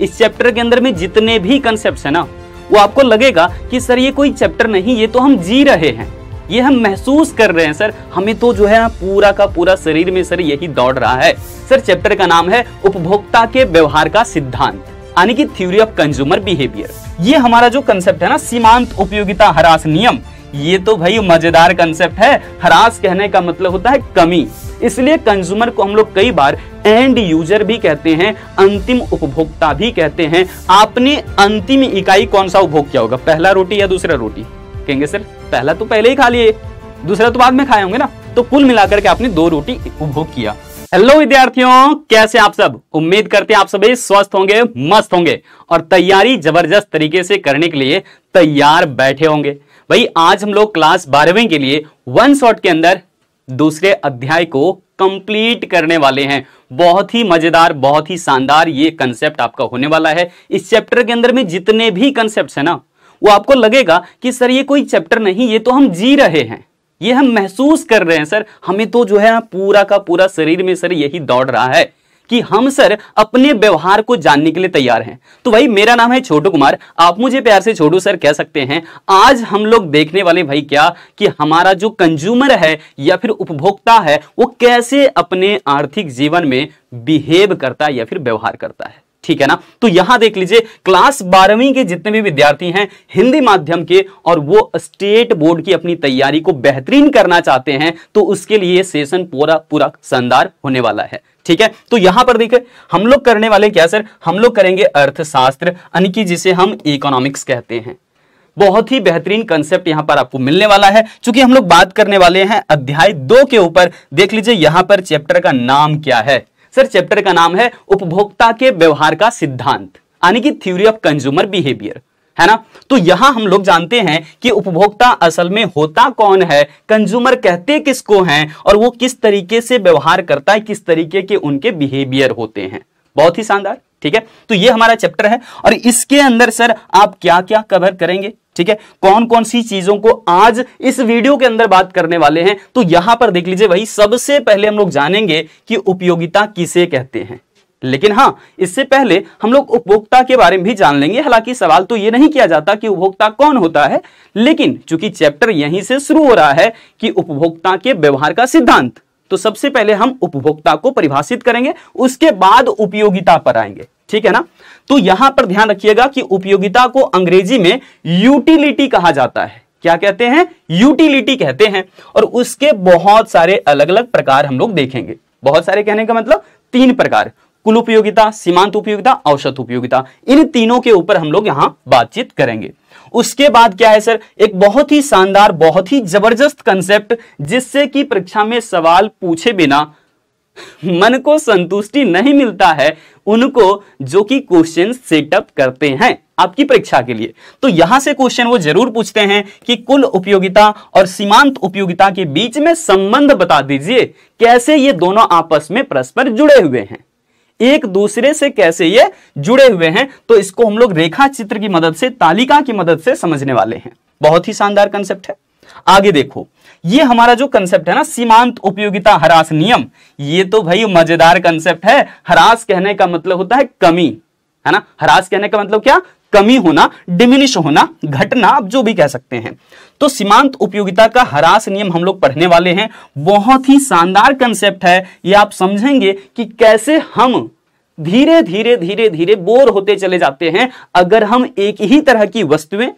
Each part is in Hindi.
इस चैप्टर के अंदर में जितने भी कंसेप्ट है ना, वो आपको लगेगा कि सर ये कोई चैप्टर नहीं, ये तो हम जी रहे हैं, ये हम महसूस कर रहे हैं सर, हमें तो जो है ना पूरा का पूरा शरीर में सर यही दौड़ रहा है। सर चैप्टर का नाम है उपभोक्ता के व्यवहार का सिद्धांत, यानी कि थ्योरी ऑफ कंज्यूमर बिहेवियर। ये हमारा जो कंसेप्ट है ना, सीमांत उपयोगिता ह्रास नियम, ये तो भाई मजेदार कंसेप्ट है। ह्रास कहने का मतलब होता है कमी, इसलिए कंज्यूमर को हम लोग कई बार एंड यूजर भी कहते हैं, अंतिम उपभोक्ता भी कहते हैं। आपने अंतिम इकाई कौन सा उपभोग किया होगा, पहला रोटी या दूसरा रोटी? कहेंगे सर पहला तो पहले ही खा लिए, दूसरा तो बाद में खाए होंगे ना, तो कुल मिलाकर के आपने 2 रोटी उपभोग किया। हेलो विद्यार्थियों, कैसे आप सब? उम्मीद करते हैं आप सभी स्वस्थ होंगे, मस्त होंगे और तैयारी जबरदस्त तरीके से करने के लिए तैयार बैठे होंगे। भाई आज हम लोग क्लास 12वीं के लिए 1 शॉट के अंदर दूसरे अध्याय को कंप्लीट करने वाले हैं। बहुत ही मजेदार, बहुत ही शानदार ये कंसेप्ट आपका होने वाला है। इस चैप्टर के अंदर में जितने भी कंसेप्ट है ना, वो आपको लगेगा कि सर ये कोई चैप्टर नहीं, ये तो हम जी रहे हैं, ये हम महसूस कर रहे हैं सर, हमें तो जो है ना पूरा का पूरा शरीर में सर यही दौड़ रहा है कि हम सर अपने व्यवहार को जानने के लिए तैयार हैं। तो भाई मेरा नाम है छोटू कुमार, आप मुझे प्यार से छोटू सर कह सकते हैं। आज हम लोग देखने वाले भाई क्या कि हमारा जो कंज्यूमर है या फिर उपभोक्ता है, वो कैसे अपने आर्थिक जीवन में बिहेव करता है या फिर व्यवहार करता है, ठीक है ना। तो यहां देख लीजिए, क्लास 12वीं के जितने भी विद्यार्थी हैं हिंदी माध्यम के और वो स्टेट बोर्ड की अपनी तैयारी को बेहतरीन करना चाहते हैं, तो उसके लिए सेशन पूरा पूरा शानदार होने वाला है, ठीक है। तो यहां पर देखिए हम लोग करने वाले क्या सर, हम लोग करेंगे अर्थशास्त्र, यानी कि जिसे हम इकोनॉमिक्स कहते हैं। बहुत ही बेहतरीन कंसेप्ट यहां पर आपको मिलने वाला है। चूंकि हम लोग बात करने वाले हैं अध्याय 2 के ऊपर, देख लीजिए यहां पर चैप्टर का नाम क्या है सर। चैप्टर का नाम है उपभोक्ता के व्यवहार का सिद्धांत, यानी कि थ्योरी ऑफ कंज्यूमर बिहेवियर, है ना। तो यहां हम लोग जानते हैं कि उपभोक्ता असल में होता कौन है, कंज्यूमर कहते किसको हैं, और वो किस तरीके से व्यवहार करता है, किस तरीके के उनके बिहेवियर होते हैं। बहुत ही शानदार, ठीक है। तो ये हमारा चैप्टर है और इसके अंदर सर आप क्या क्या कवर करेंगे, ठीक है, कौन कौन सी चीजों को आज इस वीडियो के अंदर बात करने वाले हैं। तो यहां पर देख लीजिए भाई, सबसे पहले हम लोग जानेंगे कि उपयोगिता किसे कहते हैं। लेकिन हां, इससे पहले हम लोग उपभोक्ता के बारे में भी जान लेंगे। हालांकि सवाल तो ये नहीं किया जाता कि उपभोक्ता कौन होता है, लेकिन चूंकि चैप्टर यहीं से शुरू हो रहा है कि उपभोक्ता के व्यवहार का सिद्धांत, तो सबसे पहले हम उपभोक्ता को परिभाषित करेंगे, उसके बाद उपयोगिता पर आएंगे, ठीक है ना। तो यहां पर ध्यान रखिएगा कि उपयोगिता को अंग्रेजी में यूटिलिटी कहा जाता है। क्या कहते हैं? यूटिलिटी कहते हैं। और उसके बहुत सारे अलग अलग प्रकार हम लोग देखेंगे। बहुत सारे कहने का मतलब 3 प्रकार, कुल उपयोगिता, सीमांत उपयोगिता, औसत उपयोगिता, इन तीनों के ऊपर हम लोग यहां बातचीत करेंगे। उसके बाद क्या है सर, एक बहुत ही शानदार, बहुत ही जबरदस्त कंसेप्ट, जिससे कि परीक्षा में सवाल पूछे बिना मन को संतुष्टि नहीं मिलता है उनको, जो कि क्वेश्चन सेटअप करते हैं आपकी परीक्षा के लिए। तो यहां से क्वेश्चन वो जरूर पूछते हैं कि कुल उपयोगिता और सीमांत उपयोगिता के बीच में संबंध बता दीजिए, कैसे ये दोनों आपस में परस्पर जुड़े हुए हैं, एक दूसरे से कैसे ये जुड़े हुए हैं। तो इसको हम लोग रेखा चित्र की मदद से, तालिका की मदद से समझने वाले हैं। बहुत ही शानदार कंसेप्ट है। आगे देखो, ये हमारा जो कंसेप्ट है ना, सीमांत उपयोगिता ह्रास नियम, ये तो भाई मजेदार कंसेप्ट है। ह्रास कहने का मतलब होता है कमी, है ना। ह्रास कहने का मतलब क्या? कमी होना, डिमिनिश होना, घटना, आप जो भी कह सकते हैं। तो सीमांत उपयोगिता का ह्रास नियम हम लोग पढ़ने वाले हैं। बहुत ही शानदार कंसेप्ट है ये। आप समझेंगे कि कैसे हम धीरे धीरे धीरे धीरे बोर होते चले जाते हैं अगर हम एक ही तरह की वस्तुएं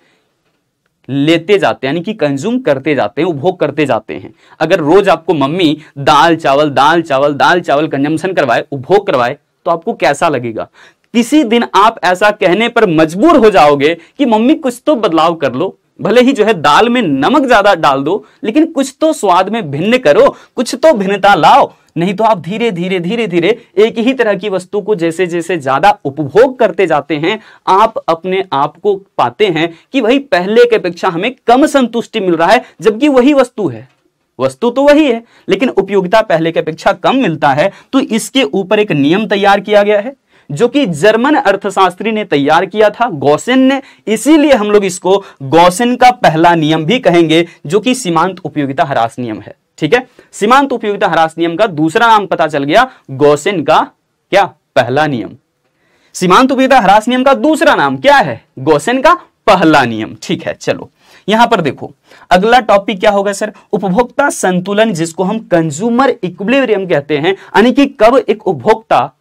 लेते जाते हैं, यानी कि कंज्यूम करते जाते हैं, उपभोग करते जाते हैं। अगर रोज आपको मम्मी दाल चावल दाल चावल दाल चावल कंजम्पशन करवाए, उपभोग करवाए, तो आपको कैसा लगेगा? किसी दिन आप ऐसा कहने पर मजबूर हो जाओगे कि मम्मी कुछ तो बदलाव कर लो, भले ही जो है दाल में नमक ज्यादा डाल दो, लेकिन कुछ तो स्वाद में भिन्न करो, कुछ तो भिन्नता लाओ। नहीं तो आप धीरे धीरे धीरे धीरे एक ही तरह की वस्तु को जैसे जैसे ज्यादा उपभोग करते जाते हैं, आप अपने आप को पाते हैं कि भाई पहले के अपेक्षा हमें कम संतुष्टि मिल रहा है, जबकि वही वस्तु है, वस्तु तो वही है, लेकिन उपयोगिता पहले के अपेक्षा कम मिलता है। तो इसके ऊपर एक नियम तैयार किया गया है, जो कि जर्मन अर्थशास्त्री ने तैयार किया था, गॉसेन ने। इसीलिए हम लोग इसको गॉसेन का पहला नियम भी कहेंगे, जो कि सीमांत उपयोगिता ह्रास नियम है, ठीक है। सीमांत उपयोगिता ह्रास नियम का दूसरा नाम पता चल गया, गॉसेन का क्या? पहला नियम। सीमांत उपयोगिता ह्रास नियम का दूसरा नाम क्या है? गॉसेन का पहला नियम। ठीक है, चलो यहां पर देखो अगला टॉपिक क्या होगा सर? उपभोक्ता संतुलन, जिसको हम कंज्यूमर इक्विलिब्रियम कहते हैं, यानी कि कब एक उपभोक्ता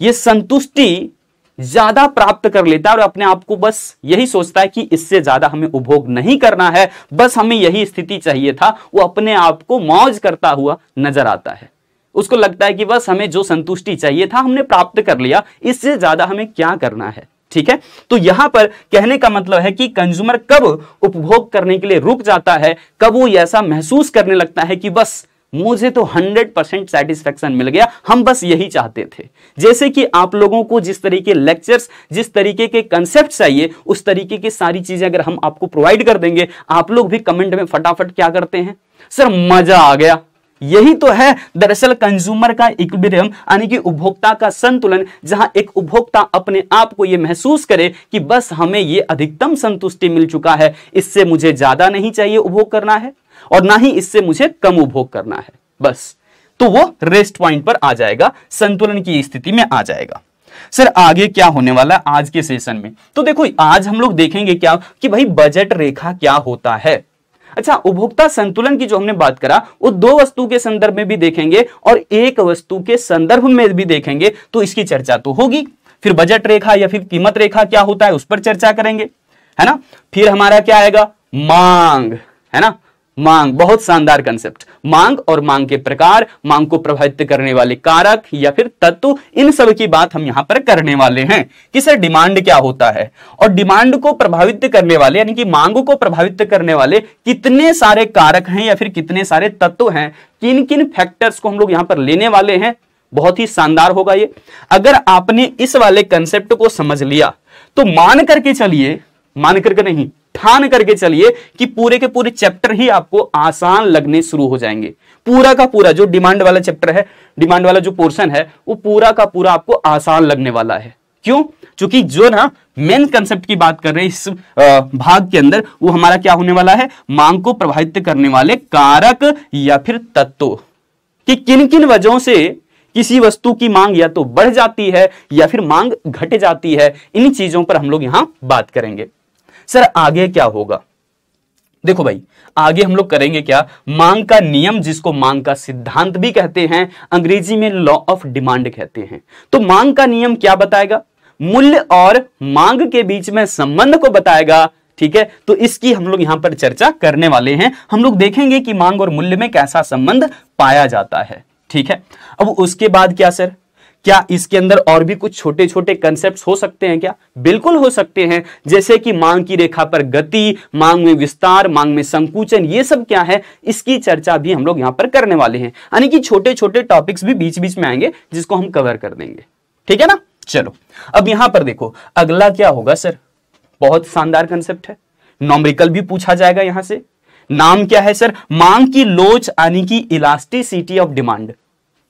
ये संतुष्टि ज्यादा प्राप्त कर लेता है और अपने आप को बस यही सोचता है कि इससे ज्यादा हमें उपभोग नहीं करना है, बस हमें यही स्थिति चाहिए था, वो अपने आप को मौज करता हुआ नजर आता है। उसको लगता है कि बस हमें जो संतुष्टि चाहिए था हमने प्राप्त कर लिया, इससे ज्यादा हमें क्या करना है। ठीक है, तो यहां पर कहने का मतलब है कि कंज्यूमर कब उपभोग करने के लिए रुक जाता है, कब वो ऐसा महसूस करने लगता है कि बस मुझे तो 100% सेटिस्फेक्शन मिल गया, हम बस यही चाहते थे। जैसे कि आप लोगों को जिस तरीके लेक्चर्स, जिस तरीके के कंसेप्ट चाहिए, उस तरीके की सारी चीजें अगर हम आपको प्रोवाइड कर देंगे, आप लोग भी कमेंट में फटाफट क्या करते हैं? सर मजा आ गया। यही तो है दरअसल कंज्यूमर का इक्विलिब्रियम, यानी कि उपभोक्ता का संतुलन, जहां एक उपभोक्ता अपने आप को यह महसूस करे कि बस हमें ये अधिकतम संतुष्टि मिल चुका है, इससे मुझे ज्यादा नहीं चाहिए उपभोग करना है और ना ही इससे मुझे कम उपभोग करना है, बस। तो वो रेस्ट पॉइंट पर आ जाएगा, संतुलन की स्थिति में आ जाएगा। सर आगे क्या होने वाला है आज के सेशन में? तो देखो आज हम लोग देखेंगे क्या कि भाई बजट रेखा क्या होता है। अच्छा, उपभोक्ता संतुलन की जो हमने बात करा वो दो वस्तु के संदर्भ में भी देखेंगे और एक वस्तु के संदर्भ में भी देखेंगे, तो इसकी चर्चा तो होगी। फिर बजट रेखा या फिर कीमत रेखा क्या होता है उस पर चर्चा करेंगे, है ना। फिर हमारा क्या आएगा? मांग, है ना। मांग बहुत शानदार कंसेप्ट। मांग और मांग के प्रकार, मांग को प्रभावित करने वाले कारक या फिर तत्व, इन सब की बात हम यहां पर करने वाले हैं कि सर डिमांड क्या होता है और डिमांड को प्रभावित करने वाले यानी कि मांग को प्रभावित करने वाले कितने सारे कारक हैं या फिर कितने सारे तत्व हैं, किन किन फैक्टर्स को हम लोग यहां पर लेने वाले हैं। बहुत ही शानदार होगा ये। अगर आपने इस वाले कंसेप्ट को समझ लिया तो मान करके चलिए, मान करके नहीं, ठान करके चलिए कि पूरे के पूरे चैप्टर ही आपको आसान लगने शुरू हो जाएंगे। पूरा का पूरा जो डिमांड वाला चैप्टर है, डिमांड वाला जो पोर्शन है, वो पूरा का पूरा आपको आसान लगने वाला है। क्यों? क्योंकि जो ना मेन कंसेप्ट की बात कर रहे हैं इस भाग के अंदर, वो हमारा क्या होने वाला है? मांग को प्रभावित करने वाले कारक या फिर तत्व, कि किन किन वजहों से किसी वस्तु की मांग या तो बढ़ जाती है या फिर मांग घट जाती है। इन चीजों पर हम लोग यहां बात करेंगे। सर आगे क्या होगा? देखो भाई, आगे हम लोग करेंगे क्या? मांग का नियम, जिसको मांग का सिद्धांत भी कहते हैं, अंग्रेजी में लॉ ऑफ डिमांड कहते हैं। तो मांग का नियम क्या बताएगा? मूल्य और मांग के बीच में संबंध को बताएगा। ठीक है, तो इसकी हम लोग यहां पर चर्चा करने वाले हैं। हम लोग देखेंगे कि मांग और मूल्य में कैसा संबंध पाया जाता है। ठीक है, अब उसके बाद क्या सर? क्या इसके अंदर और भी कुछ छोटे छोटे कंसेप्ट्स हो सकते हैं क्या? बिल्कुल हो सकते हैं। जैसे कि मांग की रेखा पर गति, मांग में विस्तार, मांग में संकुचन, ये सब क्या है, इसकी चर्चा भी हम लोग यहां पर करने वाले हैं। यानी कि छोटे छोटे टॉपिक्स भी बीच बीच में आएंगे जिसको हम कवर कर देंगे। ठीक है ना। चलो अब यहां पर देखो अगला क्या होगा सर? बहुत शानदार कंसेप्ट है, न्यूमेरिकल भी पूछा जाएगा यहां से। नाम क्या है सर? मांग की लोच, यानी कि इलास्टिसिटी ऑफ डिमांड।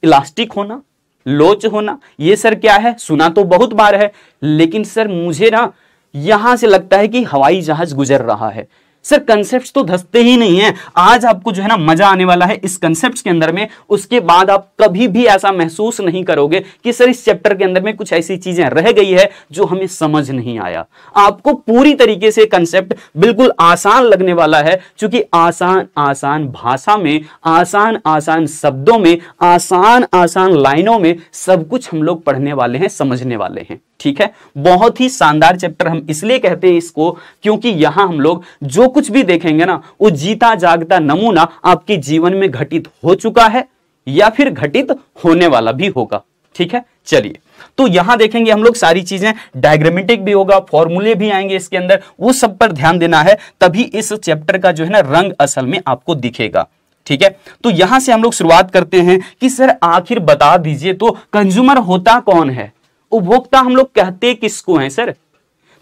इलास्टिक होना, लोच होना, ये सर क्या है? सुना तो बहुत बार है, लेकिन सर मुझे ना यहां से लगता है कि हवाई जहाज गुजर रहा है। सर कंसेप्ट्स तो धसते ही नहीं है। आज आपको जो है ना मजा आने वाला है इस कंसेप्ट्स के अंदर में। उसके बाद आप कभी भी ऐसा महसूस नहीं करोगे कि सर इस चैप्टर के अंदर में कुछ ऐसी चीजें रह गई है जो हमें समझ नहीं आया। आपको पूरी तरीके से कंसेप्ट बिल्कुल आसान लगने वाला है, क्योंकि आसान आसान भाषा में, आसान आसान शब्दों में, आसान आसान लाइनों में सब कुछ हम लोग पढ़ने वाले हैं, समझने वाले हैं। ठीक है, बहुत ही शानदार चैप्टर हम इसलिए कहते हैं इसको, क्योंकि यहां हम लोग जो कुछ भी देखेंगे ना, वो जीता जागता नमूना आपके जीवन में घटित हो चुका है या फिर घटित होने वाला भी होगा। ठीक है, चलिए तो यहां देखेंगे हम लोग सारी चीजें, डायग्रामेटिक भी होगा, फॉर्मूले भी आएंगे इसके अंदर, वो सब पर ध्यान देना है, तभी इस चैप्टर का जो है ना रंग असल में आपको दिखेगा। ठीक है, तो यहां से हम लोग शुरुआत करते हैं कि सर आखिर बता दीजिए तो कंज्यूमर होता कौन है? उपभोक्ता हम लोग कहते किसको हैं सर?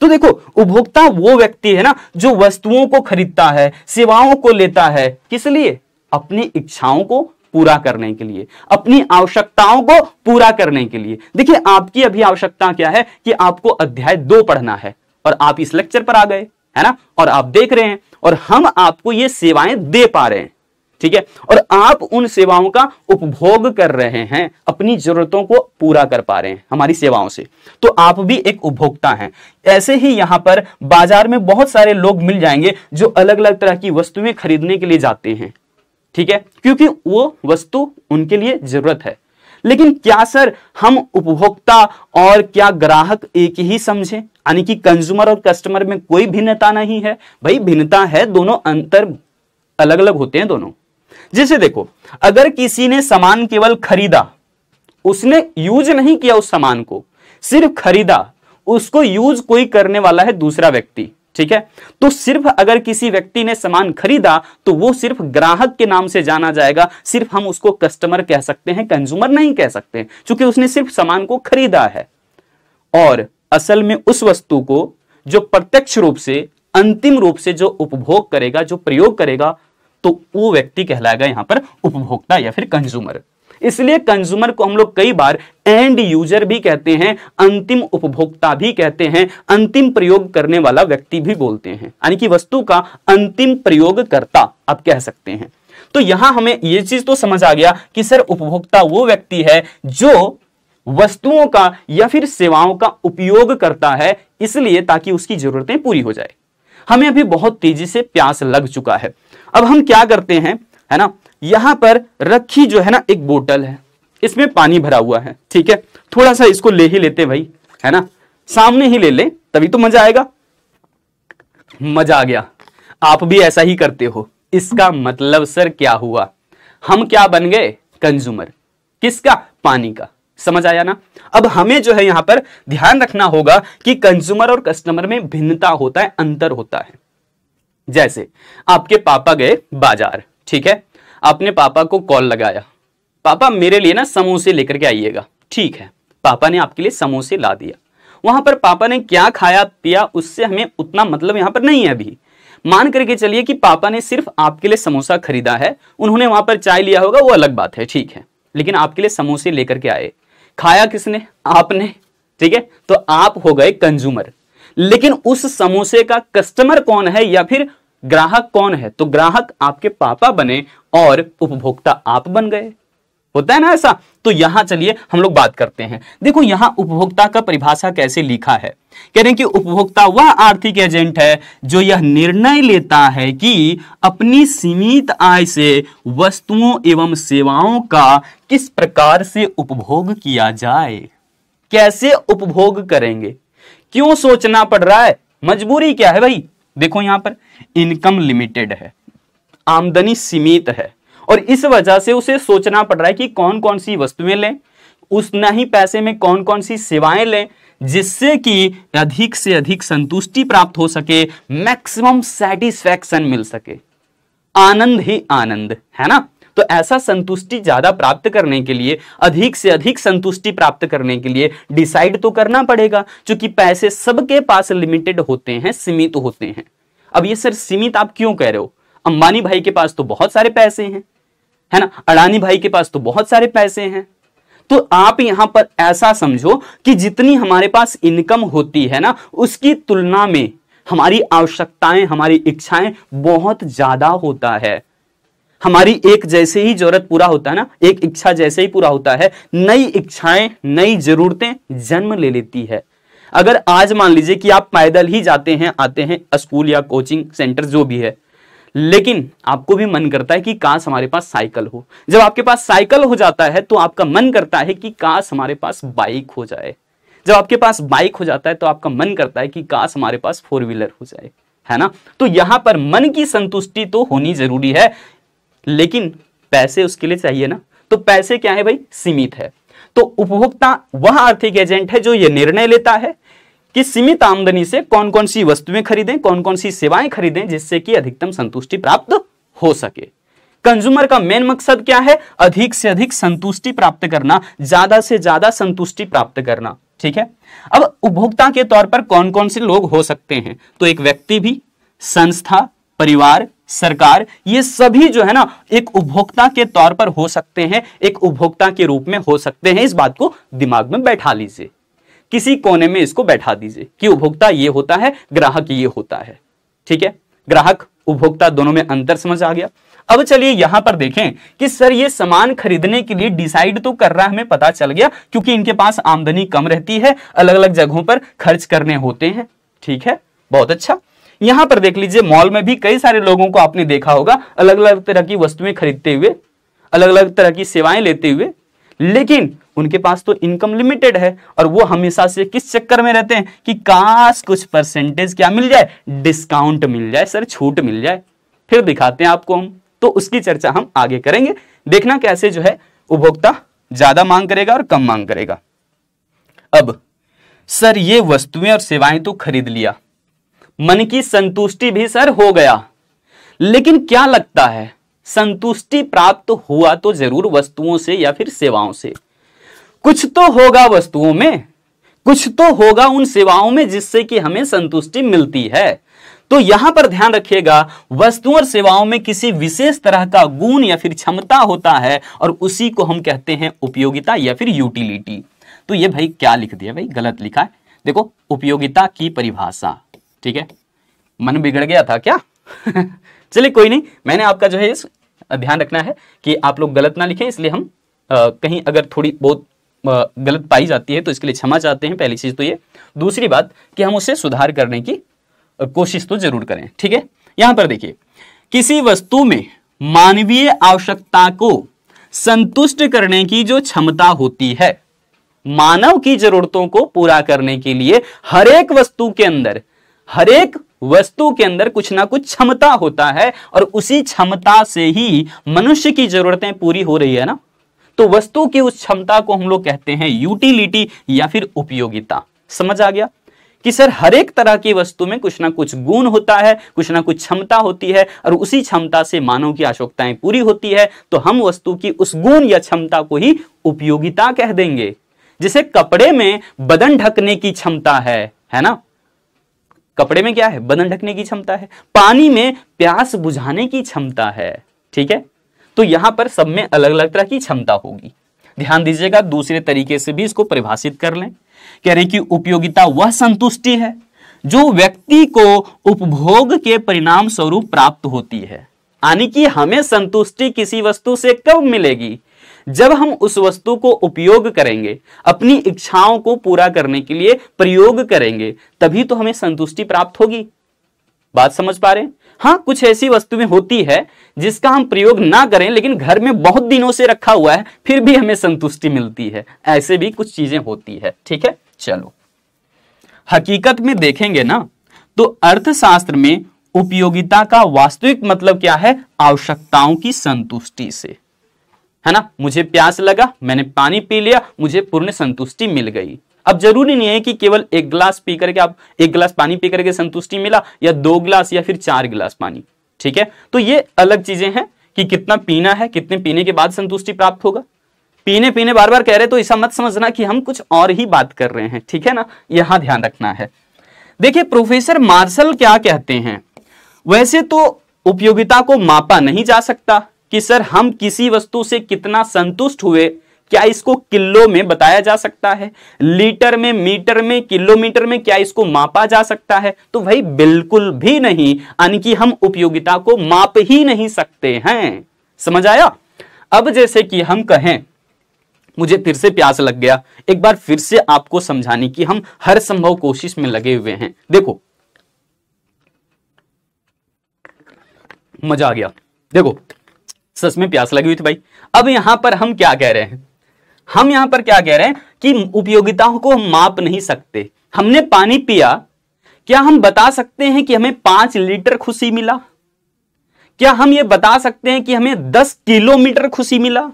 तो देखो उपभोक्ता वो व्यक्ति है ना जो वस्तुओं को खरीदता है, सेवाओं को लेता है, किस लिए? अपनी इच्छाओं को पूरा करने के लिए, अपनी आवश्यकताओं को पूरा करने के लिए। देखिए आपकी अभी आवश्यकता क्या है कि आपको अध्याय 2 पढ़ना है और आप इस लेक्चर पर आ गए, है ना, और आप देख रहे हैं और हम आपको ये सेवाएं दे पा रहे हैं। ठीक है, और आप उन सेवाओं का उपभोग कर रहे हैं, अपनी जरूरतों को पूरा कर पा रहे हैं हमारी सेवाओं से, तो आप भी एक उपभोक्ता हैं। ऐसे ही यहां पर बाजार में बहुत सारे लोग मिल जाएंगे जो अलग अलग तरह की वस्तुएं खरीदने के लिए जाते हैं, ठीक है, क्योंकि वो वस्तु उनके लिए जरूरत है। लेकिन क्या सर हम उपभोक्ता और क्या ग्राहक एक ही समझें, यानी कि कंज्यूमर और कस्टमर में कोई भिन्नता नहीं है? भाई भिन्नता है, दोनों अंतर अलग अलग होते हैं दोनों। जैसे देखो, अगर किसी ने सामान केवल खरीदा, उसने यूज नहीं किया उस सामान को, सिर्फ खरीदा, उसको यूज कोई करने वाला है दूसरा व्यक्ति, ठीक है, तो सिर्फ अगर किसी व्यक्ति ने सामान खरीदा तो वो सिर्फ ग्राहक के नाम से जाना जाएगा, सिर्फ हम उसको कस्टमर कह सकते हैं, कंज्यूमर नहीं कह सकते, क्योंकि उसने सिर्फ सामान को खरीदा है। और असल में उस वस्तु को जो प्रत्यक्ष रूप से, अंतिम रूप से जो उपभोग करेगा, जो प्रयोग करेगा, तो वो व्यक्ति कहलाएगा यहां पर उपभोक्ता या फिर कंज्यूमर। इसलिए कंज्यूमर को हम लोग कई बार एंड यूजर भी कहते हैं, अंतिम उपभोक्ता भी कहते हैं, अंतिम प्रयोग करने वाला व्यक्ति भी बोलते हैं, यानी कि वस्तु का अंतिम प्रयोगकर्ता आप कह सकते हैं। तो यहां हमें यह चीज तो समझ आ गया कि सर उपभोक्ता वो व्यक्ति है जो वस्तुओं का या फिर सेवाओं का उपयोग करता है, इसलिए ताकि उसकी जरूरतें पूरी हो जाए। हमें अभी बहुत तेजी से प्यास लग चुका है। अब हम क्या करते हैं, है ना, यहां पर रखी जो है ना एक बोतल है, इसमें पानी भरा हुआ है, ठीक है, थोड़ा सा इसको ले ही लेते भाई, है ना, सामने ही ले ले, तभी तो मजा आएगा। मजा आ गया, आप भी ऐसा ही करते हो। इसका मतलब सर क्या हुआ, हम क्या बन गए, कंज्यूमर। किसका, पानी का। समझ आया ना। अब हमें जो है यहां पर ध्यान रखना होगा कि कंज्यूमर और कस्टमर में भिन्नता होता है, अंतर होता है। जैसे आपके पापा गए बाजार, ठीक है, आपने पापा को कॉल लगाया, पापा मेरे लिए ना समोसे लेकर के आइएगा, ठीक है, पापा ने आपके लिए समोसे ला दिया। वहां पर पापा ने क्या खाया पिया उससे हमें उतना मतलब यहां पर नहीं है अभी। मान करके चलिए कि पापा ने सिर्फ आपके लिए समोसा खरीदा है, उन्होंने वहां पर चाय लिया होगा, वो अलग बात है, ठीक है, लेकिन आपके लिए समोसे लेकर के आए, खाया किसने, आपने, ठीक है, तो आप हो गए कंज्यूमर। लेकिन उस समोसे का कस्टमर कौन है या फिर ग्राहक कौन है, तो ग्राहक आपके पापा बने और उपभोक्ता आप बन गए। होता है ना ऐसा। तो यहां चलिए हम लोग बात करते हैं। देखो यहां उपभोक्ता का परिभाषा कैसे लिखा है, कह रहे हैं कि उपभोक्ता वह आर्थिक एजेंट है जो यह निर्णय लेता है कि अपनी सीमित आय से वस्तुओं एवं सेवाओं का किस प्रकार से उपभोग किया जाए। कैसे उपभोग करेंगे, क्यों सोचना पड़ रहा है, मजबूरी क्या है भाई। देखो यहां पर इनकम लिमिटेड है, आमदनी सीमित है, और इस वजह से उसे सोचना पड़ रहा है कि कौन कौन सी वस्तुएं लें, उतना ही पैसे में कौन कौन सी सेवाएं लें, जिससे कि अधिक से अधिक संतुष्टि प्राप्त हो सके, मैक्सिमम सेटिस्फैक्शन मिल सके, आनंद ही आनंद, है ना। तो ऐसा संतुष्टि ज्यादा प्राप्त करने के लिए, अधिक से अधिक संतुष्टि प्राप्त करने के लिए डिसाइड तो करना पड़ेगा, क्योंकि पैसे सबके पास लिमिटेड होते हैं, सीमित होते हैं। अब ये सर सीमित आप क्यों कह रहे हो, अंबानी भाई के पास तो बहुत सारे पैसे हैं, है ना, अडानी भाई के पास तो बहुत सारे पैसे हैं। तो आप यहां पर ऐसा समझो कि जितनी हमारे पास इनकम होती है ना, उसकी तुलना में हमारी आवश्यकताएं, हमारी इच्छाएं बहुत ज्यादा होता है। हमारी एक जैसे ही जरूरत पूरा होता है ना, एक इच्छा जैसे ही पूरा होता है, नई इच्छाएं, नई जरूरतें जन्म ले लेती है। अगर आज मान लीजिए कि आप पैदल ही जाते हैं, आते हैं स्कूल या कोचिंग सेंटर जो भी है, लेकिन आपको भी मन करता है कि काश हमारे पास साइकिल हो। जब आपके पास साइकिल हो जाता है तो आपका मन करता है कि काश हमारे पास बाइक हो जाए। जब आपके पास बाइक हो जाता है तो आपका मन करता है कि काश हमारे पास 4 व्हीलर हो जाए, है ना। तो यहां पर मन की संतुष्टि तो होनी जरूरी है, लेकिन पैसे उसके लिए चाहिए ना। तो पैसे क्या है भाई, सीमित है। तो उपभोक्ता वह आर्थिक एजेंट है जो यह निर्णय लेता है कि सीमित आमदनी से कौन कौन सी वस्तुएं खरीदें, कौन कौन सी सेवाएं खरीदें, जिससे कि अधिकतम संतुष्टि प्राप्त हो सके। कंज्यूमर का मेन मकसद क्या है, अधिक से अधिक संतुष्टि प्राप्त करना, ज्यादा से ज्यादा संतुष्टि प्राप्त करना, ठीक है। अब उपभोक्ता के तौर पर कौन कौन से लोग हो सकते हैं, तो एक व्यक्ति भी, संस्था, परिवार, सरकार, ये सभी जो है ना एक उपभोक्ता के तौर पर हो सकते हैं, एक उपभोक्ता के रूप में हो सकते हैं। इस बात को दिमाग में बैठा लीजिए, किसी कोने में इसको बैठा दीजिए कि उपभोक्ता ये होता है, ग्राहक ये होता है, ठीक है। ग्राहक उपभोक्ता दोनों में अंतर समझ आ गया। अब चलिए यहां पर देखें कि सर ये सामान खरीदने के लिए डिसाइड तो कर रहा है, हमें पता चल गया, क्योंकि इनके पास आमदनी कम रहती है, अलग अलग जगहों पर खर्च करने होते हैं। ठीक है, बहुत अच्छा। यहां पर देख लीजिए, मॉल में भी कई सारे लोगों को आपने देखा होगा अलग अलग तरह की वस्तुएं खरीदते हुए, अलग अलग तरह की सेवाएं लेते हुए, लेकिन उनके पास तो इनकम लिमिटेड है और वो हमेशा से किस चक्कर में रहते हैं कि काश कुछ परसेंटेज क्या मिल जाए, डिस्काउंट मिल जाए, सर छूट मिल जाए, फिर दिखाते हैं आपको हम। तो उसकी चर्चा हम आगे करेंगे, देखना कैसे जो है उपभोक्ता ज्यादा मांग करेगा और कम मांग करेगा। अब सर ये वस्तुएं और सेवाएं तो खरीद लिया, मन की संतुष्टि भी सर हो गया, लेकिन क्या लगता है संतुष्टि प्राप्त हुआ तो जरूर वस्तुओं से या फिर सेवाओं से, कुछ तो होगा वस्तुओं में, कुछ तो होगा उन सेवाओं में जिससे कि हमें संतुष्टि मिलती है। तो यहां पर ध्यान रखिएगा, वस्तुओं और सेवाओं में किसी विशेष तरह का गुण या फिर क्षमता होता है और उसी को हम कहते हैं उपयोगिता या फिर यूटिलिटी। तो ये भाई क्या लिख दिया भाई, गलत लिखा है, देखो उपयोगिता की परिभाषा। ठीक है, मन बिगड़ गया था क्या? चलिए कोई नहीं, मैंने आपका जो है ध्यान रखना है कि आप लोग गलत ना लिखें, इसलिए हम कहीं अगर थोड़ी बहुत गलत पाई जाती है तो इसके लिए क्षमा चाहते हैं, पहली चीज तो ये। दूसरी बात कि हम उसे सुधार करने की कोशिश तो जरूर करें। ठीक है, यहां पर देखिए, किसी वस्तु में मानवीय आवश्यकता को संतुष्ट करने की जो क्षमता होती है, मानव की जरूरतों को पूरा करने के लिए हर एक वस्तु के अंदर, हर एक वस्तु के अंदर कुछ ना कुछ क्षमता होता है और उसी क्षमता से ही मनुष्य की जरूरतें पूरी हो रही है ना, तो वस्तु की उस क्षमता को हम लोग कहते हैं यूटिलिटी या फिर उपयोगिता। समझ आ गया कि सर हर एक तरह की वस्तु में कुछ ना कुछ गुण होता है, कुछ ना कुछ क्षमता होती है और उसी क्षमता से मानव की आवश्यकताएं पूरी होती है, तो हम वस्तु की उस गुण या क्षमता को ही उपयोगिता कह देंगे। जैसे कपड़े में बदन ढकने की क्षमता है ना, कपड़े में क्या है, बदन ढकने की क्षमता है, पानी में प्यास बुझाने की क्षमता है। ठीक है, तो यहां पर सब में अलग अलग तरह की क्षमता होगी। ध्यान दीजिएगा, दूसरे तरीके से भी इसको परिभाषित कर लें, कह रहे कि उपयोगिता वह संतुष्टि है जो व्यक्ति को उपभोग के परिणाम स्वरूप प्राप्त होती है। यानी कि हमें संतुष्टि किसी वस्तु से कब मिलेगी, जब हम उस वस्तु को उपयोग करेंगे, अपनी इच्छाओं को पूरा करने के लिए प्रयोग करेंगे, तभी तो हमें संतुष्टि प्राप्त होगी। बात समझ पा रहे हैं? हाँ, कुछ ऐसी वस्तुएं होती है जिसका हम प्रयोग ना करें लेकिन घर में बहुत दिनों से रखा हुआ है, फिर भी हमें संतुष्टि मिलती है, ऐसे भी कुछ चीजें होती है। ठीक है, चलो हकीकत में देखेंगे ना तो अर्थशास्त्र में उपयोगिता का वास्तविक मतलब क्या है, आवश्यकताओं की संतुष्टि से, है ना। मुझे प्यास लगा, मैंने पानी पी लिया, मुझे पूर्ण संतुष्टि मिल गई। अब जरूरी नहीं है कि केवल एक गिलास पी करके आप, एक गिलास पानी पी करके संतुष्टि मिला या 2 गिलास या फिर 4 गिलास पानी। ठीक है, तो ये अलग चीजें हैं कि कितना पीना है, कितने पीने के बाद संतुष्टि प्राप्त होगा। पीने पीने बार बार कह रहे तो ऐसा मत समझना कि हम कुछ और ही बात कर रहे हैं। ठीक है ना, यहां ध्यान रखना है। देखिए प्रोफेसर मार्शल क्या कहते हैं, वैसे तो उपयोगिता को मापा नहीं जा सकता कि सर हम किसी वस्तु से कितना संतुष्ट हुए, क्या इसको किलो में बताया जा सकता है, लीटर में, मीटर में, किलोमीटर में क्या इसको मापा जा सकता है? तो भाई बिल्कुल भी नहीं, यानी कि हम उपयोगिता को माप ही नहीं सकते हैं। समझ आया? अब जैसे कि हम कहें मुझे फिर से प्यास लग गया, एक बार फिर से आपको समझाने की हम हर संभव कोशिश में लगे हुए हैं। देखो मजा आ गया, देखो सच में प्यास लगी हुई थी भाई। अब यहां पर हम क्या कह रहे हैं, हम यहां पर क्या कह रहे हैं कि उपयोगिताओं को हम माप नहीं सकते। हमने पानी पिया, क्या हम बता सकते हैं कि हमें 5 लीटर खुशी मिला? क्या हम यह बता सकते हैं कि हमें 10 किलोमीटर खुशी मिला?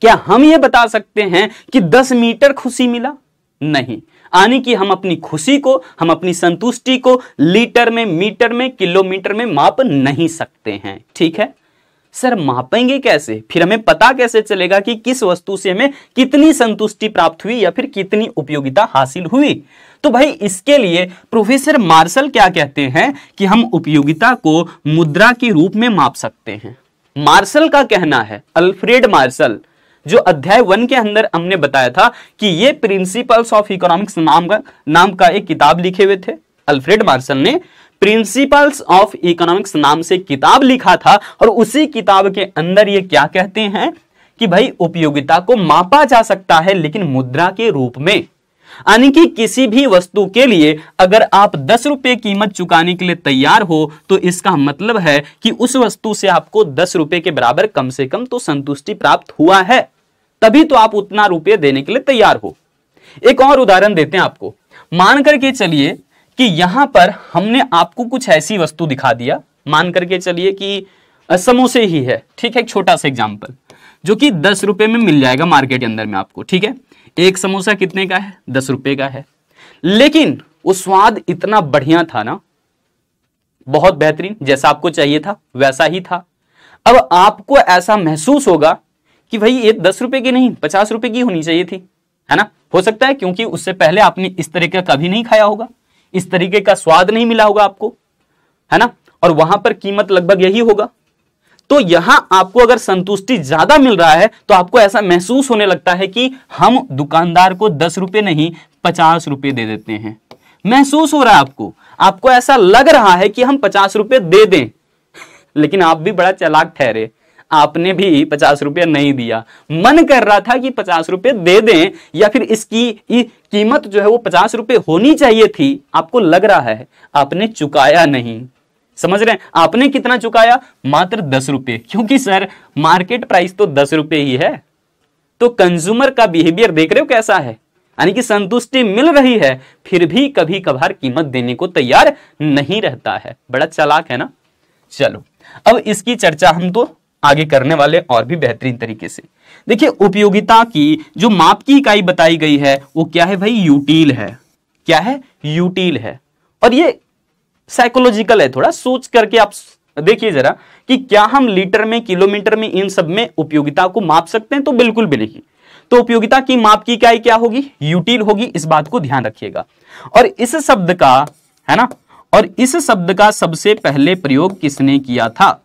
क्या हम यह बता सकते हैं कि 10 मीटर खुशी मिला? नहीं। यानी कि हम अपनी खुशी को, हम अपनी संतुष्टि को लीटर में, मीटर में, किलोमीटर में माप नहीं सकते हैं। ठीक है सर, मापेंगे कैसे? फिर हमें पता कैसे चलेगा कि किस वस्तु से हमें कितनी संतुष्टि प्राप्त हुई या फिर कितनी उपयोगिता हासिल हुई? तो भाई इसके लिए प्रोफेसर मार्शल क्या कहते हैं कि हम उपयोगिता को मुद्रा के रूप में माप सकते हैं। मार्शल का कहना है, अल्फ्रेड मार्शल, जो अध्याय 1 के अंदर हमने बताया था कि ये प्रिंसिपल्स ऑफ इकोनॉमिक्स नाम का एक किताब लिखे हुए थे। अल्फ्रेड मार्शल ने प्रिंसिपल्स ऑफ इकोनॉमिक्स नाम से किताब लिखा था, और उसी किताब के अंदर ये क्या कहते हैं कि भाई उपयोगिता को मापा जा सकता है लेकिन मुद्रा के रूप में। यानी कि किसी भी वस्तु के लिए अगर आप 10 रुपए कीमत चुकाने के लिए तैयार हो तो इसका मतलब है कि उस वस्तु से आपको 10 रुपए के बराबर कम से कम तो संतुष्टि प्राप्त हुआ है, तभी तो आप उतना रुपये देने के लिए तैयार हो। एक और उदाहरण देते हैं आपको। मान करके चलिए कि यहां पर हमने आपको कुछ ऐसी वस्तु दिखा दिया, मान करके चलिए कि समोसे ही है, ठीक है, एक छोटा सा एग्जांपल, जो कि 10 रुपए में मिल जाएगा मार्केट के अंदर में आपको, ठीक है। एक समोसा कितने का है? 10 रुपए का है, लेकिन वो स्वाद इतना बढ़िया था ना, बहुत बेहतरीन, जैसा आपको चाहिए था वैसा ही था। अब आपको ऐसा महसूस होगा कि भाई ये 10 रुपए की नहीं 50 रुपए की होनी चाहिए थी, है ना। हो सकता है क्योंकि उससे पहले आपने इस तरीके का कभी नहीं खाया होगा, इस तरीके का स्वाद नहीं मिला होगा आपको, है ना, और वहां पर कीमत लगभग यही होगा। तो यहां आपको अगर संतुष्टि ज्यादा मिल रहा है तो आपको ऐसा महसूस होने लगता है कि हम दुकानदार को 10 रुपए नहीं 50 रुपए दे देते हैं। महसूस हो रहा है आपको ऐसा लग रहा है कि हम 50 रुपए दे दें, लेकिन आप भी बड़ा चालाक ठहरे, आपने भी 50 रुपया नहीं दिया। मन कर रहा था कि 50 रुपए दे दें या फिर इसकी कीमत जो है वो 50 रुपए होनी चाहिए थी, आपको लग रहा है, आपने चुकाया नहीं। समझ रहे हैं? आपने कितना चुकाया? मात्र 10 रुपए, क्योंकि सर मार्केट प्राइस तो 10 रुपए ही है। तो कंज्यूमर का बिहेवियर देख रहे हो कैसा है, यानी कि संतुष्टि मिल रही है फिर भी कभी कभार कीमत देने को तैयार नहीं रहता है। बड़ा चालाक है ना। चलो अब इसकी चर्चा हम तो आगे करने वाले और भी बेहतरीन तरीके से। देखिए उपयोगिता की जो माप की इकाई बताई गई है वो क्या है भाई? यूटिल है। क्या है? यूटिल है। और ये साइकोलॉजिकल है, थोड़ा सोच करके आप देखिए जरा कि क्या हम लीटर में, किलोमीटर में, इन सब में उपयोगिता को माप सकते हैं? तो बिल्कुल भी नहीं। तो उपयोगिता की माप की इकाई क्या होगी? यूटिल होगी। इस बात को ध्यान रखिएगा। और इस शब्द का, है ना, और इस शब्द का सबसे पहले प्रयोग किसने किया था?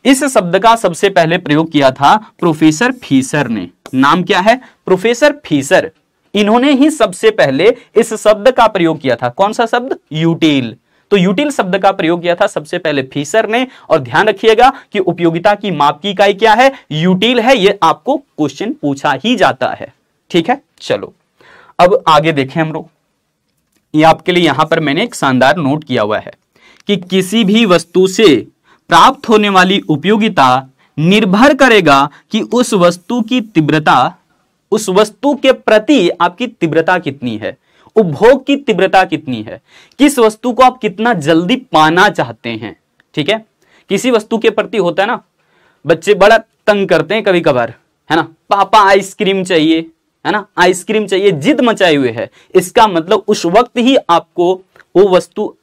इस शब्द का सबसे पहले प्रयोग किया था प्रोफेसर फीसर ने। नाम क्या है? Professor Fisher. इन्होंने ही सबसे पहले इस शब्द का प्रयोग किया था। कौन सा शब्द? यूटिल। तो यूटिल शब्द का प्रयोग किया था सबसे पहले फीसर ने। और ध्यान रखिएगा कि उपयोगिता की माप की इकाई क्या है? यूटिल है। यह आपको क्वेश्चन पूछा ही जाता है। ठीक है, चलो अब आगे देखें हम लोग। ये आपके लिए यहां पर मैंने एक शानदार नोट किया हुआ है कि किसी भी वस्तु से प्राप्त होने वाली उपयोगिता निर्भर करेगा कि उस वस्तु की तीव्रता, उस वस्तु के प्रति आपकी तीव्रता कितनी है, उपभोग की तीव्रता कितनी है, किस वस्तु को आप कितना जल्दी पाना चाहते हैं। ठीक है, किसी वस्तु के प्रति होता है ना, बच्चे बड़ा तंग करते हैं कभी कभार, है ना, पापा आइसक्रीम चाहिए, है ना, आइसक्रीम चाहिए, जिद मचाए हुए है। इसका मतलब उस वक्त ही आपको वो वस्तु,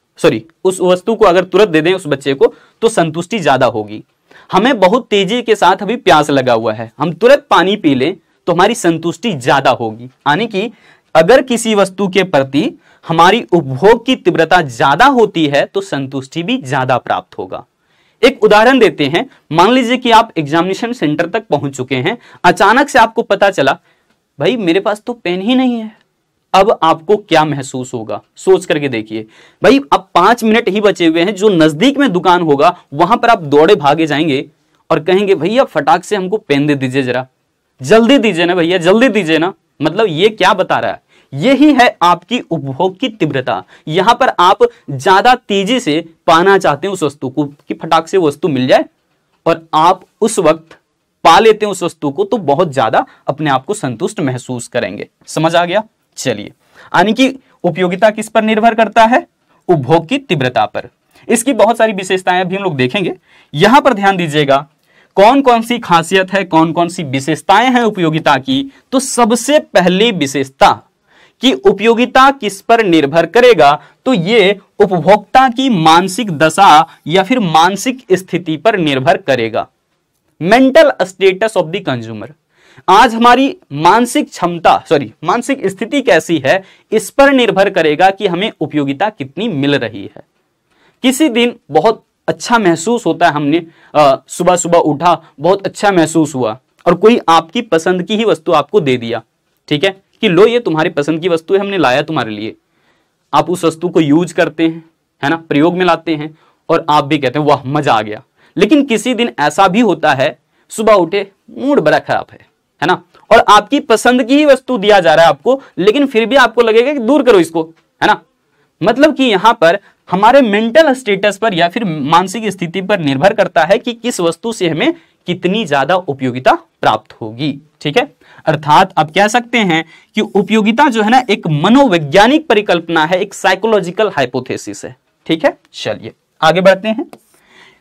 उस वस्तु को अगर तुरंत दे दें उस बच्चे को तो संतुष्टि ज्यादा होगी। हमें बहुत तेजी के साथ अभी प्यास लगा हुआ है, हम तुरंत पानी पी लें तो हमारी संतुष्टि ज्यादा होगी। यानी कि अगर किसी वस्तु के प्रति हमारी उपभोग की तीव्रता ज्यादा होती है तो संतुष्टि भी ज्यादा प्राप्त होगा। एक उदाहरण देते हैं। मान लीजिए कि आप एग्जामिनेशन सेंटर तक पहुंच चुके हैं, अचानक से आपको पता चला भाई मेरे पास तो पेन ही नहीं है। अब आपको क्या महसूस होगा? सोच करके देखिए। भाई अब 5 मिनट ही बचे हुए हैं, जो नजदीक में दुकान होगा वहां पर आप दौड़े भागे जाएंगे और कहेंगे भैया फटाक से हमको पेन दे दीजिए, जरा जल्दी दीजिए ना भैया, जल्दी दीजिए ना। मतलब ये क्या बता रहा है? यही है आपकी उपभोग की तीव्रता। यहां पर आप ज्यादा तेजी से पाना चाहते हैं उस वस्तु को कि फटाक से वस्तु मिल जाए, और आप उस वक्त पा लेते हैं उस वस्तु को तो बहुत ज्यादा अपने आप को संतुष्ट महसूस करेंगे। समझ आ गया? चलिए, यानी कि उपयोगिता किस पर निर्भर करता है? उपभोग की तीव्रता पर। इसकी बहुत सारी विशेषताएं भी हम लोग देखेंगे। यहां पर ध्यान दीजिएगा कौन कौन सी खासियत है, कौन कौन सी विशेषताएं हैं उपयोगिता की। तो सबसे पहली विशेषता कि उपयोगिता किस पर निर्भर करेगा, तो ये उपभोक्ता की मानसिक दशा या फिर मानसिक स्थिति पर निर्भर करेगा। Mental status of the consumer. आज हमारी मानसिक क्षमता, मानसिक स्थिति कैसी है, इस पर निर्भर करेगा कि हमें उपयोगिता कितनी मिल रही है। किसी दिन बहुत अच्छा महसूस होता है, हमने सुबह सुबह उठा, बहुत अच्छा महसूस हुआ, और कोई आपकी पसंद की ही वस्तु आपको दे दिया, ठीक है, कि लो ये तुम्हारी पसंद की वस्तु है, हमने लाया तुम्हारे लिए। आप उस वस्तु को यूज करते हैं, है ना, प्रयोग में लाते हैं और आप भी कहते हैं वाह मजा आ गया। लेकिन किसी दिन ऐसा भी होता है, सुबह उठे मूड बड़ा खराब है ना, और आपकी पसंद की ही वस्तु दिया जा रहा है आपको, लेकिन फिर भी आपको लगेगा कि दूर करो इसको, है ना। मतलब कि यहां पर हमारे मेंटल स्टेटस पर या फिर मानसिक स्थिति पर निर्भर करता है कि किस वस्तु से हमें कितनी ज्यादा उपयोगिता प्राप्त होगी। ठीक है, अर्थात आप कह सकते हैं कि उपयोगिता जो है ना एक मनोवैज्ञानिक परिकल्पना है, एक साइकोलॉजिकल हाइपोथेसिस है। ठीक है, चलिए आगे बढ़ते हैं।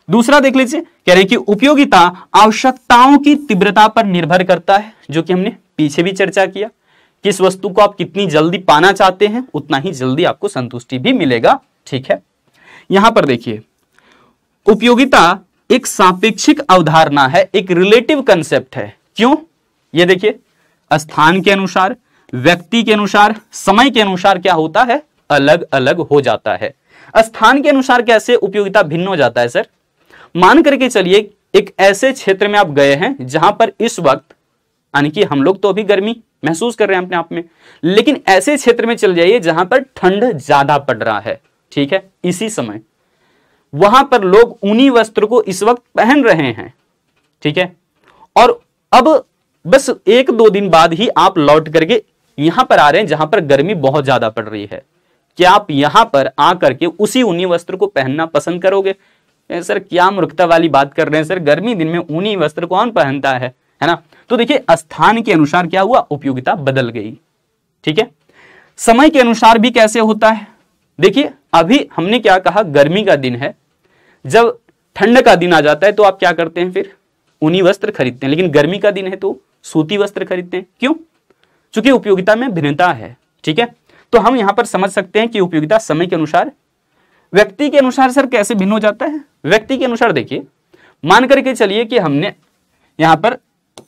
दूसरा देख लीजिए, कह रहे हैं कि उपयोगिता आवश्यकताओं की तीव्रता पर निर्भर करता है, जो कि हमने पीछे भी चर्चा किया। किस वस्तु को आप कितनी जल्दी पाना चाहते हैं उतना ही जल्दी आपको संतुष्टि भी मिलेगा। ठीक है, यहां पर देखिए उपयोगिता एक सापेक्षिक अवधारणा है, एक रिलेटिव कंसेप्ट है। क्यों? ये देखिए, स्थान के अनुसार, व्यक्ति के अनुसार, समय के अनुसार क्या होता है, अलग अलग हो जाता है। स्थान के अनुसार कैसे उपयोगिता भिन्न हो जाता है सर? मान करके चलिए एक ऐसे क्षेत्र में आप गए हैं जहां पर इस वक्त, यानी कि हम लोग तो अभी गर्मी महसूस कर रहे हैं अपने आप में, लेकिन ऐसे क्षेत्र में चल जाइए जहां पर ठंड ज्यादा पड़ रहा है। ठीक है, इसी समय वहां पर लोग ऊनी वस्त्र को इस वक्त पहन रहे हैं। ठीक है, और अब बस 1-2 दिन बाद ही आप लौट करके यहां पर आ रहे हैं जहां पर गर्मी बहुत ज्यादा पड़ रही है। क्या आप यहां पर आकर के उसी ऊनी वस्त्र को पहनना पसंद करोगे? सर क्या मूर्खता वाली बात कर रहे हैं सर, गर्मी दिन में ऊनी वस्त्र कौन पहनता है ना। तो देखिए स्थान के अनुसार क्या हुआ, उपयोगिता बदल गई। ठीक है, समय के अनुसार भी कैसे होता है, देखिए अभी हमने क्या कहा, गर्मी का दिन है, जब ठंड का दिन आ जाता है तो आप क्या करते हैं, फिर ऊनी वस्त्र खरीदते हैं, लेकिन गर्मी का दिन है तो सूती वस्त्र खरीदते हैं। क्यों? क्योंकि उपयोगिता में भिन्नता है। ठीक है, तो हम यहां पर समझ सकते हैं कि उपयोगिता समय के अनुसार, व्यक्ति के अनुसार सर कैसे भिन्न हो जाता है। व्यक्ति के अनुसार देखिए, मान करके चलिए कि हमने यहां पर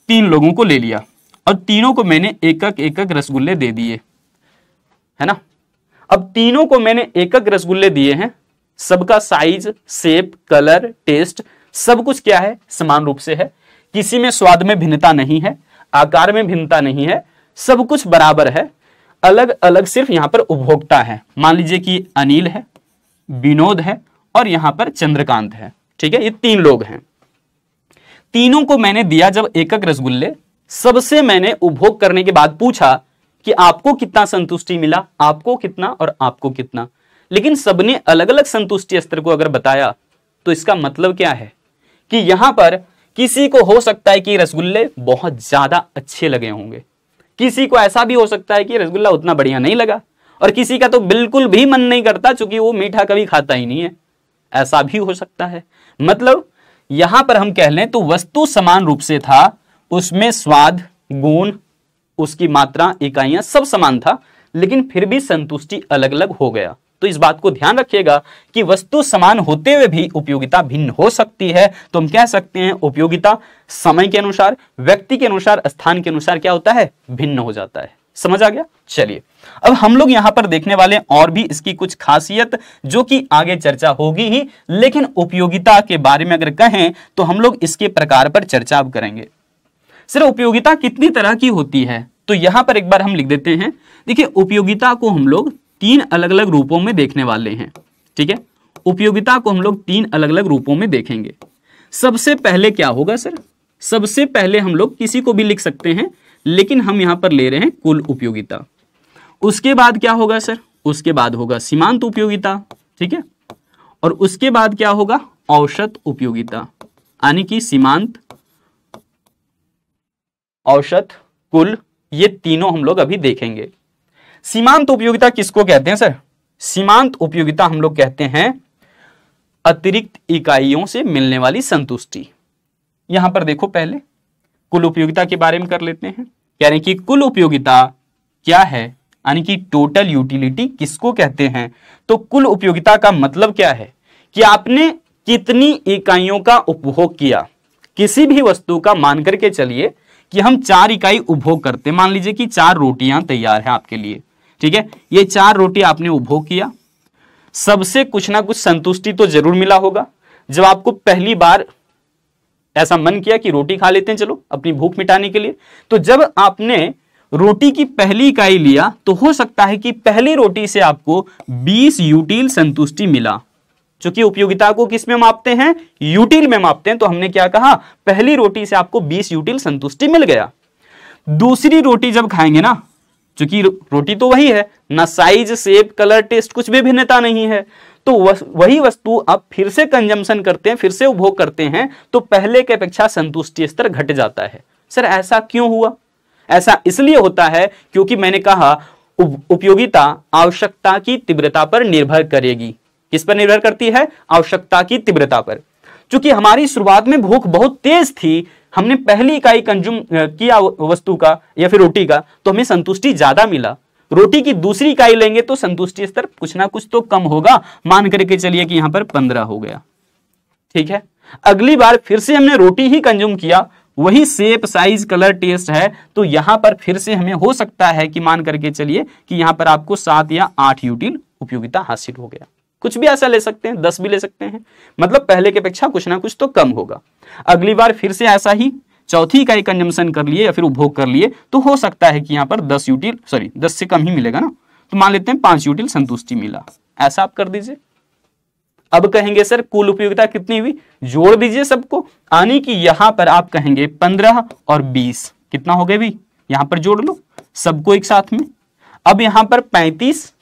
3 लोगों को ले लिया और तीनों को मैंने एक एक रसगुल्ले दे दिए, है ना। अब तीनों को मैंने एक रसगुल्ले दिए हैं, सबका साइज, शेप, कलर, टेस्ट सब कुछ क्या है, समान रूप से है। किसी में स्वाद में भिन्नता नहीं है, आकार में भिन्नता नहीं है, सब कुछ बराबर है। अलग अलग सिर्फ यहां पर उपभोक्ता है। मान लीजिए कि अनिल है, विनोद है और यहां पर चंद्रकांत है। ठीक है, ये 3 लोग हैं। तीनों को मैंने दिया जब एक रसगुल्ले, सबसे मैंने उपभोग करने के बाद पूछा कि आपको कितना संतुष्टि मिला, आपको कितना और आपको कितना, लेकिन सबने अलग अलग संतुष्टि स्तर को अगर बताया तो इसका मतलब क्या है कि यहां पर किसी को हो सकता है कि रसगुल्ले बहुत ज्यादा अच्छे लगे होंगे, किसी को ऐसा भी हो सकता है कि रसगुल्ला उतना बढ़िया नहीं लगा, और किसी का तो बिल्कुल भी मन नहीं करता क्योंकि वो मीठा कभी खाता ही नहीं है, ऐसा भी हो सकता है। मतलब यहां पर हम कह लें तो वस्तु समान रूप से था, उसमें स्वाद, गुण, उसकी मात्रा, इकाइयां सब समान था, लेकिन फिर भी संतुष्टि अलग अलग हो गया। तो इस बात को ध्यान रखिएगा कि वस्तु समान होते हुए भी उपयोगिता भिन्न हो सकती है। तो हम कह सकते हैं उपयोगिता समय के अनुसार, व्यक्ति के अनुसार, स्थान के अनुसार क्या होता है, भिन्न हो जाता है। समझ आ गया? चलिए अब हम लोग यहां पर देखने वाले और भी इसकी कुछ खासियत जो कि आगे चर्चा होगी ही, लेकिन उपयोगिता के बारे में अगर कहें तो हम लोग इसके प्रकार पर चर्चा अब करेंगे। सिर्फ उपयोगिता कितनी तरह की होती है तो यहां पर एक बार हम लिख देते हैं। देखिए उपयोगिता को हम लोग 3 अलग अलग रूपों में देखने वाले हैं। ठीक है, उपयोगिता को हम लोग 3 अलग अलग रूपों में देखेंगे। सबसे पहले क्या होगा सर, सबसे पहले हम लोग किसी को भी लिख सकते हैं, लेकिन हम यहां पर ले रहे हैं कुल उपयोगिता। उसके बाद क्या होगा सर, उसके बाद होगा सीमांत उपयोगिता। ठीक है, और उसके बाद क्या होगा, औसत उपयोगिता, यानी कि सीमांत, औसत, कुल, ये तीनों हम लोग अभी देखेंगे। सीमांत उपयोगिता किसको कहते हैं सर? सीमांत उपयोगिता हम लोग कहते हैं अतिरिक्त इकाइयों से मिलने वाली संतुष्टि। यहां पर देखो पहले कुल उपयोगिता के बारे में कर लेते हैं। कह रहे हैं कि कुल उपयोगिता क्या है, यानी कि टोटल यूटिलिटी किसको कहते हैं। तो कुल उपयोगिता का मतलब क्या है कि आपने कितनी इकाइयों का उपभोग किया। किसी भी वस्तु का मान करके चलिए कि हम 4 इकाई उपभोग करते हैं। मान लीजिए कि 4 रोटियां तैयार हैं आपके लिए। ठीक है, ये 4 रोटी आपने उपभोग किया, सबसे कुछ ना कुछ संतुष्टि तो जरूर मिला होगा। जब आपको पहली बार ऐसा मन किया कि रोटी खा लेते हैं चलो अपनी भूख मिटाने के लिए, तो जब आपने रोटी की पहली इकाई लिया तो हो सकता है कि पहली रोटी से आपको 20 यूटिल संतुष्टि मिला। क्योंकि उपयोगिता को किस में मापते हैं? यूटिल में मापते हैं। तो हमने क्या कहा? पहली रोटी से आपको 20 यूटिल संतुष्टि मिल गया। दूसरी रोटी जब खाएंगे ना, क्योंकि रोटी तो वही है ना, साइज, शेप, कलर, टेस्ट कुछ भी भिन्नता नहीं है, तो वही वस्तु आप फिर से कंजम्पशन करते हैं, फिर से उपभोग करते हैं, तो पहले के अपेक्षा संतुष्टि स्तर घट जाता है। सर ऐसा क्यों हुआ? ऐसा इसलिए होता है क्योंकि मैंने कहा उपयोगिता आवश्यकता की तीव्रता पर निर्भर करेगी। किस पर निर्भर करती है? आवश्यकता की तीव्रता पर। क्योंकि हमारी शुरुआत में भूख बहुत तेज थी, हमने पहली इकाई कंज्यूम किया वस्तु का या फिर रोटी का, तो हमें संतुष्टि ज्यादा मिला। रोटी की दूसरी इकाई लेंगे तो संतुष्टि स्तर कुछ ना कुछ तो कम होगा। मान करके चलिए कि यहां पर 15 हो गया, ठीक है। अगली बार फिर से हमने रोटी ही कंज्यूम किया, वही शेप, साइज, कलर, टेस्ट है, तो यहां पर फिर से हमें हो सकता है कि मान करके चलिए कि यहां पर आपको 7 या 8 यूटिल उपयोगिता हासिल हो गया। कुछ भी ऐसा ले सकते हैं, 10 भी ले सकते हैं, मतलब पहले के अपेक्षा कुछ ना कुछ तो कम होगा। अगली बार फिर से ऐसा ही चौथी इकाई कंजम्पशन कर लिए या फिर उपभोग कर लिए, तो हो सकता है कि यहां पर 10 से कम ही मिलेगा ना, तो मान लेते हैं 5 यूटिल संतुष्टि मिला। ऐसा आप कर दीजिए। अब कहेंगे सर कुल उपयोगिता कितनी हुई? जोड़ दीजिए सबको, यानी कि यहां पर आप कहेंगे 15 और 20 कितना हो गए भी, यहां पर जोड़ लो सबको एक साथ में। अब यहां पर 35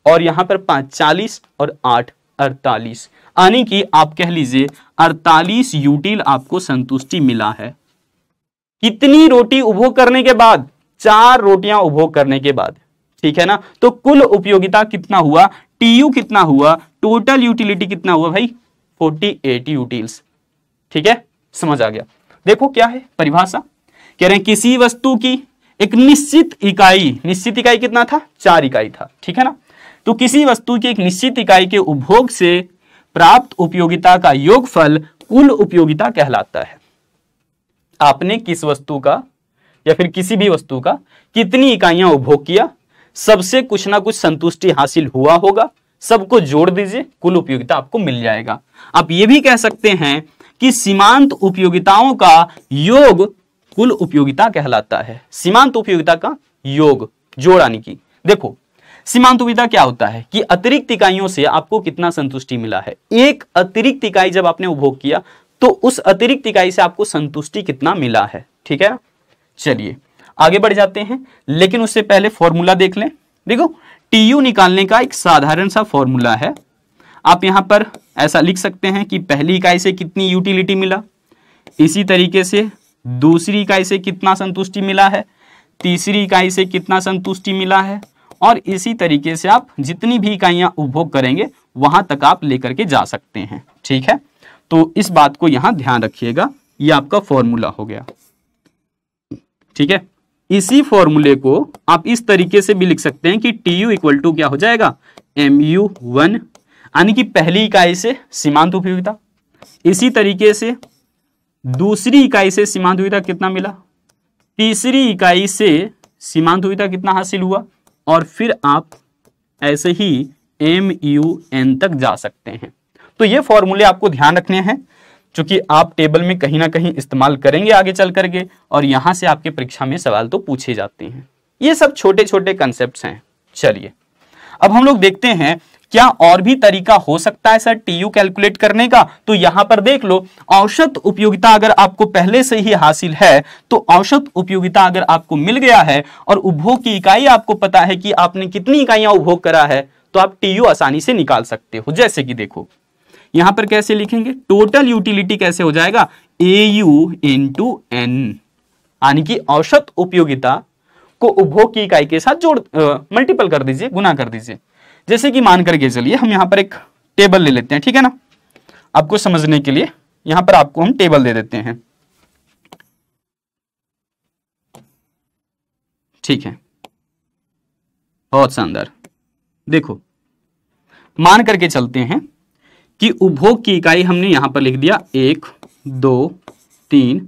और यहां पर 5 40 और 8 48, यानी कि आप कह लीजिए 48 यूटिल आपको संतुष्टि मिला है। कितनी रोटी उपभोग करने के बाद? 4 रोटियां उपभोग करने के बाद, ठीक है ना। तो कुल उपयोगिता कितना हुआ? टीयू कितना हुआ? टोटल यूटिलिटी कितना हुआ भाई? 48 यूटिल्स, ठीक है, समझ आ गया। देखो क्या है परिभाषा, कह रहे हैं किसी वस्तु की एक निश्चित इकाई कितना था? 4 इकाई था, ठीक है ना। तो किसी वस्तु की एक निश्चित इकाई के उपभोग से प्राप्त उपयोगिता का योगफल कुल उपयोगिता कहलाता है। आपने किस वस्तु का या फिर किसी भी वस्तु का कितनी इकाइयां उपभोग किया, सबसे कुछ ना कुछ संतुष्टि हासिल हुआ होगा, सबको जोड़ दीजिए, कुल उपयोगिता आपको मिल जाएगा। आप ये भी कह सकते हैं कि सीमांत उपयोगिताओं का योग कुल उपयोगिता कहलाता है। सीमांत उपयोगिता का योग, जोड़, यानी कि देखो सीमांत उपयोगिता क्या होता है कि अतिरिक्त इकाइयों से आपको कितना संतुष्टि मिला है। एक अतिरिक्त इकाई जब आपने उपभोग किया तो उस अतिरिक्त इकाई से आपको संतुष्टि कितना मिला है, ठीक है ना। चलिए आगे बढ़ जाते हैं, लेकिन उससे पहले फॉर्मूला देख लें। देखो टीयू निकालने का एक साधारण सा फॉर्मूला है। आप यहां पर ऐसा लिख सकते हैं कि पहली इकाई से कितनी यूटिलिटी मिला, इसी तरीके से दूसरी इकाई से कितना संतुष्टि मिला है, तीसरी इकाई से कितना संतुष्टि मिला है, और इसी तरीके से आप जितनी भी इकाइयां उपभोग करेंगे वहां तक आप लेकर के जा सकते हैं, ठीक है। तो इस बात को यहां ध्यान रखिएगा, ये आपका फॉर्मूला हो गया, ठीक है। इसी फॉर्मूले को आप इस तरीके से भी लिख सकते हैं कि टीयू इक्वल टू क्या हो जाएगा, mu1, यानी कि पहली इकाई से सीमांत उपयोगिता, इसी तरीके से दूसरी इकाई से सीमांत उपयोगिता कितना मिला, तीसरी इकाई से सीमांत उपयोगिता कितना हासिल हुआ, और फिर आप ऐसे ही MUN तक जा सकते हैं। तो ये फॉर्मूले आपको ध्यान रखने हैं, क्योंकि आप टेबल में कहीं ना कहीं इस्तेमाल करेंगे आगे चल करके, और यहां से आपके परीक्षा में सवाल तो पूछे जाते हैं। ये सब छोटे छोटे कंसेप्ट्स हैं। चलिए अब हम लोग देखते हैं क्या और भी तरीका हो सकता है सर टीयू कैलकुलेट करने का। तो यहां पर देख लो, औसत उपयोगिता अगर आपको पहले से ही हासिल है, तो औसत उपयोगिता अगर आपको मिल गया है और उपभोग की इकाई आपको पता है कि आपने कितनी इकाइयां उपभोग करा है, तो आप टीयू आसानी से निकाल सकते हो। जैसे कि देखो यहां पर कैसे लिखेंगे, टोटल यूटिलिटी कैसे हो जाएगा, AU इंटू N, यानी कि औसत उपयोगिता को उपभोग की इकाई के साथ मल्टीपल कर दीजिए, गुना कर दीजिए। जैसे कि मान करके चलिए हम यहां पर एक टेबल ले लेते हैं, ठीक है ना। आपको समझने के लिए यहां पर आपको हम टेबल दे देते हैं, ठीक है, बहुत शानदार। देखो मान करके चलते हैं कि उपभोग की इकाई हमने यहां पर लिख दिया 1 2 3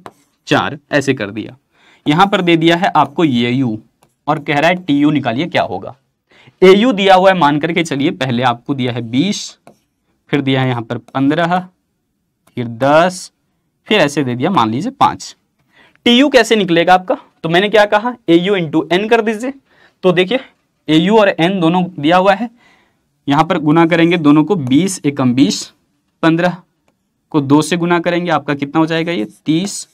4, ऐसे कर दिया। यहां पर दे दिया है आपको AU और कह रहा है TU निकालिए क्या होगा। AU दिया हुआ है, मान करके चलिए पहले आपको दिया है 20, फिर दिया है यहां पर 15, फिर 10, फिर ऐसे दे दिया मान लीजिए 5। TU कैसे निकलेगा आपका, तो मैंने क्या कहा, AU इंटू एन कर दीजिए। तो देखिए AU और n दोनों दिया हुआ है, यहां पर गुना करेंगे दोनों को, 20 एकम 20, 15 को 2 से गुना करेंगे, आपका कितना हो जाएगा ये 30।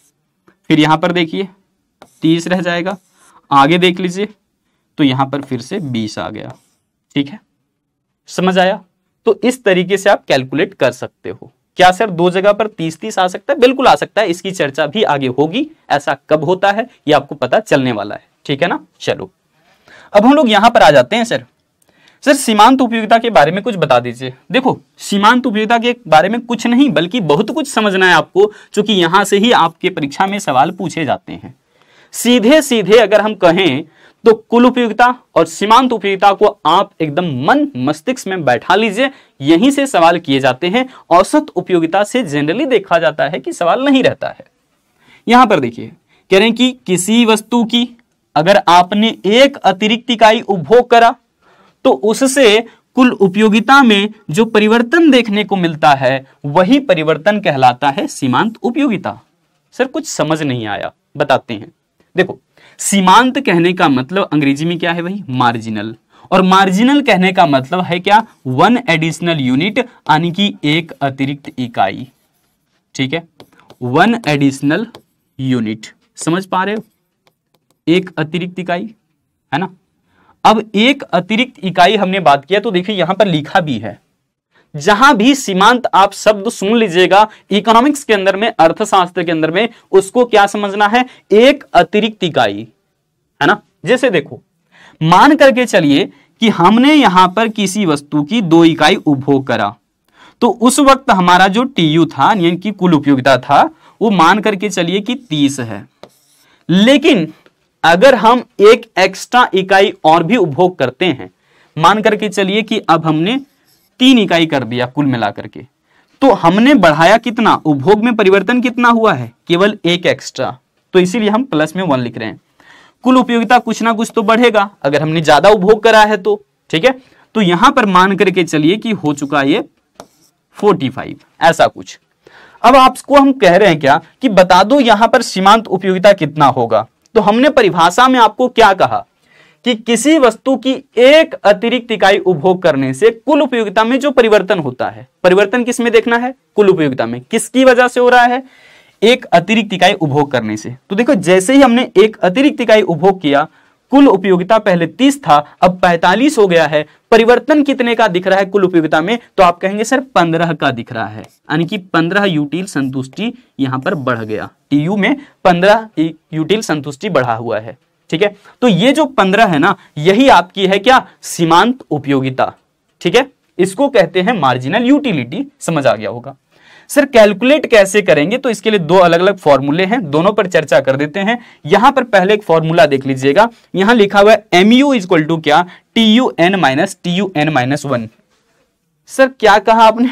फिर यहां पर देखिए 30 रह जाएगा, आगे देख लीजिए तो यहां पर फिर से 20 आ गया। ठीक है, समझ आया? तो इस तरीके से आप कैलकुलेट कर सकते हो। क्या सर दो जगह पर 30-30 आ सकता है? बिल्कुल आ सकता है, इसकी चर्चा भी आगे होगी, ऐसा कब होता है ये आपको पता चलने वाला है। ठीक है ना? चलो अब हम लोग यहां पर आ जाते हैं। सर सीमांत उपयोगिता के बारे में कुछ बता दीजिए। देखो सीमांत उपयोगिता के बारे में कुछ नहीं बल्कि बहुत कुछ समझना है आपको, क्योंकि यहां से ही आपके परीक्षा में सवाल पूछे जाते हैं। सीधे सीधे अगर हम कहें तो कुल उपयोगिता और सीमांत उपयोगिता को आप एकदम मन मस्तिष्क में बैठा लीजिए, यहीं से सवाल किए जाते हैं। औसत उपयोगिता से जनरली देखा जाता है कि सवाल नहीं रहता है। यहां पर देखिए कह रहे हैं कि किसी वस्तु की अगर आपने एक अतिरिक्त इकाई उपभोग करा तो उससे कुल उपयोगिता में जो परिवर्तन देखने को मिलता है वही परिवर्तन कहलाता है सीमांत उपयोगिता। सर कुछ समझ नहीं आया, बताते हैं। देखो सीमांत कहने का मतलब अंग्रेजी में क्या है भाई, मार्जिनल, और मार्जिनल कहने का मतलब है क्या, वन एडिशनल यूनिट, यानी कि एक अतिरिक्त इकाई। ठीक है, वन एडिशनल यूनिट, समझ पा रहे हो, एक अतिरिक्त इकाई है ना। अब एक अतिरिक्त इकाई हमने बात किया तो देखिए यहां पर लिखा भी है, जहां भी सीमांत आप शब्द सुन लीजिएगा इकोनॉमिक्स के अंदर में, अर्थशास्त्र के अंदर में, उसको क्या समझना है, एक अतिरिक्त इकाई, है ना। जैसे देखो मान करके चलिए कि हमने यहां पर किसी वस्तु की 2 इकाई उपभोग करा, तो उस वक्त हमारा जो TU था यानी कि कुल उपयोगिता था वो मान करके चलिए कि 30 है। लेकिन अगर हम एक एक्स्ट्रा इकाई और भी उपभोग करते हैं, मान करके चलिए कि अब हमने 3 इकाई कर दिया कुल मिलाकर के, तो हमने बढ़ाया कितना, उपभोग में परिवर्तन कितना हुआ है, केवल 1 एक्स्ट्रा। तो इसीलिए हम प्लस में 1 लिख रहे हैं। कुल उपयोगिता कुछ ना कुछ तो बढ़ेगा अगर हमने ज्यादा उपभोग करा है तो। ठीक है, तो यहां पर मान करके चलिए कि हो चुका ये 45, ऐसा कुछ। अब आपको हम कह रहे हैं क्या कि बता दो यहां पर सीमांत उपयोगिता कितना होगा। तो हमने परिभाषा में आपको क्या कहा कि किसी वस्तु की एक अतिरिक्त इकाई उपभोग करने से कुल उपयोगिता में जो परिवर्तन होता है, परिवर्तन किस में देखना है, कुल उपयोगिता में, किसकी वजह से हो रहा है, एक अतिरिक्त इकाई उपभोग करने से। तो देखो जैसे ही हमने एक अतिरिक्त इकाई उपभोग किया, कुल उपयोगिता पहले 30 था अब 45 हो गया है, परिवर्तन कितने का दिख रहा है कुल उपयोगिता में, तो आप कहेंगे सर 15 का दिख रहा है, यानी कि 15 यूटिल संतुष्टि यहां पर बढ़ गया, TU में 15 यूटिल संतुष्टि बढ़ा हुआ है। ठीक है, तो ये जो 15 है ना, यही आपकी है क्या, सीमांत उपयोगिता। ठीक है, इसको कहते हैं मार्जिनल यूटिलिटी, समझ आ गया होगा। सर कैलकुलेट कैसे करेंगे, तो इसके लिए 2 अलग अलग फॉर्मूले हैं, दोनों पर चर्चा कर देते हैं। यहां पर पहले एक फॉर्मूला देख लीजिएगा, यहां लिखा हुआ है MU इक्वल टू क्या, TUN-1। सर क्या कहा आपने,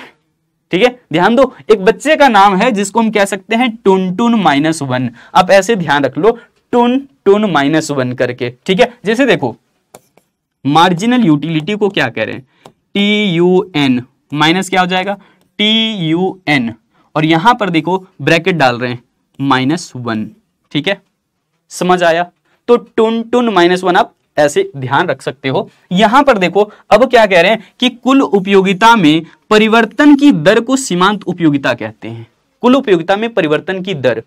ठीक है ध्यान दो, एक बच्चे का नाम है जिसको हम कह सकते हैं टुन-1। आप ऐसे ध्यान रख लो, टुन-1 करके। ठीक है, जैसे देखो मार्जिनल यूटिलिटी को क्या कह रहे हैं, TUN माइनस क्या हो जाएगा, TUN, और यहां पर देखो ब्रैकेट डाल रहे हैं -1। ठीक है, समझ आया। तो टुन-1 आप ऐसे ध्यान रख सकते हो। यहां पर देखो अब क्या कह रहे हैं कि कुल उपयोगिता में परिवर्तन की दर को सीमांत उपयोगिता कहते हैं। कुल उपयोगिता में परिवर्तन की दर,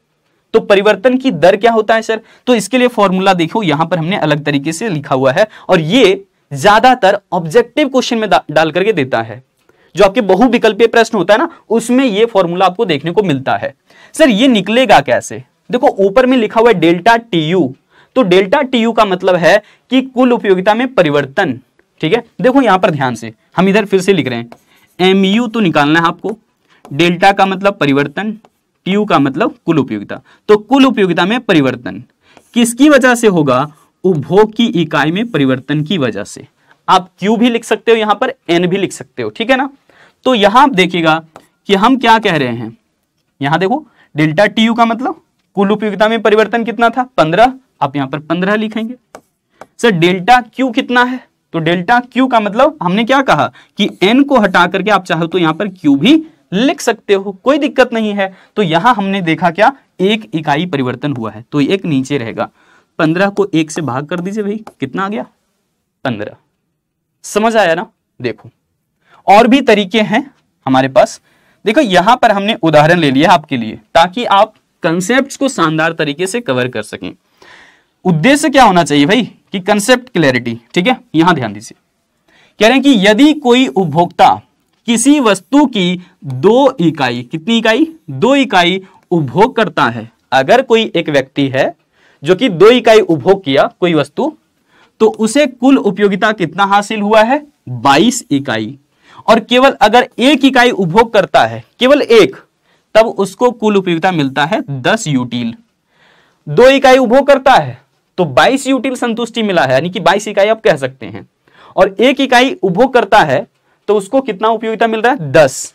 तो परिवर्तन की दर क्या होता है सर, तो इसके लिए फॉर्मूला देखो यहां पर हमने अलग तरीके से लिखा हुआ है, और ये ज्यादातर ऑब्जेक्टिव क्वेश्चन में डाल करके देता है। जो आपके बहुविकल्पीय प्रश्न होता है ना, उसमें ये फॉर्मूला आपको देखने को मिलता है। सर ये निकलेगा कैसे, देखो ऊपर में लिखा हुआ है डेल्टा TU, तो डेल्टा TU का मतलब है कि कुल उपयोगिता में परिवर्तन। ठीक है, देखो यहां पर ध्यान से हम इधर फिर से लिख रहे हैं, MU तो निकालना है आपको, डेल्टा का मतलब परिवर्तन, TU का मतलब कुल उपयोगिता। तो कुल उपयोगिता में परिवर्तन किसकी वजह से होगा, उपभोग की इकाई में परिवर्तन की वजह से। आप Q भी लिख सकते हो, यहां पर N भी लिख सकते हो। ठीक है ना, तो यहां आप देखिएगा कि हम क्या कह रहे हैं, यहां देखो डेल्टा TU का मतलब कुल उपयोगिता में परिवर्तन कितना था, 15, आप यहां पर 15 लिखेंगे। सर डेल्टा Q कितना है, तो डेल्टा Q का मतलब हमने क्या कहा कि N को हटा करके आप चाहो तो यहां पर Q भी लिख सकते हो, कोई दिक्कत नहीं है। तो यहां हमने देखा क्या, एक इकाई परिवर्तन हुआ है, तो एक नीचे रहेगा। 15 को 1 से भाग कर दीजिए भाई, कितना आ गया 15। समझ आया ना। देखो और भी तरीके हैं हमारे पास। देखो यहां पर हमने उदाहरण ले लिया आपके लिए ताकि आप कंसेप्ट्स को शानदार तरीके से कवर कर सकें। उद्देश्य क्या होना चाहिए भाई कि कंसेप्ट क्लैरिटी, ठीक है। यहां ध्यान दीजिए, कह रहे हैं कि यदि कोई उपभोक्ता किसी वस्तु की 2 इकाई, कितनी इकाई 2 इकाई उपभोग करता है, अगर कोई एक व्यक्ति है जो कि 2 इकाई उपभोग किया कोई वस्तु, तो उसे कुल उपयोगिता कितना हासिल हुआ है 22 इकाई। और केवल अगर 1 इकाई उपभोग करता है, केवल 1, तब उसको कुल उपयोगिता मिलता है 10 यूटिल। 2 इकाई उपभोग करता है तो 22 यूटिल संतुष्टि मिला है, यानी कि 22 इकाई आप कह सकते हैं। और 1 इकाई उपभोग करता है तो उसको कितना उपयोगिता मिल रहा है 10।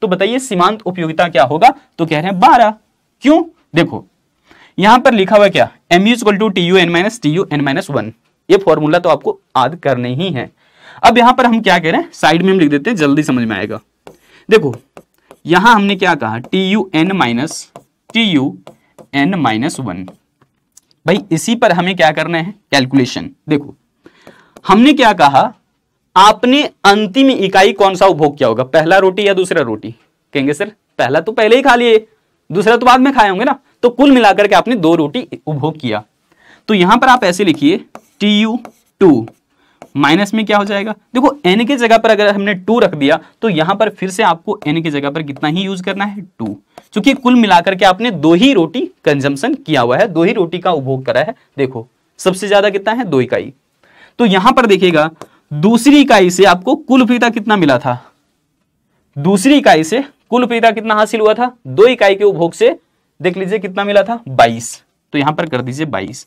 तो बताइए सीमांत उपयोगिता क्या होगा, तो कह रहे हैं 12। क्यों, देखो यहां पर लिखा हुआ क्या, mu = TUN-TUN-1। ये फॉर्मूला तो आपको याद करने ही है। अब यहां पर हम क्या कह रहे हैं, साइड में हम लिख देते हैं, जल्दी समझ में आएगा। देखो यहां हमने क्या कहा TUN-1। भाई इसी पर हमें क्या करना है कैलकुलेशन। देखो हमने क्या कहा, आपने अंतिम इकाई कौन सा उपभोग किया होगा, पहला रोटी या दूसरा रोटी। कहेंगे सर पहला तो पहले ही खा लिए, दूसरा तो बाद में खाए होंगे ना। तो कुल मिलाकर के आपने 2 रोटी उपभोग किया। तो यहां पर आप ऐसे लिखिए TU2 माइनस में क्या हो जाएगा, देखो n के जगह पर अगर हमने 2 रख दिया तो यहां पर फिर से आपको n की जगह पर कितना ही यूज करना है 2, क्योंकि कुल मिलाकर के आपने 2 ही रोटी कंजम्पशन किया हुआ है, 2 ही रोटी का उपभोग करा है। देखो सबसे ज्यादा कितना है 2 इकाई। तो यहां पर देखिएगा दूसरी इकाई से आपको कुल उपयोगिता कितना मिला था, दूसरी इकाई से कुल उपयोगिता कितना हासिल हुआ था, 2 इकाई के उपभोग से देख लीजिए कितना मिला था 22। तो यहां पर कर दीजिए 22।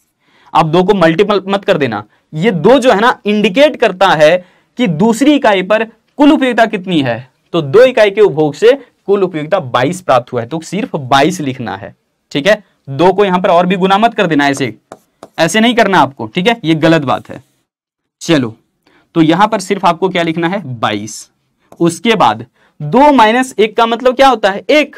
आप 2 को मल्टीपल मत कर देना, ये 2 जो है ना इंडिकेट करता है कि दूसरी इकाई पर कुल उपयोगिता कितनी है। तो 2 इकाई के उपभोग से कुल उपयोगिता 22 प्राप्त हुआ है, तो सिर्फ 22 लिखना है, ठीक है। 2 को यहां पर और भी गुना मत कर देना, ऐसे नहीं करना आपको, ठीक है, ये गलत बात है। चलो तो यहां पर सिर्फ आपको क्या लिखना है 22। उसके बाद 2 - 1 का मतलब क्या होता है 1।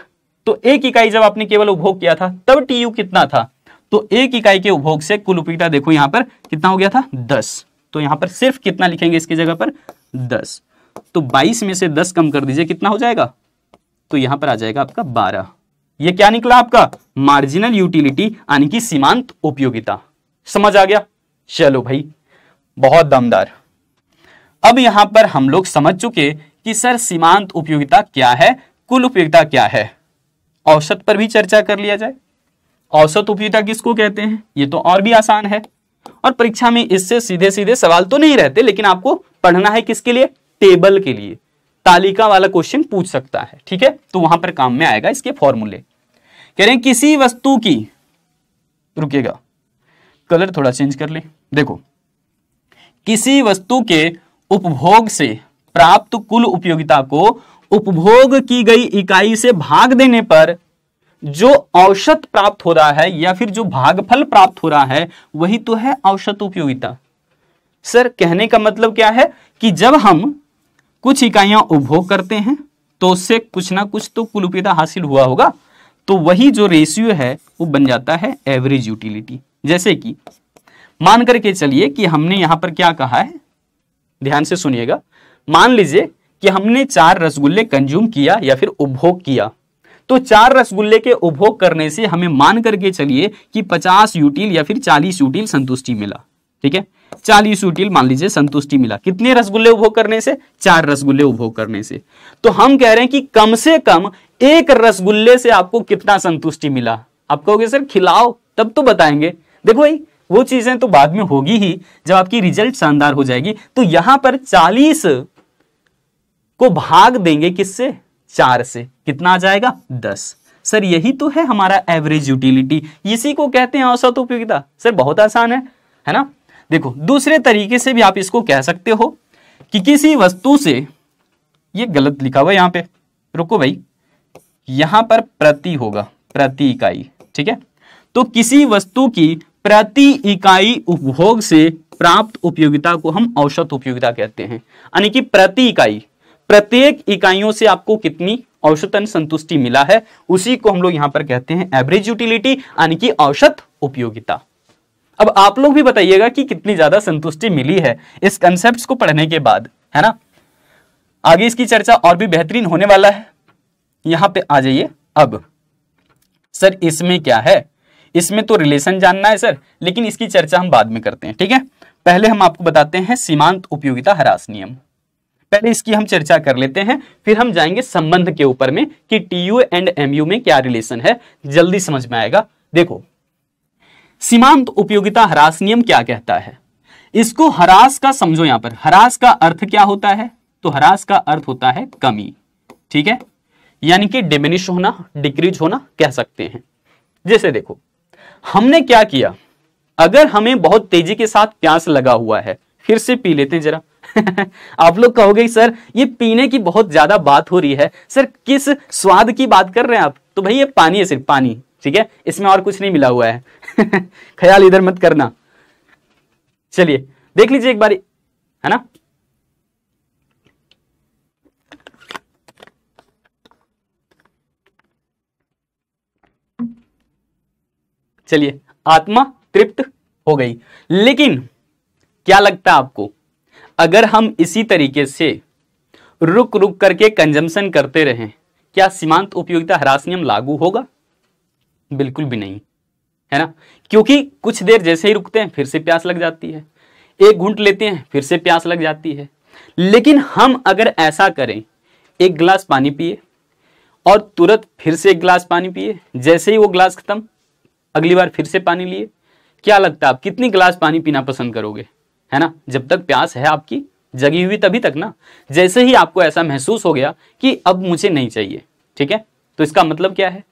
तो 1 इकाई जब आपने केवल उपभोग किया था तब TU कितना था, तो 1 इकाई के उपभोग से कुल उपयोगिता देखो यहां पर कितना हो गया था 10। तो यहां पर सिर्फ कितना लिखेंगे इसकी जगह पर 10। तो 22 में से 10 कम कर दीजिए, कितना हो जाएगा, तो यहां पर आ जाएगा आपका 12। ये क्या निकला आपका मार्जिनल यूटिलिटी, यानी कि सीमांत उपयोगिता। समझ आ गया। चलो भाई बहुत दमदार। अब यहां पर हम लोग समझ चुके कि सर सीमांत उपयोगिता क्या है, कुल उपयोगिता क्या है। औसत पर भी चर्चा कर लिया जाए। औसत उपयोगिता किसको कहते हैं, ये तो और भी आसान है, और परीक्षा में इससे सीधे सीधे सवाल तो नहीं रहते, लेकिन आपको पढ़ना है किसके लिए, टेबल के लिए। तालिका वाला क्वेश्चन पूछ सकता है, ठीक है, तो वहां पर काम में आएगा इसके फॉर्मूले। कह रहे हैं किसी वस्तु की, रुकिएगा कलर थोड़ा चेंज कर ले, देखो किसी वस्तु के उपभोग से प्राप्त कुल उपयोगिता को उपभोग की गई इकाई से भाग देने पर जो औसत प्राप्त हो रहा है या फिर जो भागफल प्राप्त हो रहा है वही तो है औसत उपयोगिता। सर कहने का मतलब क्या है कि जब हम कुछ इकाइयां उपभोग करते हैं तो उससे कुछ ना कुछ तो कुल उपयोगिता हासिल हुआ होगा, तो वही जो रेशियो है वो बन जाता है एवरेज यूटिलिटी। जैसे कि मान करके चलिए कि हमने यहां पर क्या कहा है, ध्यान से सुनिएगा। मान लीजिए कि हमने 4 रसगुल्ले कंज्यूम किया या फिर उपभोग किया, तो 4 रसगुल्ले के उपभोग करने से हमें मान करके चलिए कि 50 यूटिल या फिर 40 यूटिल संतुष्टि मिला, ठीक है। 40 यूटिल मान लीजिए संतुष्टि मिला, कितने रसगुल्ले उपभोग करने से, 4 रसगुल्ले उपभोग करने से। तो हम कह रहे हैं कि कम से कम 1 रसगुल्ले से आपको कितना संतुष्टि मिला। आप कहोगे सर खिलाओ तब तो बताएंगे। देखो भाई वो चीजें तो बाद में होगी ही, जब आपकी रिजल्ट शानदार हो जाएगी। तो यहां पर 40 को भाग देंगे किससे, 4 से, कितना आ जाएगा 10। सर यही तो है हमारा एवरेज यूटिलिटी, इसी को कहते हैं औसत उपयोगिता। सर बहुत आसान है ना। देखो दूसरे तरीके से भी आप इसको कह सकते हो कि किसी वस्तु से, ये गलत लिखा हुआ यहां पे, रुको भाई, यहां पर प्रति होगा, प्रति इकाई, ठीक है। तो किसी वस्तु की प्रति इकाई उपभोग से प्राप्त उपयोगिता को हम औसत उपयोगिता कहते हैं। यानी कि प्रति इकाई, प्रत्येक इकाइयों से आपको कितनी औसतन संतुष्टि मिला है, उसी को हम लोग यहां पर कहते हैं एवरेज यूटिलिटी, यानी कि औसत उपयोगिता। अब आप लोग भी बताइएगा कि कितनी ज्यादा संतुष्टि मिली है इस कंसेप्ट को पढ़ने के बाद, है ना। आगे इसकी चर्चा और भी बेहतरीन होने वाला है। यहां पे आ जाइए। अब सर इसमें क्या है, इसमें तो रिलेशन जानना है सर, लेकिन इसकी चर्चा हम बाद में करते हैं, ठीक है। पहले हम आपको बताते हैं सीमांत उपयोगिता ह्रास नियम, पहले इसकी हम चर्चा कर लेते हैं, फिर हम जाएंगे संबंध के ऊपर में कि टीयू एंड एमयू में क्या रिलेशन है, जल्दी समझ में आएगा। देखो सीमांत उपयोगिता ह्रास नियम क्या कहता है, इसको ह्रास का समझो। यहां पर ह्रास का अर्थ क्या होता है, तो ह्रास का अर्थ होता है कमी, ठीक है, यानी कि डिमिनिश होना, डिक्रीज होना कह सकते हैं। जैसे देखो हमने क्या किया, अगर हमें बहुत तेजी के साथ प्यास लगा हुआ है, फिर से पी लेते हैं जरा आप लोग कहोगे सर ये पीने की बहुत ज्यादा बात हो रही है, सर किस स्वाद की बात कर रहे हैं आप, तो भाई ये पानी है, सिर्फ पानी, ठीक है, इसमें और कुछ नहीं मिला हुआ है ख्याल इधर मत करना। चलिए देख लीजिए एक बारी, है ना। चलिए आत्मा तृप्त हो गई, लेकिन क्या लगता है आपको, अगर हम इसी तरीके से रुक रुक करके कंजम्पशन करते रहें, क्या सीमांत उपयोगिता ह्रास नियम लागू होगा? बिल्कुल भी नहीं, है ना, क्योंकि कुछ देर जैसे ही रुकते हैं फिर से प्यास लग जाती है, एक घूंट लेते हैं फिर से प्यास लग जाती है। लेकिन हम अगर ऐसा करें, एक गिलास पानी पिए और तुरंत फिर से एक गिलास पानी पिए, जैसे ही वो गिलास खत्म अगली बार फिर से पानी लिए, क्या लगता है आप कितनी गिलास पानी पीना पसंद करोगे, है ना। जब तक प्यास है आपकी जगी हुई तभी तक ना। जैसे ही आपको ऐसा महसूस हो गया कि अब मुझे नहीं चाहिए, ठीक है, तो इसका मतलब क्या है,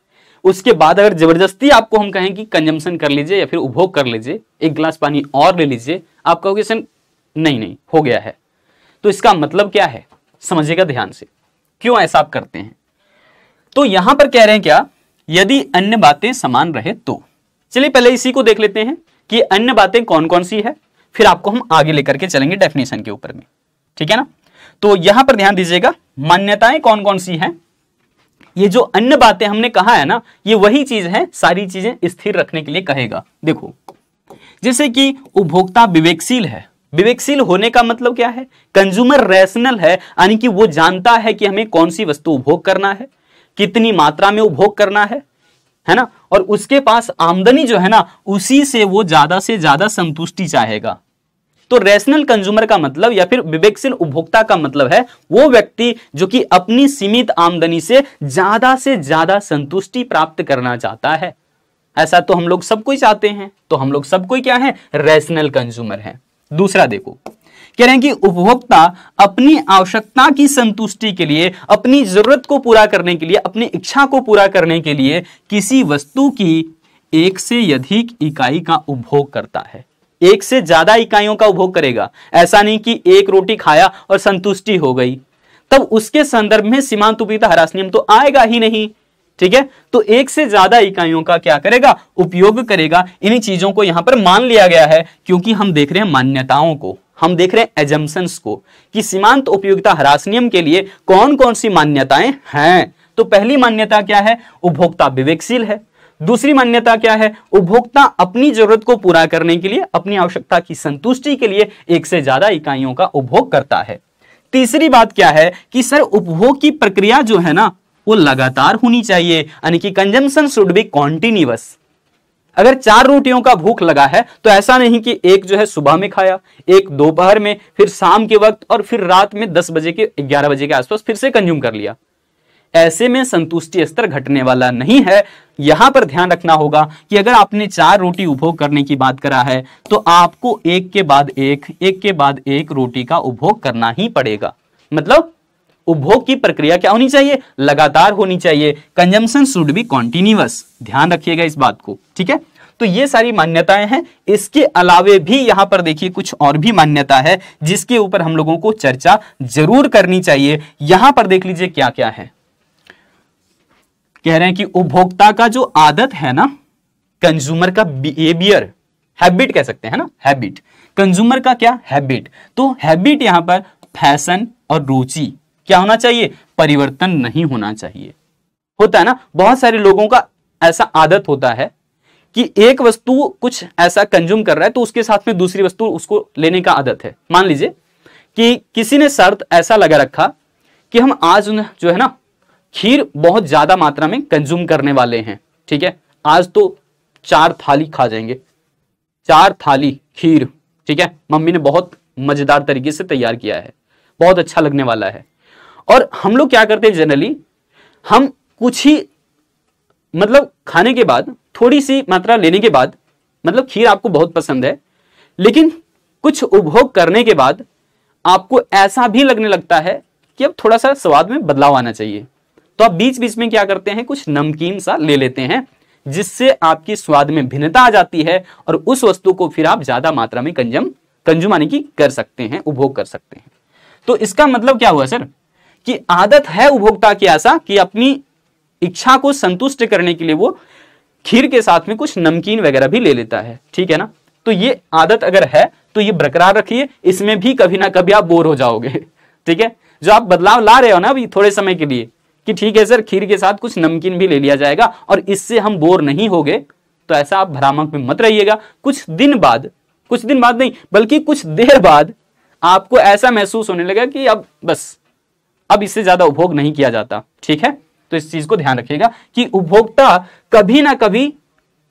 उसके बाद अगर जबरदस्ती आपको हम कहें कि कंजम्पशन कर लीजिए या फिर उपभोग कर लीजिए, एक गिलास पानी और ले लीजिए, आप कहोगे सर नहीं हो गया है, तो इसका मतलब क्या है, समझिएगा ध्यान से, क्यों ऐसा आप करते हैं। तो यहां पर कह रहे हैं क्या, यदि अन्य बातें समान रहे तो। चलिए पहले इसी को देख लेते हैं कि अन्य बातें कौन कौन सी है, फिर आपको हम आगे लेकर के चलेंगे डेफिनेशन के ऊपर में, ठीक है ना। तो यहां पर ध्यान दीजिएगा, मान्यताएं कौन कौन सी हैं। ये जो अन्य बातें हमने कहा है ना, ये वही चीज है, सारी चीजें स्थिर रखने के लिए कहेगा। देखो जैसे कि उपभोक्ता विवेकशील है, विवेकशील होने का मतलब क्या है, कंज्यूमर रैशनल है, यानी कि वो जानता है कि हमें कौन सी वस्तु उपभोग करना है, कितनी मात्रा में उपभोग करना है ना, और उसके पास आमदनी जो है ना, उसी से वो ज्यादा से ज्यादा संतुष्टि चाहेगा। तो रैशनल कंज्यूमर का मतलब या फिर विवेकशील उपभोक्ता का मतलब है वो व्यक्ति जो कि अपनी सीमित आमदनी से ज्यादा संतुष्टि प्राप्त करना चाहता है। ऐसा तो हम लोग सब कोई चाहते हैं, तो हम लोग सब कोई क्या है, रैशनल कंज्यूमर है। दूसरा देखो, कह रहे हैं कि उपभोक्ता अपनी आवश्यकता की संतुष्टि के लिए, अपनी जरूरत को पूरा करने के लिए, अपनी इच्छा को पूरा करने के लिए किसी वस्तु की एक से अधिक इकाई का उपभोग करता है। एक से ज्यादा इकाइयों का उपभोग करेगा, ऐसा नहीं कि एक रोटी खाया और संतुष्टि हो गई, तब उसके संदर्भ में सीमांत उपयोगिता ह्रास नियम तो आएगा ही नहीं, ठीक है। तो एक से ज्यादा इकाइयों का क्या करेगा, उपयोग करेगा। इन्हीं चीजों को यहां पर मान लिया गया है, क्योंकि हम देख रहे हैं मान्यताओं को, हम देख रहे हैं एजम्पशंस को कि सीमांत उपयोगिता ह्रास नियम के लिए कौन कौन सी मान्यताएं हैं। तो पहली मान्यता क्या है, उपभोक्ता विवेकशील है। दूसरी मान्यता क्या है, उपभोक्ता अपनी जरूरत को पूरा करने के लिए, अपनी आवश्यकता की संतुष्टि के लिए एक से ज्यादा इकाइयों का उपभोग करता है। तीसरी बात क्या है कि सर उपभोग की प्रक्रिया जो है ना, वो लगातार होनी चाहिए, यानी कि कंजम्पशन शुड बी कॉन्टिन्यूअस। अगर 4 रोटियों का भूख लगा है तो ऐसा नहीं कि एक जो है सुबह में खाया, एक दोपहर में, फिर शाम के वक्त और फिर रात में 10 बजे के 11 बजे के आसपास फिर से कंज्यूम कर लिया। ऐसे में संतुष्टि स्तर घटने वाला नहीं है। यहां पर ध्यान रखना होगा कि अगर आपने 4 रोटी उपभोग करने की बात करा है तो आपको एक के बाद एक रोटी का उपभोग करना ही पड़ेगा। मतलब उपभोग की प्रक्रिया क्या होनी चाहिए, लगातार होनी चाहिए। कंजम्पशन शुड बी कॉन्टिन्यूअस, ध्यान रखिएगा इस बात को, ठीक है। तो ये सारी मान्यताएं हैं। इसके अलावे भी यहां पर देखिए कुछ और भी मान्यता है जिसके ऊपर हम लोगों को चर्चा जरूर करनी चाहिए। यहां पर देख लीजिए क्या क्या है। कह रहे हैं कि उपभोक्ता का जो आदत है ना, कंज्यूमर का बिहेवियर, हैबिट कह सकते हैं ना, हैबिट, कंज्यूमर का क्या हैबिट। तो हैबिट यहां पर फैशन और रुचि क्या होना चाहिए, परिवर्तन नहीं होना चाहिए। होता है ना, बहुत सारे लोगों का ऐसा आदत होता है कि एक वस्तु कुछ ऐसा कंज्यूम कर रहा है तो उसके साथ में दूसरी वस्तु उसको लेने का आदत है। मान लीजिए कि किसी ने शर्त ऐसा लगा रखा कि हम आज जो है ना खीर बहुत ज्यादा मात्रा में कंज्यूम करने वाले हैं, ठीक है, आज तो 4 थाली खा जाएंगे, 4 थाली खीर, ठीक है, मम्मी ने बहुत मजेदार तरीके से तैयार किया है, बहुत अच्छा लगने वाला है। और हम लोग क्या करते हैं जनरली, हम कुछ ही मतलब खाने के बाद थोड़ी सी मात्रा लेने के बाद, मतलब खीर आपको बहुत पसंद है, लेकिन कुछ उपभोग करने के बाद आपको ऐसा भी लगने लगता है कि अब थोड़ा सा स्वाद में बदलाव आना चाहिए, तो आप बीच बीच में क्या करते हैं, कुछ नमकीन सा ले लेते हैं, जिससे आपकी स्वाद में भिन्नता आ जाती है और उस वस्तु को फिर आप ज्यादा मात्रा में कंज्यूम यानी कि कर सकते हैं, उपभोग कर सकते हैं। तो इसका मतलब क्या हुआ सर, कि आदत है उपभोक्ता की ऐसा कि अपनी इच्छा को संतुष्ट करने के लिए वो खीर के साथ में कुछ नमकीन वगैरह भी ले लेता है, ठीक है ना। तो ये आदत अगर है तो ये बरकरार रखिए, इसमें भी कभी ना कभी आप बोर हो जाओगे, ठीक है। जो आप बदलाव ला रहे हो ना अभी थोड़े समय के लिए कि ठीक है सर खीर के साथ कुछ नमकीन भी ले लिया जाएगा और इससे हम बोर नहीं होंगे, तो ऐसा आप भ्रामक में मत रहिएगा। कुछ दिन बाद नहीं बल्कि कुछ देर बाद आपको ऐसा महसूस होने लगा कि अब बस, अब इससे ज्यादा उपभोग नहीं किया जाता, ठीक है। तो इस चीज को ध्यान रखिएगा कि उपभोक्ता कभी ना कभी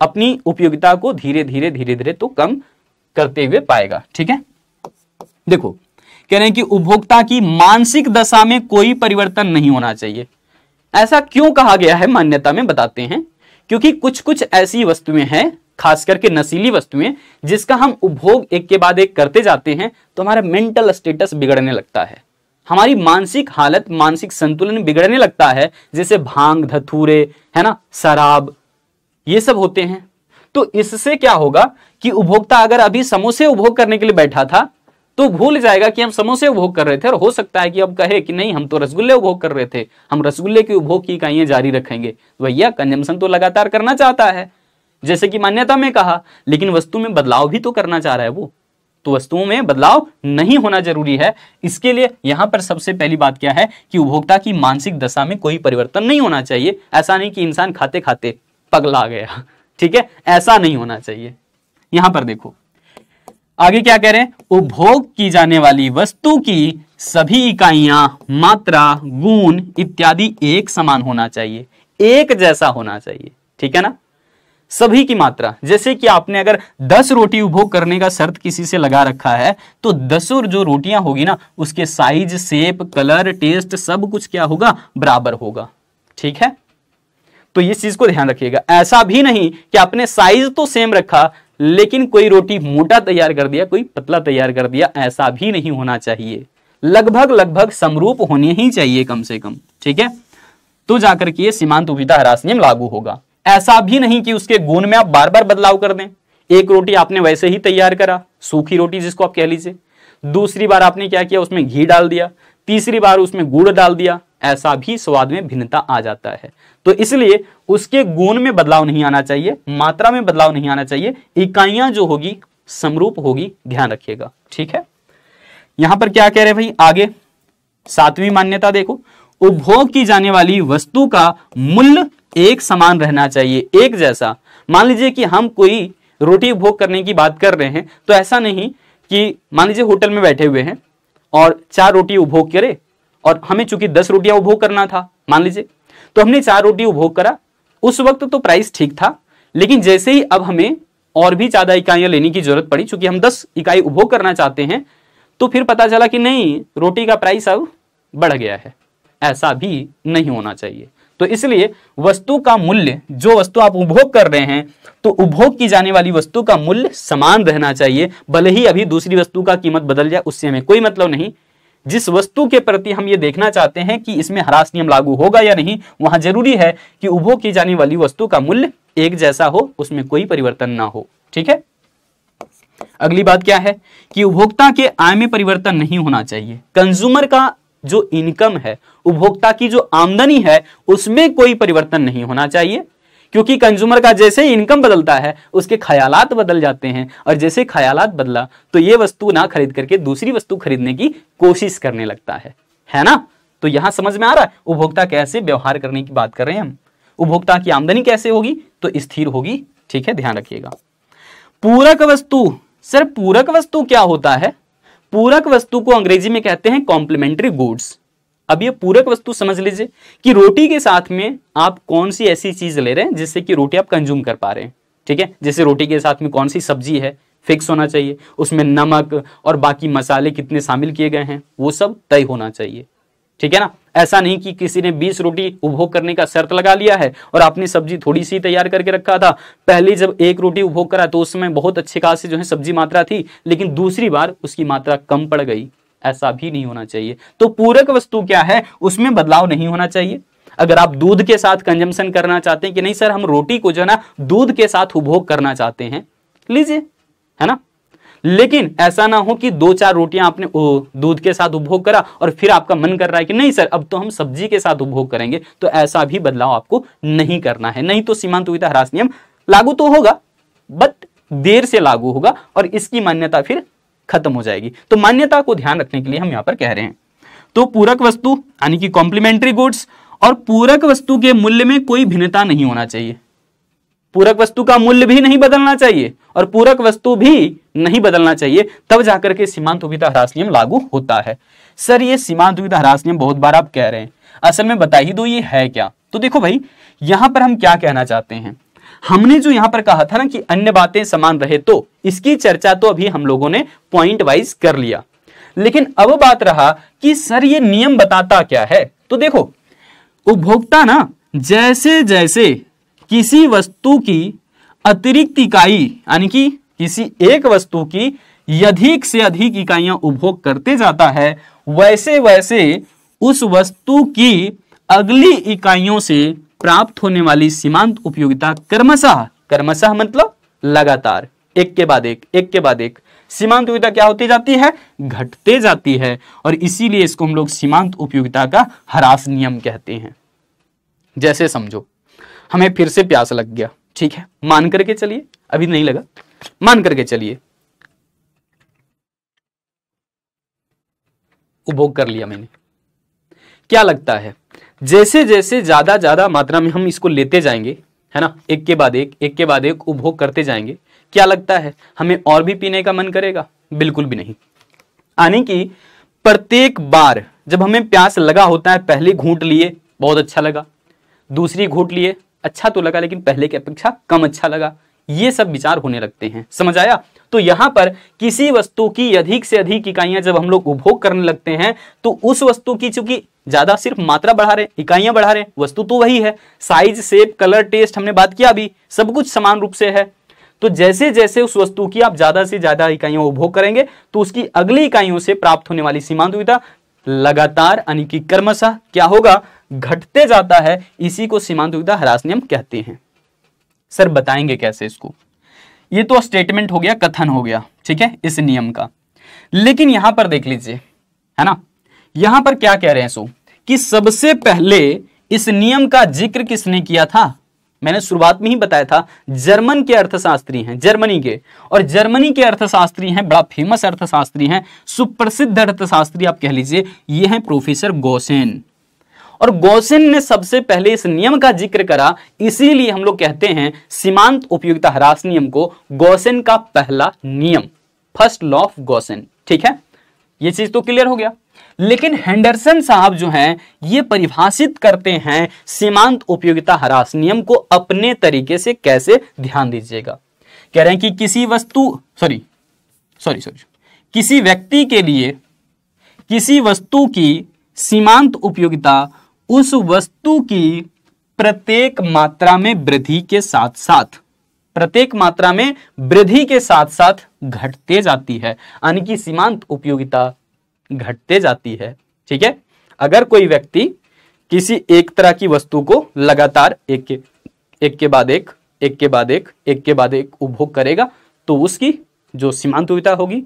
अपनी उपयोगिता को धीरे धीरे तो कम करते हुए पाएगा, ठीक है। देखो कह रहे हैं कि उपभोक्ता की मानसिक दशा में कोई परिवर्तन नहीं होना चाहिए। ऐसा क्यों कहा गया है मान्यता में, बताते हैं। क्योंकि कुछ कुछ ऐसी वस्तुएं हैं, खास करके नशीली वस्तुएं, जिसका हम उपभोग एक के बाद एक करते जाते हैं तो हमारा मेंटल स्टेटस बिगड़ने लगता है, हमारी मानसिक हालत, मानसिक संतुलन बिगड़ने लगता है। जैसे भांग, धतूरे, है ना, शराब, ये सब होते हैं। तो इससे क्या होगा कि उपभोक्ता अगर अभी समोसे उपभोग करने के लिए बैठा था तो भूल जाएगा कि हम समोसे उपभोग कर रहे थे, और हो सकता है कि अब कहे कि नहीं हम तो रसगुल्ले उपभोग कर रहे थे, हम रसगुल्ले की उपभोग की इकाइयां जारी रखेंगे। भैया कंजम्पशन तो लगातार करना चाहता है जैसे कि मान्यता में कहा, लेकिन वस्तु में बदलाव भी तो करना चाह रहा है वो, तो वस्तुओं में बदलाव नहीं होना जरूरी है। इसके लिए यहां पर सबसे पहली बात क्या है कि उपभोक्ता की मानसिक दशा में कोई परिवर्तन नहीं होना चाहिए। ऐसा नहीं कि इंसान खाते खाते पगला गया, ठीक है, ऐसा नहीं होना चाहिए। यहां पर देखो आगे क्या कह रहे हैं, उपभोग की जाने वाली वस्तु की सभी इकाइयां, मात्रा, गुण इत्यादि एक समान होना चाहिए, एक जैसा होना चाहिए, ठीक है ना। सभी की मात्रा, जैसे कि आपने अगर 10 रोटी उपभोग करने का शर्त किसी से लगा रखा है तो 10 जो रोटियां होगी ना उसके साइज, शेप, कलर, टेस्ट सब कुछ क्या होगा, बराबर होगा, ठीक है। तो इस चीज को ध्यान रखिएगा। ऐसा भी नहीं कि आपने साइज तो सेम रखा लेकिन कोई रोटी मोटा तैयार कर दिया, कोई पतला तैयार कर दिया, ऐसा भी नहीं होना चाहिए। लगभग समरूप होनी ही चाहिए कम से कम, ठीक है, तो जाकर के ये सीमांत उपयोगिता ह्रास नियम लागू होगा। ऐसा भी नहीं कि उसके गुण में आप बार बार बदलाव कर दें। एक रोटी आपने वैसे ही तैयार करा, सूखी रोटी जिसको आप कह लीजिए, दूसरी बार आपने क्या किया, उसमें घी डाल दिया, तीसरी बार उसमें गुड़ डाल दिया, ऐसा भी स्वाद में भिन्नता आ जाता है। तो इसलिए उसके गुण में बदलाव नहीं आना चाहिए, मात्रा में बदलाव नहीं आना चाहिए, इकाइयां जो होगी समरूप होगी, ध्यान रखिएगा, ठीक है। यहां पर क्या कह रहे भाई आगे, 7वीं मान्यता देखो, उपभोग की जाने वाली वस्तु का मूल्य एक समान रहना चाहिए, एक जैसा। मान लीजिए कि हम कोई रोटी उपभोग करने की बात कर रहे हैं तो ऐसा नहीं कि मान लीजिए होटल में बैठे हुए हैं और 4 रोटी उपभोग करे और हमें चूंकि 10 रोटियां उपभोग करना था, मान लीजिए, तो हमने 4 रोटी उपभोग करा। उस वक्त तो प्राइस ठीक था, लेकिन जैसे ही अब हमें और भी ज्यादा इकाइयां लेने की जरूरत पड़ी, चूंकि हम 10 इकाई उपभोग करना चाहते हैं, तो फिर पता चला कि नहीं, रोटी का प्राइस अब बढ़ गया है। ऐसा भी नहीं होना चाहिए। तो इसलिए वस्तु का मूल्य, जो वस्तु आप उपभोग कर रहे हैं, तो उपभोग की जाने वाली वस्तु का मूल्य समान रहना चाहिए। भले ही अभी दूसरी वस्तु का कीमत बदल जाए, उससे हमें कोई मतलब नहीं। जिस वस्तु के प्रति हम ये देखना चाहते हैं कि इसमें ह्रास नियम लागू होगा या नहीं, वहां जरूरी है कि उपभोग की जाने वाली वस्तु का मूल्य एक जैसा हो, उसमें कोई परिवर्तन ना हो, ठीक है। अगली बात क्या है कि उपभोक्ता के आय में परिवर्तन नहीं होना चाहिए। कंज्यूमर का जो इनकम है, उपभोक्ता की जो आमदनी है, उसमें कोई परिवर्तन नहीं होना चाहिए, क्योंकि कंज्यूमर का जैसे ही इनकम बदलता है उसके ख्यालात बदल जाते हैं, और जैसे ख्यालात बदला तो ये वस्तु ना खरीद करके दूसरी वस्तु खरीदने की कोशिश करने लगता है ना। तो यहां समझ में आ रहा है उपभोक्ता कैसे व्यवहार करने की बात कर रहे हैं हम। उपभोक्ता की आमदनी कैसे होगी, तो स्थिर होगी, ठीक है, ध्यान रखिएगा। पूरक वस्तु, सर पूरक वस्तु क्या होता है? पूरक वस्तु को अंग्रेजी में कहते हैं कॉम्प्लीमेंट्री गुड्स। अब ये पूरक वस्तु समझ लीजिए कि रोटी के साथ में आप कौन सी ऐसी चीज ले रहे हैं जिससे कि रोटी आप कंज्यूम कर पा रहे हैं, ठीक है। जैसे रोटी के साथ में कौन सी सब्जी है फिक्स होना चाहिए, उसमें नमक और बाकी मसाले कितने शामिल किए गए हैं वो सब तय होना चाहिए, ठीक है ना। ऐसा नहीं कि किसी ने 20 रोटी उपभोग करने का शर्त लगा लिया है और आपने सब्जी थोड़ी सी तैयार करके रखा था। पहले जब एक रोटी उपभोग करा तो उस समय बहुत अच्छे खासे जो है सब्जी मात्रा थी, लेकिन दूसरी बार उसकी मात्रा कम पड़ गई। ऐसा भी नहीं होना चाहिए। तो पूरक वस्तु क्या है, उसमें बदलाव नहीं होना चाहिए। अगर आप दूध के साथ कंजम्पशन करना चाहते हैं कि नहीं सर हम रोटी को जो है ना दूध के साथ उपभोग करना चाहते हैं, लीजिए, है ना। लेकिन ऐसा ना हो कि 2-4 रोटियां आपने दूध के साथ उपभोग करा और फिर आपका मन कर रहा है कि नहीं सर अब तो हम सब्जी के साथ उपभोग करेंगे, तो ऐसा भी बदलाव आपको नहीं करना है। नहीं तो सीमांत उपयोगिता ह्रास नियम लागू तो होगा बट देर से लागू होगा और इसकी मान्यता फिर खत्म हो जाएगी। तो मान्यता को ध्यान रखने के लिए हम यहां पर कह रहे हैं। तो पूरक वस्तु यानी कि कॉम्प्लीमेंट्री गुड्स और पूरक वस्तु के मूल्य में कोई भिन्नता नहीं होना चाहिए। पूरक वस्तु का मूल्य भी नहीं बदलना चाहिए और पूरक वस्तु भी नहीं बदलना चाहिए, तब जाकर के सीमांत उपयोगिता ह्रास नियम लागू होता है। सर ये सीमांत उपयोगिता ह्रास नियम बहुत बार आप कह रहे हैं, असल में बता ही दो ये है क्या। तो देखो भाई यहां पर हम क्या कहना चाहते हैं, हमने जो यहां पर कहा था ना कि अन्य बातें समान रहे, तो इसकी चर्चा तो अभी हम लोगों ने पॉइंट वाइज कर लिया। लेकिन अब बात रहा कि सर ये नियम बताता क्या है। तो देखो उपभोक्ता ना जैसे जैसे किसी वस्तु की अतिरिक्त इकाई यानी कि किसी एक वस्तु की अधिक से अधिक इकाइयां उपभोग करते जाता है, वैसे वैसे उस वस्तु की अगली इकाइयों से प्राप्त होने वाली सीमांत उपयोगिता क्रमशः मतलब लगातार एक के बाद एक सीमांत उपयोगिता क्या होती जाती है, घटते जाती है। और इसीलिए इसको हम लोग सीमांत उपयोगिता का ह्रास नियम कहते हैं। जैसे समझो हमें फिर से प्यास लग गया, ठीक है, मान करके चलिए, अभी नहीं लगा, मान करके चलिए, उपभोग कर लिया मैंने। क्या लगता है जैसे जैसे ज्यादा मात्रा में हम इसको लेते जाएंगे, है ना, एक के बाद एक उपभोग करते जाएंगे, क्या लगता है हमें और भी पीने का मन करेगा? बिल्कुल भी नहीं। यानी कि प्रत्येक बार जब हमें प्यास लगा होता है, पहले घूंट लिए बहुत अच्छा लगा, दूसरी घूंट लिए अच्छा तो लगा लेकिन पहले की अपेक्षा कम अच्छा लगा, ये सब विचार होने लगते हैं। समझ आया? तो यहां पर किसी वस्तु की अधिक से अधिक इकाइयां जब हम लोग उपभोग करने लगते हैं तो उस वस्तु की चूंकि ज्यादा सिर्फ मात्रा बढ़ा रहे, इकाइयां बढ़ा रहे, वस्तु तो वही है, साइज शेप कलर टेस्ट हमने बात किया अभी, सब कुछ समान रूप से है। तो जैसे जैसे उस वस्तु की आप ज्यादा से ज्यादा इकाइयां उपभोग करेंगे तो उसकी अगली इकाइयों से प्राप्त होने वाली सीमांत उपयोगिता लगातार यानी कि क्रमशः क्या होगा, घटते जाता है। इसी को सीमांत उपयोगिता ह्रास नियम कहते हैं। सर बताएंगे कैसे इसको? ये तो स्टेटमेंट हो गया, कथन हो गया, ठीक है, इस नियम का। लेकिन यहां पर देख लीजिए, है ना, यहां पर क्या कह रहे हैं सो कि सबसे पहले इस नियम का जिक्र किसने किया था? मैंने शुरुआत में ही बताया था, जर्मन के अर्थशास्त्री हैं, जर्मनी के, और जर्मनी के अर्थशास्त्री हैं, बड़ा फेमस अर्थशास्त्री हैं, सुप्रसिद्ध अर्थशास्त्री आप कह लीजिए, ये हैं प्रोफेसर गॉसेन। और गॉसेन ने सबसे पहले इस नियम का जिक्र करा, इसीलिए हम लोग कहते हैं सीमांत उपयोगिता ह्रास नियम को गॉसेन का पहला नियम, फर्स्ट लॉ ऑफ गॉसेन, ठीक है, ये चीज तो क्लियर हो गया। लेकिन हेंडरसन साहब जो हैं ये परिभाषित करते हैं सीमांत उपयोगिता ह्रास नियम को अपने तरीके से। कैसे? ध्यान दीजिएगा, कह रहे हैं कि किसी वस्तु किसी व्यक्ति के लिए किसी वस्तु की सीमांत उपयोगिता उस वस्तु की प्रत्येक मात्रा में वृद्धि के साथ साथ घटते जाती है, यानी कि सीमांत उपयोगिता घटते जाती है, ठीक है। अगर कोई व्यक्ति किसी एक तरह की वस्तु को लगातार एक के बाद एक उपभोग करेगा तो उसकी जो सीमांत उपयोगिता होगी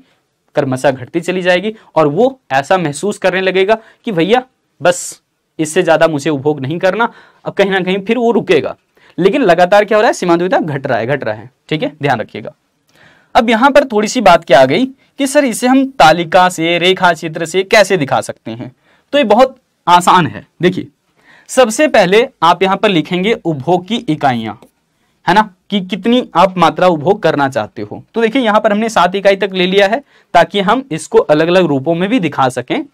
क्रमशः घटती चली जाएगी और वो ऐसा महसूस करने लगेगा कि भैया बस इससे ज्यादा मुझे उपभोग नहीं करना। अब कहीं ना कहीं फिर वो रुकेगा, लेकिन लगातार क्या हो रहा है, सीमांत उपयोगिता घट रहा है, ठीक है, ध्यान रखिएगा। अब यहां पर थोड़ी सी बात क्या आ गई कि सर इसे हम तालिका से, रेखा चित्र से कैसे दिखा सकते हैं? तो ये बहुत आसान है। देखिए सबसे पहले आप यहां पर लिखेंगे उपभोग की इकाइयां, है ना, कि कितनी आप मात्रा उपभोग करना चाहते हो। तो देखिए यहाँ पर हमने 7 इकाई तक ले लिया है ताकि हम इसको अलग अलग रूपों में भी दिखा सकें।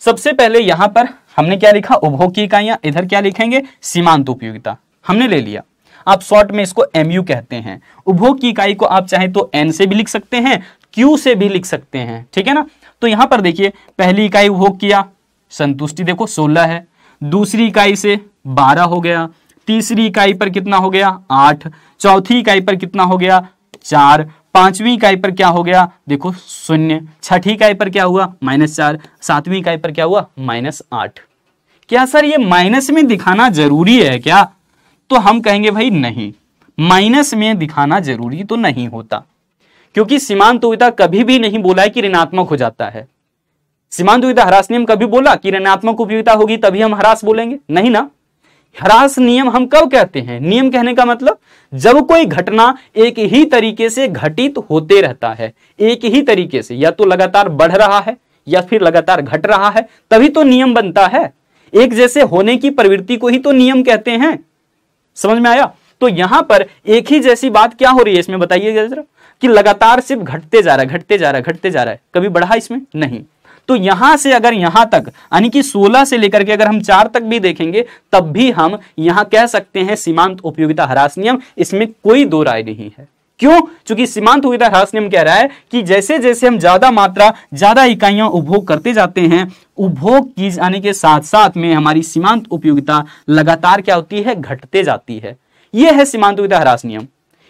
सबसे पहले यहाँ पर हमने क्या लिखा, उपभोग की इकाइयां, इधर क्या लिखेंगे, सीमांत उपयोगिता हमने ले लिया। आप शॉर्ट में इसको MU कहते हैं। उपभोग की इकाई को आप चाहे तो N से भी लिख सकते हैं, Q से भी लिख सकते हैं, ठीक है ना। तो यहां पर देखिए पहली इकाई उपभोग किया, संतुष्टि देखो 16 है, दूसरी इकाई से 12 हो गया, तीसरी इकाई पर कितना हो गया 8, चौथी इकाई पर कितना हो गया 4, पांचवी इकाई पर क्या हो गया देखो 0, छठी इकाई पर क्या हुआ -4, सातवीं इकाई पर क्या हुआ -8। क्या सर ये माइनस में दिखाना जरूरी है क्या? तो हम कहेंगे भाई नहीं, माइनस में दिखाना जरूरी तो नहीं होता, क्योंकि सीमांत उपयोगिता कभी भी नहीं बोला है कि ऋणात्मक हो जाता है। सीमांत उपयोगिता ह्रास नियम कभी बोला कि ऋणात्मक उपयोगिता होगी तभी हम ह्रास बोलेंगे? नहीं ना। ह्रास नियम हम कब कहते हैं? नियम कहने का मतलब जब कोई घटना एक ही तरीके से घटित होते रहता है, एक ही तरीके से, या तो लगातार बढ़ रहा है या फिर लगातार घट रहा है, तभी तो नियम बनता है। एक जैसे होने की प्रवृत्ति को ही तो नियम कहते हैं। समझ में आया? तो यहां पर एक ही जैसी बात क्या हो रही है इसमें बताइएगा जरा, कि लगातार सिर्फ घटते जा रहा है, घटते जा रहा है, घटते जा रहा है, कभी बढ़ा इसमें नहीं। तो यहां से अगर यहां तक यानी कि 16 से लेकर के अगर हम 4 तक भी देखेंगे तब भी हम यहां कह सकते हैं सीमांत उपयोगिता ह्रास नियम, इसमें कोई दो राय नहीं है। क्यों? क्योंकि सीमांत उपयोगिता ह्रास नियम कह रहा है कि जैसे जैसे हम ज्यादा मात्रा, ज्यादा इकाइयां उपभोग करते जाते हैं, उपभोग की जाने के साथ साथ में हमारी सीमांत उपयोगिता लगातार क्या होती है, घटते जाती है। यह है सीमांत उपयोगिता ह्रास नियम।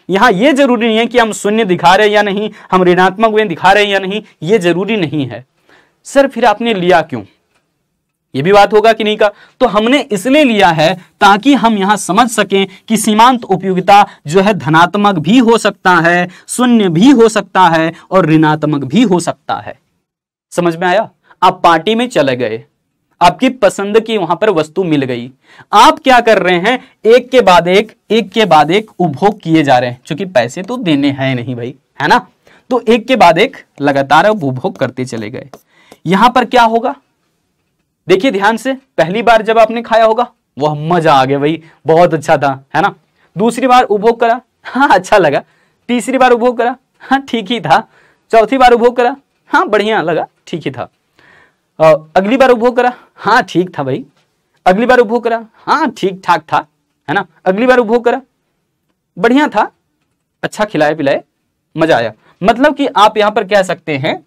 यहां यह जरूरी नहीं है कि हम शून्य दिखा रहे हैं या नहीं, हम ऋणात्मक में दिखा रहे हैं या नहीं, यह जरूरी नहीं है। सर फिर आपने लिया क्यों? यह भी बात होगा कि नहीं का? तो हमने इसलिए लिया है ताकि हम यहां समझ सकें कि सीमांत उपयोगिता जो है धनात्मक भी हो सकता है, शून्य भी हो सकता है और ऋणात्मक भी हो सकता है। समझ में आया? आप पार्टी में चले गए, आपकी पसंद की वहां पर वस्तु मिल गई, आप क्या कर रहे हैं, एक के बाद एक उपभोग किए जा रहे हैं, क्योंकि पैसे तो देने हैं नहीं भाई, है ना। तो एक के बाद एक लगातार उपभोग करते चले गए। यहां पर क्या होगा देखिए ध्यान से, पहली बार जब आपने खाया होगा वह मजा आ गया भाई, बहुत अच्छा था, है ना। दूसरी बार उपभोग करा, हाँ अच्छा लगा। तीसरी बार उपभोग करा, हाँ ठीक ही था। चौथी बार उपभोग करा, हाँ बढ़िया लगा, ठीक ही था। अगली बार उपभोग करा, हाँ ठीक था भाई। अगली बार उपभोग करा, हाँ ठीक ठाक था, है ना। अगली बार उपभोग करा, बढ़िया था, अच्छा खिलाए पिलाए, मजा आया। मतलब कि आप यहां पर कह सकते हैं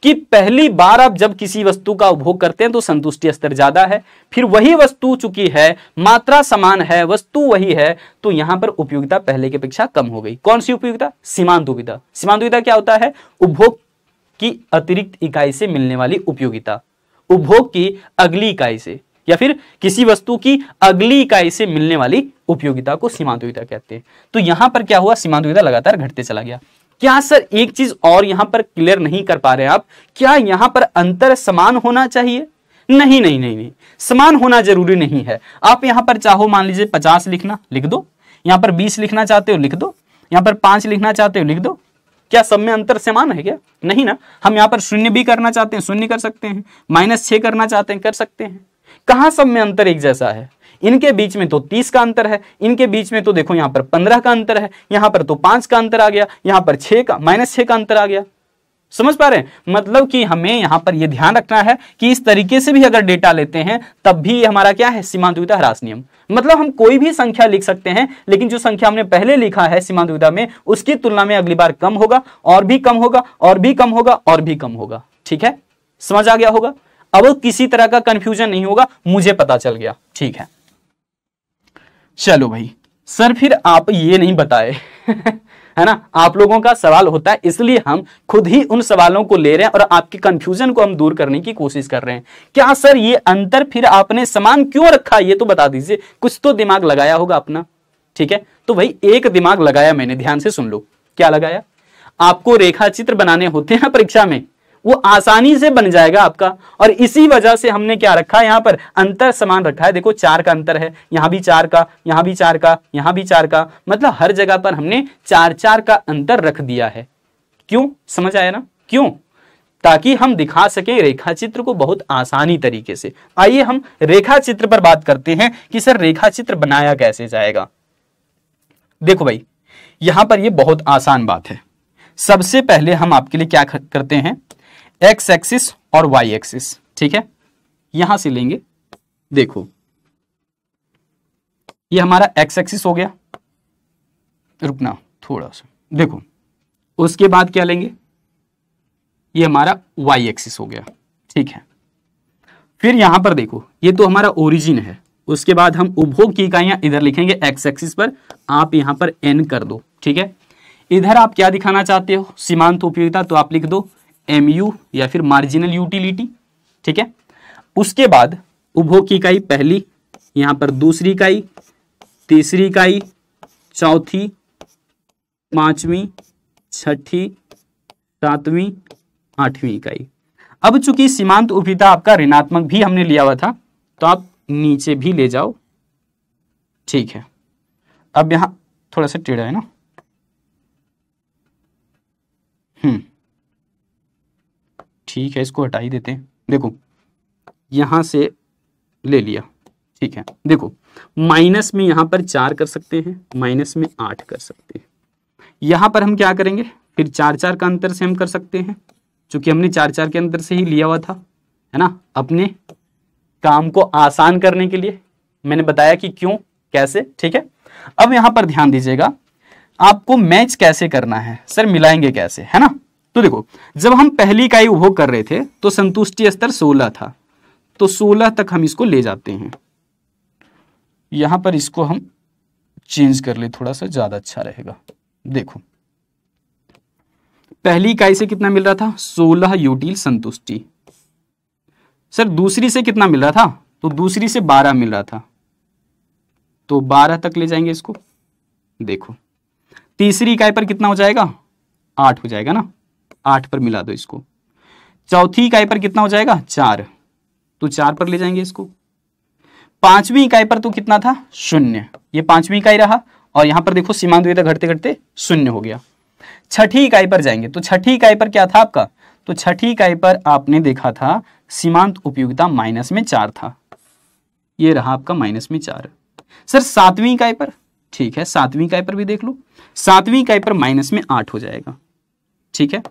कि पहली बार आप जब किसी वस्तु का उपभोग करते हैं तो संतुष्टि स्तर ज्यादा है, फिर वही वस्तु चुकी है, मात्रा समान है, वस्तु वही है, तो यहां पर उपयोगिता पहले की अपेक्षा कम हो गई। कौन सी उपयोगिता? सीमांत उपयोगिता। सीमांत उपयोगिता क्या होता है? उपभोग की अतिरिक्त इकाई से मिलने वाली उपयोगिता, उपभोग की अगली इकाई से या फिर किसी वस्तु की अगली इकाई से मिलने वाली उपयोगिता को सीमांत उपयोगिता कहते हैं। तो यहां पर क्या हुआ, सीमांत उपयोगिता लगातार घटते चला गया। क्या सर एक चीज और यहां पर क्लियर नहीं कर पा रहे आप, क्या यहां पर अंतर समान होना चाहिए? नहीं नहीं नहीं नहीं, समान होना जरूरी नहीं है। आप यहां पर चाहो मान लीजिए 50 लिखना, लिख दो। यहां पर 20 लिखना चाहते हो लिख दो। यहां पर 5 लिखना चाहते हो लिख दो। क्या सब में अंतर समान है क्या? नहीं ना। हम यहां पर 0 भी करना चाहते हैं, 0 कर सकते हैं, -6 करना चाहते हैं, कर सकते हैं। कहां सब में अंतर एक जैसा है? इनके बीच में तो 30 का अंतर है, इनके बीच में तो देखो यहां पर 15 का अंतर है, यहां पर तो 5 का अंतर आ गया, यहां पर -6 का अंतर आ गया। समझ पा रहे हैं? मतलब कि हमें यहां पर यह ध्यान रखना है कि इस तरीके से भी अगर डेटा लेते हैं तब भी हमारा क्या है, सीमांत उपयोगिता ह्रास नियम। मतलब हम कोई भी संख्या लिख सकते हैं, लेकिन जो संख्या हमने पहले लिखा है सीमांत उपयोगिता में, उसकी तुलना में अगली बार कम होगा, और भी कम होगा, और भी कम होगा, और भी कम होगा। ठीक है, समझ आ गया होगा? अब किसी तरह का कंफ्यूजन नहीं होगा, मुझे पता चल गया। ठीक है, चलो भाई। सर फिर आप ये नहीं बताए है ना, आप लोगों का सवाल होता है, इसलिए हम खुद ही उन सवालों को ले रहे हैं और आपकी कंफ्यूजन को हम दूर करने की कोशिश कर रहे हैं। क्या सर ये अंतर फिर आपने समान क्यों रखा, ये तो बता दीजिए। कुछ तो दिमाग लगाया होगा अपना। ठीक है, तो भाई एक दिमाग लगाया मैंने, ध्यान से सुन लो। क्या लगाया? आपको रेखा चित्र बनाने होते हैं परीक्षा में, वो आसानी से बन जाएगा आपका, और इसी वजह से हमने क्या रखा है, यहां पर अंतर समान रखा है। देखो 4 का अंतर है, यहां भी 4 का, यहां भी 4 का, यहां भी 4 का, मतलब हर जगह पर हमने 4 का अंतर रख दिया है। क्यों? समझ आया ना? क्यों? ताकि हम दिखा सकें रेखा चित्र को बहुत आसानी तरीके से। आइए हम रेखा चित्र पर बात करते हैं कि सर रेखा चित्र बनाया कैसे जाएगा। देखो भाई, यहां पर ये बहुत आसान बात है। सबसे पहले हम आपके लिए क्या करते हैं, एक्स एक्सिस और वाई एक्सिस, ठीक है, यहां से लेंगे। देखो ये हमारा एक्स एक्सिस हो गया, रुकना थोड़ा सा, देखो उसके बाद क्या लेंगे, ये हमारा वाई एक्सिस हो गया, ठीक है। फिर यहां पर देखो ये तो हमारा ओरिजिन है, उसके बाद हम उपभोग की इकाइयां इधर लिखेंगे एक्स एक्सिस पर, आप यहां पर एन कर दो, ठीक है। इधर आप क्या दिखाना चाहते हो, सीमांत उपयोगिता, तो आप लिख दो MU या फिर मार्जिनल यूटिलिटी, ठीक है। उसके बाद उपभोग की इकाई पहली, यहां पर दूसरी इकाई, तीसरी इकाई, चौथी, पांचवी, छठी, सातवीं, आठवीं इकाई। अब चूंकि सीमांत उपयोगिता आपका ऋणात्मक भी हमने लिया हुआ था, तो आप नीचे भी ले जाओ, ठीक है। अब यहां थोड़ा सा टेढ़ा है ना, ठीक है, इसको हटा ही देते हैं। देखो यहां से ले लिया, ठीक है। देखो माइनस में यहां पर 4 कर सकते हैं, माइनस में 8 कर सकते हैं। यहां पर हम क्या करेंगे, फिर 4-4 का अंतर से हम कर सकते हैं, क्योंकि हमने 4-4 के अंतर से ही लिया हुआ था, है ना, अपने काम को आसान करने के लिए। मैंने बताया कि क्यों, कैसे, ठीक है। अब यहां पर ध्यान दीजिएगा, आपको मैच कैसे करना है, सर मिलाएंगे कैसे, है ना। तो देखो जब हम पहली इकाई उपभोग कर रहे थे तो संतुष्टि स्तर 16 था, तो 16 तक हम इसको ले जाते हैं। यहां पर इसको हम चेंज कर ले, थोड़ा सा ज्यादा अच्छा रहेगा। देखो पहली इकाई से कितना मिल रहा था, 16 यूटिल संतुष्टि। सर दूसरी से कितना मिल रहा था, तो दूसरी से 12 मिल रहा था, तो 12 तक ले जाएंगे इसको। देखो तीसरी इकाई पर कितना हो जाएगा, 8 हो जाएगा ना, 8 पर मिला दो इसको। चौथी इकाई पर कितना हो जाएगा, 4, तो 4 पर ले जाएंगे इसको। पांचवी इकाई पर तो कितना था, 0, ये पांचवी इकाई रहा, और यहां पर देखो सीमांत उपयोगिता घटते घटते 0 हो गया। छठी इकाई पर जाएंगे, तो छठी इकाई पर क्या था आपका, तो छठी इकाई पर आपने देखा था सीमांत उपयोगिता माइनस में 4 था, ये रहा आपका माइनस में 4। सर सातवीं इकाई पर, ठीक है, सातवीं इकाई पर भी देख लो, सातवीं इकाई पर माइनस में 8 हो जाएगा, ठीक है।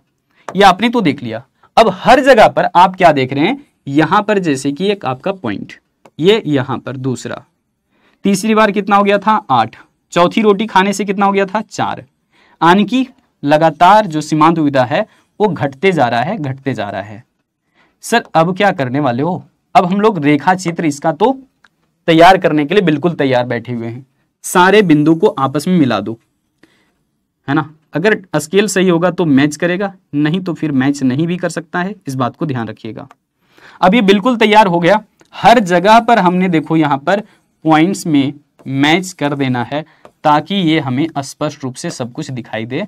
ये आपने तो देख लिया। अब हर जगह पर आप क्या देख रहे हैं, यहां पर जैसे कि एक आपका पॉइंट, ये यहां पर दूसरा, तीसरी बार कितना हो गया था, 8, चौथी रोटी खाने से कितना हो गया था, 4, यानी कि लगातार जो सीमांत उपयोगिता है वो घटते जा रहा है, घटते जा रहा है। सर अब क्या करने वाले हो, अब हम लोग रेखा चित्र इसका तो तैयार करने के लिए बिल्कुल तैयार बैठे हुए हैं। सारे बिंदु को आपस में मिला दो, है ना। अगर स्केल सही होगा तो मैच करेगा, नहीं तो फिर मैच नहीं भी कर सकता है, इस बात को ध्यान रखिएगा। अब ये बिल्कुल तैयार हो गया, हर जगह पर हमने देखो यहां पर पॉइंट्स में मैच कर देना है, ताकि ये हमें स्पष्ट रूप से सब कुछ दिखाई दे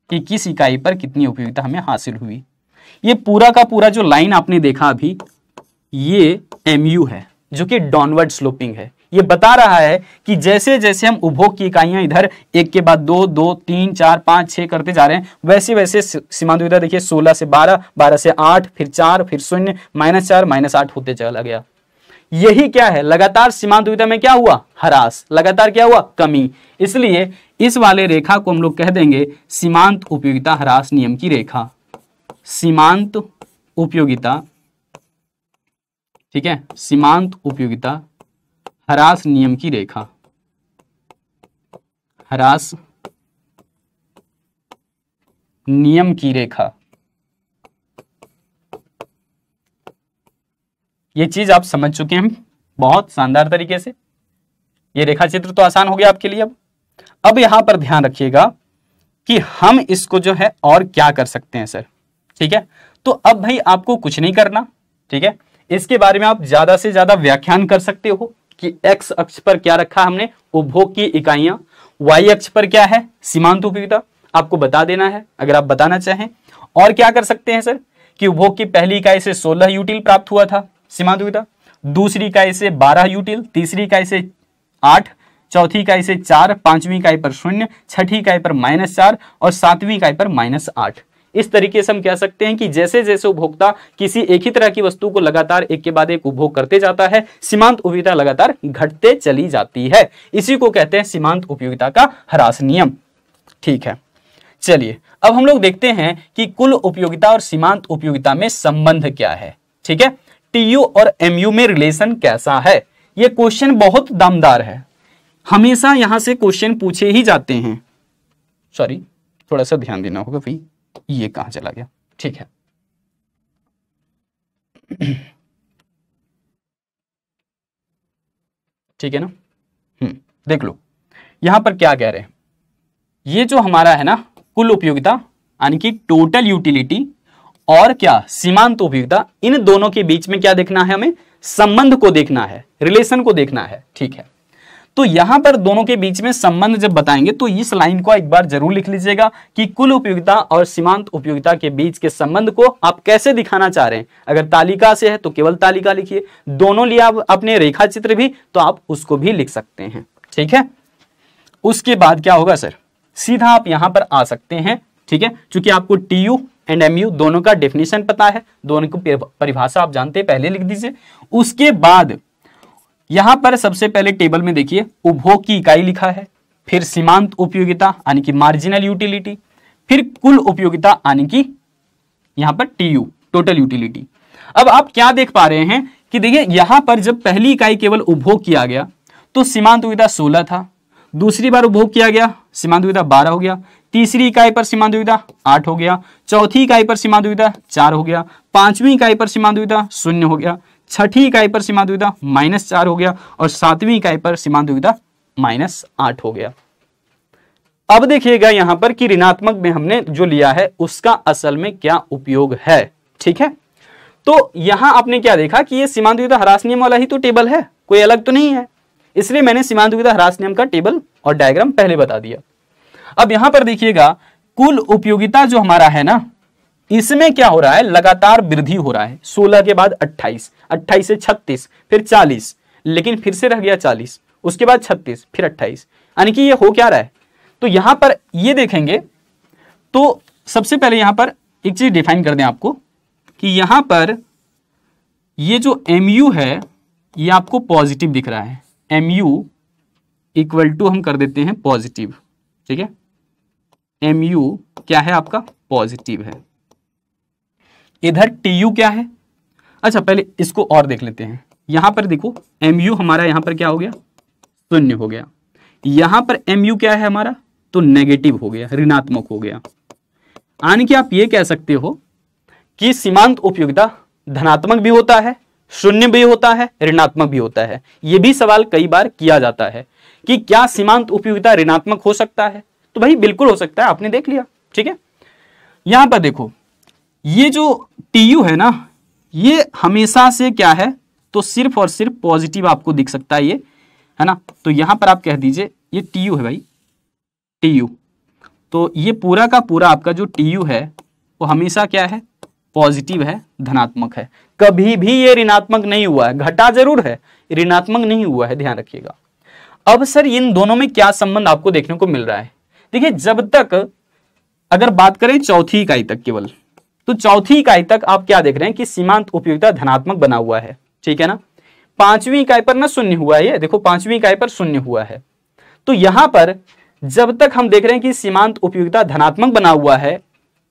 कि किस इकाई पर कितनी उपयोगिता हमें हासिल हुई। ये पूरा का पूरा जो लाइन आपने देखा अभी, ये MU है, जो कि डाउनवर्ड स्लोपिंग है। ये बता रहा है कि जैसे जैसे हम उपभोग की इकाइयां इधर एक के बाद 2, 2, 3, 4, 5, 6 करते जा रहे हैं, वैसे वैसे सीमांत उपयोगिता देखिए 16 से 12, 12 से 8, फिर 4, फिर 0, -4, -8 होते चला गया। यही क्या है, लगातार सीमांत उपयोगिता में क्या हुआ, ह्रास, लगातार क्या हुआ, कमी। इसलिए इस वाले रेखा को हम लोग कह देंगे सीमांत उपयोगिता ह्रास नियम की रेखा, सीमांत उपयोगिता, ठीक है, सीमांत उपयोगिता ह्रास नियम की रेखा, ह्रास नियम की रेखा। ये चीज आप समझ चुके हैं बहुत शानदार तरीके से। ये रेखा चित्र तो आसान हो गया आपके लिए। अब यहां पर ध्यान रखिएगा कि हम इसको जो है और क्या कर सकते हैं सर, ठीक है। तो अब भाई आपको कुछ नहीं करना, ठीक है। इसके बारे में आप ज्यादा से ज्यादा व्याख्यान कर सकते हो कि एक्स अक्ष पर क्या रखा हमने, उपभोग की इकाइयां, वाई अक्ष पर क्या है, सीमांत उपयोगिता, आपको बता देना है अगर आप बताना चाहें। और क्या कर सकते हैं सर कि उपभोग की पहली इकाई से 16 यूटिल प्राप्त हुआ था सीमांत उपयोगिता, दूसरी इकाई से 12 यूटिल, तीसरी इकाई से 8, चौथी इकाई से 4, पांचवी इकाई पर 0, छठी इकाई पर -4 और सातवीं इकाई पर -8। इस तरीके से हम कह सकते हैं कि जैसे जैसे उपभोक्ता किसी एक ही तरह की वस्तु को लगातार एक के बाद एक उपभोग करते जाता है, सीमांत उपयोगिता लगातार घटते चली जाती है। इसी को कहते हैं सीमांत उपयोगिता का ह्रास नियम। ठीक है, चलिए अब हम लोग देखते हैं कि कुल उपयोगिता और सीमांत उपयोगिता में संबंध क्या है। ठीक है, टीयू और एमयू में रिलेशन कैसा है। ये क्वेश्चन बहुत दमदार है, हमेशा यहां से क्वेश्चन पूछे ही जाते हैं। सॉरी, थोड़ा सा ध्यान देना होगा भाई, ये कहां चला गया। ठीक है, ठीक है ना। देख लो यहां पर क्या कह रहे हैं, ये जो हमारा है ना कुल उपयोगिता यानी कि टोटल यूटिलिटी और क्या सीमांत उपयोगिता, इन दोनों के बीच में क्या देखना है, हमें संबंध को देखना है, रिलेशन को देखना है। ठीक है, तो यहां पर दोनों के बीच में संबंध जब बताएंगे तो इस लाइन को एक बार जरूर लिख लीजिएगा कि कुल उपयोगिता और सीमांत उपयोगिता के बीच के संबंध को आप कैसे दिखाना चाह रहे हैं। अगर तालिका से है तो केवल तालिका लिखिए, दोनों लिए आप अपने रेखा चित्र भी तो आप उसको भी लिख सकते हैं। ठीक है, उसके बाद क्या होगा सर, सीधा आप यहां पर आ सकते हैं। ठीक है, क्योंकि आपको टीयू एंड एमयू दोनों का डेफिनेशन पता है, दोनों की परिभाषा आप जानते हैं, पहले लिख दीजिए। उसके बाद यहां पर सबसे पहले टेबल में देखिए उपभोग की इकाई लिखा है, फिर सीमांत उपयोगिता यानी कि मार्जिनल यूटिलिटी, फिर कुल उपयोगिता यानी कि यहां पर टीयू टोटल यूटिलिटी। अब आप क्या देख पा रहे हैं कि देखिए यहां पर जब पहली इकाई केवल उपभोग किया गया तो सीमांत उपयोगिता 16 था, दूसरी बार उपभोग किया गया सीमांत उपयोगिता 12 हो गया, तीसरी इकाई पर सीमांत उपयोगिता 8 हो गया, चौथी इकाई पर सीमांत उपयोगिता 4 हो गया, पांचवी इकाई पर सीमांत उपयोगिता 0 हो गया, छठी इकाई पर सीमांत उपयोगिता -4 हो गया और सातवीं इकाई पर सीमांत उपयोगिता -8 हो गया। अब देखिएगा यहां पर कि ऋणात्मक में हमने जो लिया है उसका असल में क्या उपयोग है। ठीक है, तो यहां आपने क्या देखा कि ये सीमांत उपयोगिता ह्रास नियम वाला ही तो टेबल है, कोई अलग तो नहीं है, इसलिए मैंने सीमांत उपयोगिता ह्रास नियम का टेबल और डायग्राम पहले बता दिया। अब यहां पर देखिएगा कुल उपयोगिता जो हमारा है ना, इसमें क्या हो रहा है, लगातार वृद्धि हो रहा है। 16 के बाद 28, 28 से 36, फिर 40, लेकिन फिर से रह गया 40, उसके बाद 36, फिर 28, यानी कि ये हो क्या रहा है। तो यहां पर ये देखेंगे तो सबसे पहले यहां पर एक चीज डिफाइन कर दें आपको कि यहां पर ये जो एमयू है ये आपको पॉजिटिव दिख रहा है, एमयू इक्वल टू हम कर देते हैं पॉजिटिव। ठीक है, एमयू क्या है आपका, पॉजिटिव है। इधर टीयू क्या है, अच्छा पहले इसको और देख लेते हैं। यहां पर देखो एमयू हमारा यहां पर क्या हो गया, 0 हो गया, यहां पर एमयू क्या है हमारा, तो नेगेटिव हो गया, ऋणात्मक हो गया। यानी कि आप ये कह सकते हो कि सीमांत उपयोगिता धनात्मक भी होता है, 0 भी होता है, ऋणात्मक भी होता है। यह भी सवाल कई बार किया जाता है कि क्या सीमांत उपयोगिता ऋणात्मक हो सकता है, तो भाई बिल्कुल हो सकता है, आपने देख लिया। ठीक है, यहां पर देखो ये जो टीयू है ना, ये हमेशा से क्या है, तो सिर्फ और सिर्फ पॉजिटिव आपको दिख सकता है, ये है ना। तो यहां पर आप कह दीजिए ये टीयू है भाई, टीयू। तो ये पूरा का पूरा आपका जो टीयू है वो हमेशा क्या है, पॉजिटिव है, धनात्मक है, कभी भी ये ऋणात्मक नहीं हुआ है, घटा जरूर है, ऋणात्मक नहीं हुआ है, ध्यान रखिएगा। अब सर इन दोनों में क्या संबंध आपको देखने को मिल रहा है, देखिए जब तक अगर बात करें चौथी इकाई तक केवल, तो चौथी इकाई तक आप क्या देख रहे हैं कि सीमांत उपयोगिता धनात्मक बना हुआ है। ठीक है ना, पांचवी इकाई पर ना 0 हुआ है, ये देखो पांचवी इकाई पर 0 हुआ है। तो यहां पर जब तक हम देख रहे हैं कि सीमांत उपयोगिता धनात्मक बना हुआ है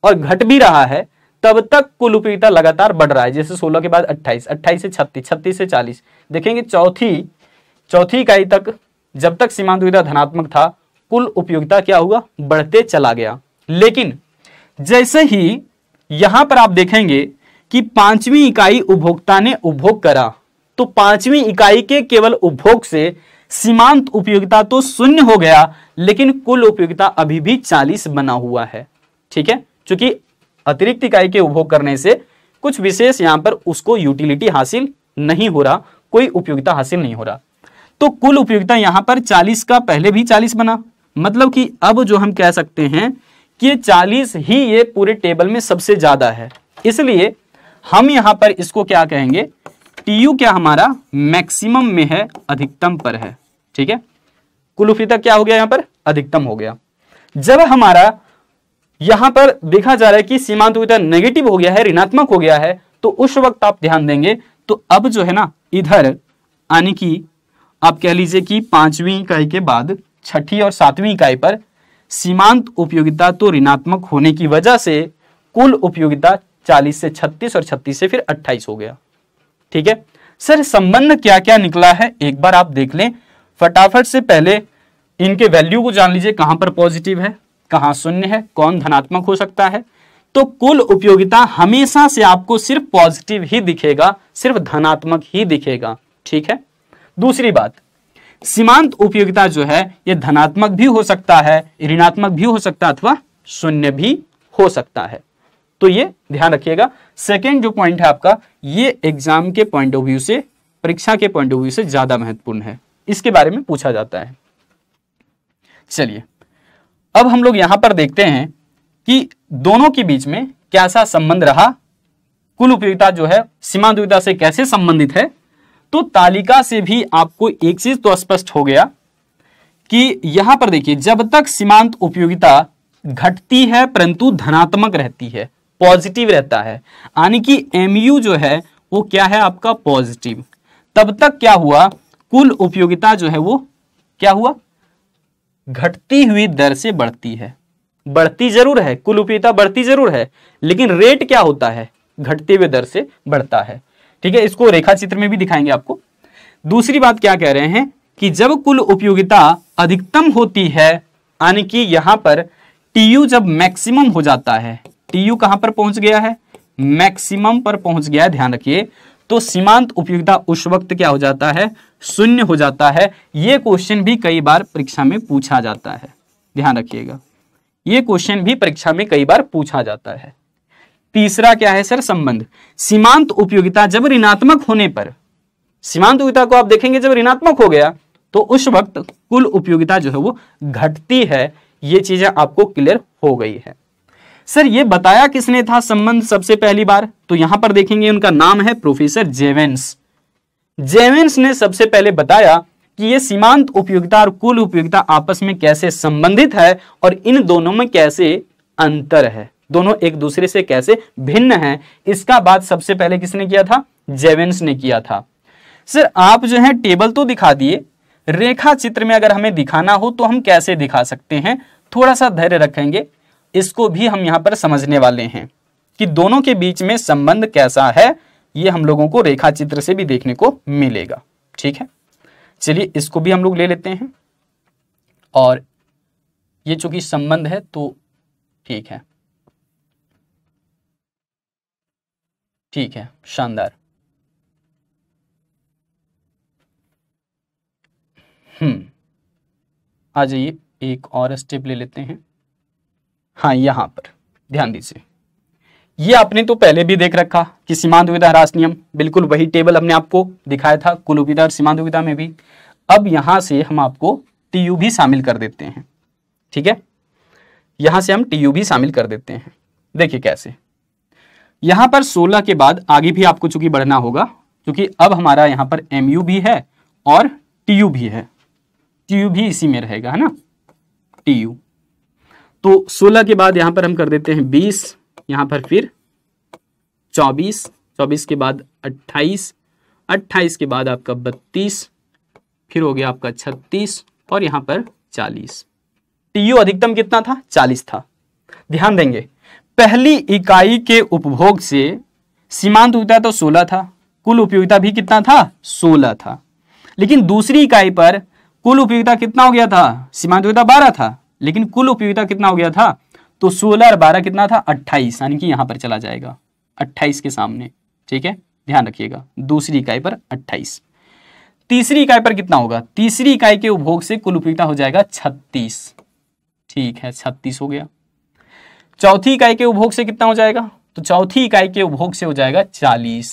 और घट भी रहा है, तब तक कुल उपयोगिता लगातार बढ़ रहा है। जैसे 16 के बाद 28, 28 से 36, 36 से 40, देखेंगे चौथी इकाई तक जब तक सीमांत उपयोगिता धनात्मक था, कुल उपयोगिता क्या हुआ, बढ़ते चला गया। लेकिन जैसे ही यहां पर आप देखेंगे कि पांचवी इकाई उपभोक्ता ने उपभोग करा, तो पांचवी इकाई के केवल उपभोग से सीमांत उपयोगिता तो 0 हो गया, लेकिन कुल उपयोगिता अभी भी 40 बना हुआ है। ठीक है, क्योंकि अतिरिक्त इकाई के उपभोग करने से कुछ विशेष यहां पर उसको यूटिलिटी हासिल नहीं हो रहा, कोई उपयोगिता हासिल नहीं हो रहा। तो कुल उपयोगिता यहां पर 40 का पहले भी 40 बना, मतलब कि अब जो हम कह सकते हैं कि ये 40 ही ये पूरे टेबल में सबसे ज्यादा है, इसलिए हम यहां पर इसको क्या कहेंगे, टीयू क्या हमारा मैक्सिमम में है, अधिकतम पर है। ठीक है, कुल उपयोगिता क्या हो गया, यहां पर अधिकतम हो गया। जब हमारा यहां पर देखा जा रहा है कि सीमांत उपयोगिता नेगेटिव हो गया है, ऋणात्मक हो गया है, तो उस वक्त आप ध्यान देंगे तो अब जो है ना इधर यानी कि आप कह लीजिए कि पांचवी इकाई के बाद छठी और सातवीं इकाई पर सीमांत उपयोगिता तो ऋणात्मक होने की वजह से कुल उपयोगिता 40 से 36 और 36 से फिर 28 हो गया। ठीक है सर, संबंध क्या क्या निकला है एक बार आप देख लें फटाफट से। पहले इनके वैल्यू को जान लीजिए, कहां पर पॉजिटिव है कहां शून्य है, कौन धनात्मक हो सकता है। तो कुल उपयोगिता हमेशा से आपको सिर्फ पॉजिटिव ही दिखेगा, सिर्फ धनात्मक ही दिखेगा। ठीक है, दूसरी बात, सीमांत उपयोगिता जो है ये धनात्मक भी हो सकता है, ऋणात्मक भी हो सकता है अथवा शून्य भी हो सकता है। तो ये ध्यान रखिएगा। सेकेंड जो पॉइंट है आपका, ये एग्जाम के पॉइंट ऑफ व्यू से, परीक्षा के पॉइंट ऑफ व्यू से ज्यादा महत्वपूर्ण है, इसके बारे में पूछा जाता है। चलिए अब हम लोग यहां पर देखते हैं कि दोनों के बीच में कैसा संबंध रहा, कुल उपयोगिता जो है सीमांत उपयोगिता से कैसे संबंधित है। तो तालिका से भी आपको एक चीज तो स्पष्ट हो गया कि यहां पर देखिए, जब तक सीमांत उपयोगिता घटती है परंतु धनात्मक रहती है, पॉजिटिव रहता है, यानी कि MU जो है वो क्या है आपका पॉजिटिव, तब तक क्या हुआ, कुल उपयोगिता जो है वो क्या हुआ, घटती हुई दर से बढ़ती है। बढ़ती जरूर है, कुल उपयोगिता बढ़ती जरूर है, लेकिन रेट क्या होता है, घटते हुए दर से बढ़ता है। ठीक है, इसको रेखा चित्र में भी दिखाएंगे आपको। दूसरी बात क्या कह रहे हैं कि जब कुल उपयोगिता अधिकतम होती है, यानी कि यहां पर TU जब मैक्सिमम हो जाता है, TU कहां पर पहुंच गया है, मैक्सिमम पर पहुंच गया है, ध्यान रखिए, तो सीमांत उपयोगिता उस वक्त क्या हो जाता है, शून्य हो जाता है। यह क्वेश्चन भी कई बार परीक्षा में पूछा जाता है, ध्यान रखिएगा, यह क्वेश्चन भी परीक्षा में कई बार पूछा जाता है। तीसरा क्या है सर, संबंध, सीमांत उपयोगिता जब ऋणात्मक होने पर, सीमांत उपयोगिता को आप देखेंगे जब ऋणात्मक हो गया तो उस वक्त कुल उपयोगिता जो है वो घटती है। ये चीजें आपको क्लियर हो गई है। सर ये बताया किसने था संबंध सबसे पहली बार, तो यहां पर देखेंगे उनका नाम है प्रोफेसर जेवेंस। जेवेंस ने सबसे पहले बताया कि ये सीमांत उपयोगिता और कुल उपयोगिता आपस में कैसे संबंधित है और इन दोनों में कैसे अंतर है, दोनों एक दूसरे से कैसे भिन्न हैं। इसका बात सबसे पहले किसने किया था, जेवेंस ने किया था। सर आप जो है टेबल तो दिखा दिए, रेखा चित्र में अगर हमें दिखाना हो तो हम कैसे दिखा सकते हैं, थोड़ा सा धैर्य रखेंगे, इसको भी हम यहां पर समझने वाले हैं कि दोनों के बीच में संबंध कैसा है। ये हम लोगों को रेखा चित्र से भी देखने को मिलेगा। ठीक है, चलिए इसको भी हम लोग ले लेते हैं, और ये चूंकि संबंध है तो ठीक है, ठीक है, शानदार। आ जाइए, एक और स्टेप ले लेते हैं। हाँ, यहां पर ध्यान दीजिए, ये आपने तो पहले भी देख रखा कि सीमांत उपयोगिता ह्रास नियम, बिल्कुल वही टेबल हमने आपको दिखाया था कुल उपयोगिता और सीमांत उपयोगिता में भी। अब यहां से हम आपको TU भी शामिल कर देते हैं। ठीक है, यहां से हम TU भी शामिल कर देते हैं। देखिए कैसे, यहां पर 16 के बाद आगे भी आपको चूंकि बढ़ना होगा, क्योंकि अब हमारा यहां पर MU भी है और TU भी है, TU भी इसी में रहेगा, है ना, TU। तो 16 के बाद यहां पर हम कर देते हैं 20, यहां पर फिर 24, 24 के बाद 28, 28 के बाद आपका 32, फिर हो गया आपका 36 और यहां पर 40। TU अधिकतम कितना था, 40 था। ध्यान देंगे, पहली इकाई के उपभोग से सीमांत उपयोगिता तो 16 था, कुल उपयोगिता भी कितना था, 16 था। लेकिन दूसरी इकाई पर कुल उपयोगिता कितना हो गया था, सीमांत उपयोगिता 12 था, लेकिन कुल उपयोगिता कितना हो गया था, तो 16 और 12 कितना था, 28, यानी कि यहां पर चला जाएगा 28 के सामने। ठीक है, ध्यान रखिएगा, दूसरी इकाई पर 28। तीसरी इकाई पर कितना होगा, तीसरी इकाई के उपभोग से कुल उपयोगिता हो जाएगा 36। ठीक है, 36 हो गया। चौथी इकाई के उपभोग से कितना हो जाएगा, तो चौथी इकाई के उपभोग से हो जाएगा 40।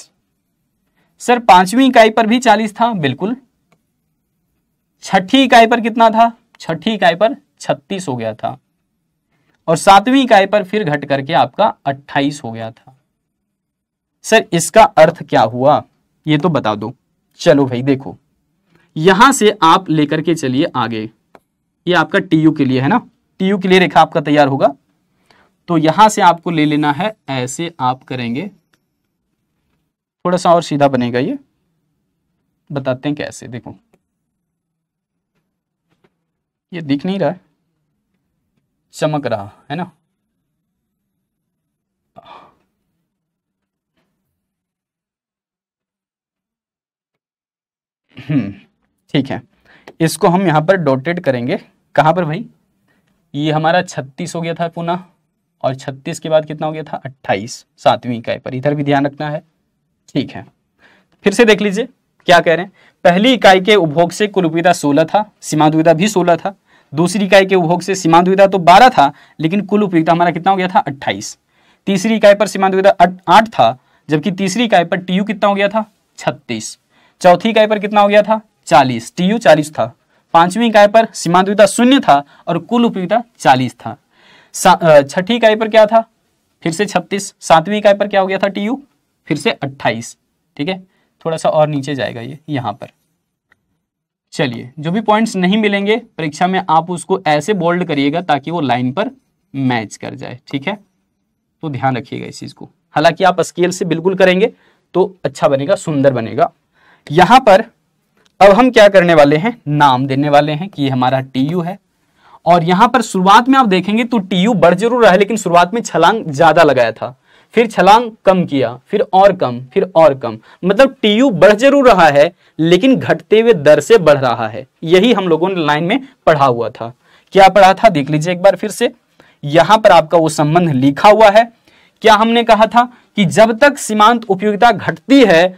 सर पांचवी इकाई पर भी 40 था, बिल्कुल। छठी इकाई पर कितना था, छठी इकाई पर 36 हो गया था, और सातवीं इकाई पर फिर घट करके आपका 28 हो गया था। सर इसका अर्थ क्या हुआ, ये तो बता दो। चलो भाई देखो, यहां से आप लेकर के चलिए आगे, ये आपका TU के लिए है ना, TU के लिए रेखा आपका तैयार होगा, तो यहां से आपको ले लेना है, ऐसे आप करेंगे, थोड़ा सा और सीधा बनेगा, ये बताते हैं कैसे। देखो ये दिख नहीं रहा है, चमक रहा है ना। ठीक है, इसको हम यहाँ पर डॉटेड करेंगे। कहाँ पर भाई, ये हमारा 36 हो गया था पुनः, और 36 के बाद कितना हो गया था 28, 7वीं इकाई पर, इधर भी ध्यान रखना है। ठीक है, फिर से देख लीजिए क्या कह रहे हैं। पहली इकाई के उपभोग से कुल उपयोगिता 16 था, सीमांत उपयोगिता भी 16 था। दूसरी इकाई के उपभोग से सीमांत उपयोगिता तो 12 था, लेकिन कुल उपयोगिता हमारा कितना हो गया था 28। तीसरी इकाई पर सीमांत उपयोगिता 8 था, जबकि तीसरी इकाई पर टीयू कितना हो गया था 36। चौथी इकाई पर कितना हो गया था 40, टीयू 40 था। पांचवी इकाई पर सीमांत उपयोगिता 0 था और कुल उपयोगिता 40 था। छठी इकाई पर क्या था, फिर से 36। सातवीं इकाई पर क्या हो गया था टीयू, फिर से 28। ठीक है, थोड़ा सा और नीचे जाएगा ये यहाँ पर। चलिए, जो भी पॉइंट्स नहीं मिलेंगे परीक्षा में आप उसको ऐसे बोल्ड करिएगा ताकि वो लाइन पर मैच कर जाए। ठीक है, तो ध्यान रखिएगा इस चीज को। हालांकि आप स्केल से बिल्कुल करेंगे तो अच्छा बनेगा, सुंदर बनेगा। यहां पर अब हम क्या करने वाले हैं, नाम देने वाले हैं कि ये हमारा टीयू है। और यहां पर शुरुआत में आप देखेंगे तो टीयू बढ़ जरूर रहा है, लेकिन शुरुआत में छलांग ज्यादा लगाया था, फिर छलांग कम किया, फिर और कम, फिर और कम। मतलब टीयू बढ़ जरूर रहा है लेकिन घटते हुए दर से बढ़ रहा है। यही हम लोगों ने लाइन में पढ़ा हुआ था। क्या पढ़ा था देख लीजिए एक बार फिर से। यहां पर आपका वो संबंध लिखा हुआ है। क्या हमने कहा था कि जब तक सीमांत उपयोगिता घटती है,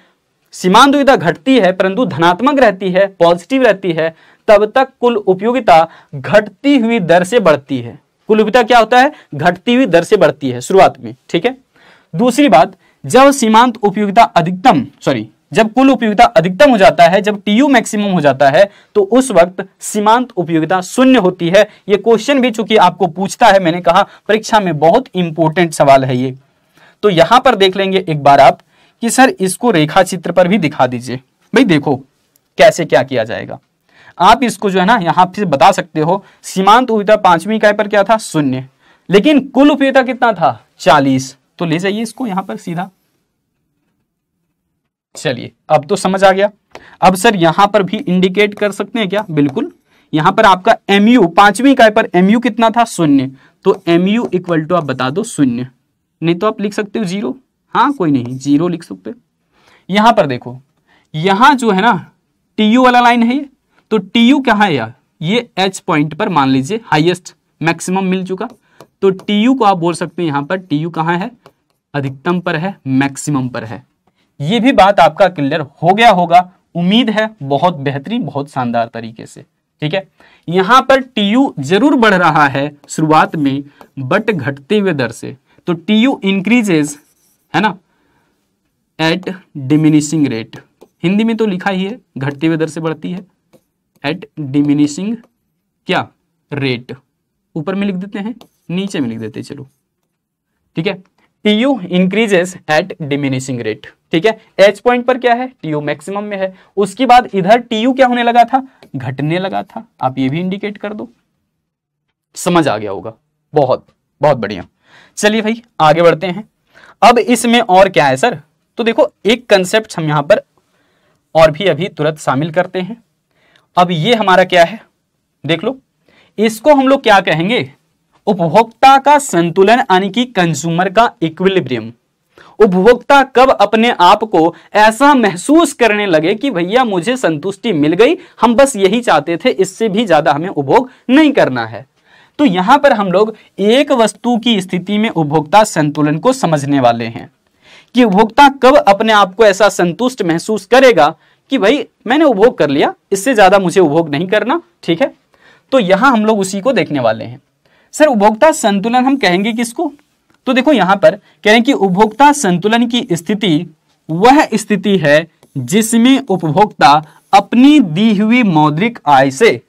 सीमांत उपयोगिता घटती है परंतु धनात्मक रहती है, पॉजिटिव रहती है, तब तक कुल उपयोगिता घटती हुई दर से बढ़ती है। कुल उपयोगिता क्या होता है, घटती हुई दर से बढ़ती है शुरुआत में। ठीक है, दूसरी बात, जब सीमांत उपयोगिता अधिकतम, जब कुल उपयोगिता अधिकतम हो जाता है, जब टीयू मैक्सिमम हो जाता है, तो उस वक्त सीमांत उपयोगिता 0 होती है। ये क्वेश्चन भी चूंकि आपको पूछता है, मैंने कहा परीक्षा में बहुत इंपॉर्टेंट सवाल है ये। तो यहां पर देख लेंगे एक बार आप कि सर इसको रेखा चित्र पर भी दिखा दीजिए। भाई देखो कैसे क्या किया जाएगा। आप इसको जो है ना यहां से बता सकते हो, सीमांत उपयोगिता 5वीं इकाई पर क्या था 0, लेकिन कुल उपयोगिता कितना था 40। तो ले जाइए इसको यहां पर सीधा। चलिए, अब तो समझ आ गया। अब सर यहां पर भी इंडिकेट कर सकते हैं क्या, बिल्कुल। यहां पर आपका MU 5वीं इकाई पर MU कितना था 0, तो MU इक्वल टू आप बता दो 0, नहीं तो आप लिख सकते हो 0। हाँ कोई नहीं, 0 लिख सकते हो। यहां पर देखो, यहां जो है ना TU वाला लाइन है ये, तो TU कहां है यार, ये H पॉइंट पर मान लीजिए हाईएस्ट मैक्सिमम मिल चुका, तो TU को आप बोल सकते हैं यहां पर TU कहां है, अधिकतम पर है, मैक्सिमम पर है। ये भी बात आपका क्लियर हो गया होगा, उम्मीद है बहुत बेहतरीन, बहुत शानदार तरीके से। ठीक है, यहां पर TU जरूर बढ़ रहा है शुरुआत में, बट घटते हुए दर से। तो TU इंक्रीजेज है ना एट डिमिनिशिंग रेट, हिंदी में तो लिखा ही है घटते हुए दर से बढ़ती है, एट डिमिनिशिंग क्या रेट, ऊपर में लिख देते हैं, नीचे में लिख देते हैं, चलो ठीक है। TU increases eight diminishing rate. ठीक है, H पॉइंट पर क्या है, TU मैक्सिमम में है। उसके बाद इधर TU क्या होने लगा था, घटने लगा था। आप ये भी इंडिकेट कर दो, समझ आ गया होगा। बहुत बहुत बढ़िया। चलिए भाई आगे बढ़ते हैं। अब इसमें और क्या है सर, तो देखो एक कंसेप्ट हम यहां पर और भी अभी तुरंत शामिल करते हैं। अब ये हमारा क्या है देख लो, इसको हम लोग क्या कहेंगे, उपभोक्ता का संतुलन, यानी कि कंज्यूमर का इक्विलिब्रियम। उपभोक्ता कब अपने आप को ऐसा महसूस करने लगे कि भैया मुझे संतुष्टि मिल गई, हम बस यही चाहते थे, इससे भी ज्यादा हमें उपभोग नहीं करना है। तो यहां पर हम लोग एक वस्तु की स्थिति में उपभोक्ता संतुलन को समझने वाले हैं कि उपभोक्ता कब अपने आप को ऐसा संतुष्ट महसूस करेगा कि भाई मैंने उपभोग कर लिया, इससे ज्यादा मुझे उपभोग नहीं करना। ठीक है, तो यहां हम लोग उसी को देखने वाले हैं। सर उपभोक्ता संतुलन हम कहेंगे किसको, तो देखो यहां पर कह रहे हैं कि उपभोक्ता संतुलन की स्थिति वह स्थिति है जिसमें उपभोक्ता अपनी दी हुई मौद्रिक आय से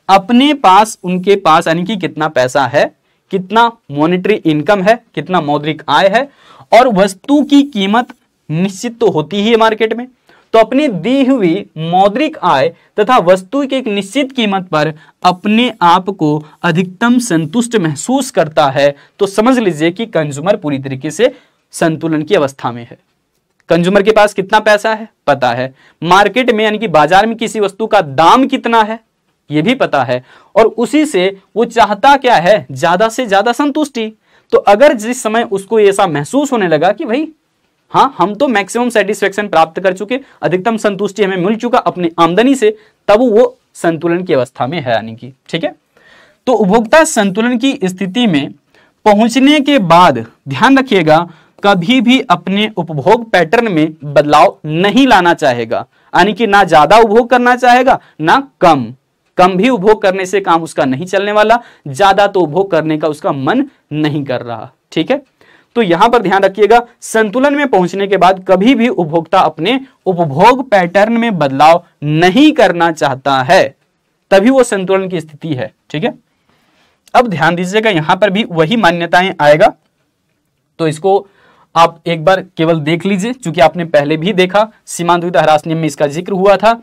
अपने पास, उनके पास यानी कि कितना पैसा है, कितना मॉनेटरी इनकम है, कितना मौद्रिक आय है, और वस्तु की कीमत निश्चित तो होती ही है मार्केट में, तो अपनी दी हुई मौद्रिक आय तथा वस्तु की एक निश्चित कीमत पर अपने आप को अधिकतम संतुष्ट महसूस करता है। तो समझ लीजिए कि कंज्यूमर पूरी तरीके से संतुलन की अवस्था में है। कंज्यूमर के पास कितना पैसा है पता है, मार्केट में यानी कि बाजार में किसी वस्तु का दाम कितना है ये भी पता है, और उसी से वो चाहता क्या है, ज्यादा से ज्यादा संतुष्टि। तो अगर जिस समय उसको ऐसा महसूस होने लगा कि भाई हाँ, हम तो मैक्सिमम सेटिस्फेक्शन प्राप्त कर चुके, अधिकतम संतुष्टि हमें मिल चुका अपनी आमदनी से, तब वो संतुलन की अवस्था में है यानी कि, ठीक है। तो उपभोक्ता संतुलन की स्थिति में पहुंचने के बाद ध्यान रखिएगा, कभी भी अपने उपभोग पैटर्न में बदलाव नहीं लाना चाहेगा, यानी कि ना ज्यादा उपभोग करना चाहेगा ना कम। कम भी उपभोग करने से काम उसका नहीं चलने वाला, ज्यादा तो उपभोग करने का उसका मन नहीं कर रहा, ठीक है। तो यहां पर ध्यान रखिएगा, संतुलन में पहुंचने के बाद कभी भी उपभोक्ता अपने उपभोग पैटर्न में बदलाव नहीं करना चाहता है, तभी वो संतुलन की स्थिति है, ठीक है। अब ध्यान दीजिएगा, यहां पर भी वही मान्यताएं आएगा, तो इसको आप एक बार केवल देख लीजिए, क्योंकि आपने पहले भी देखा, सीमांत उपयोगिता ह्रास नियम में इसका जिक्र हुआ था।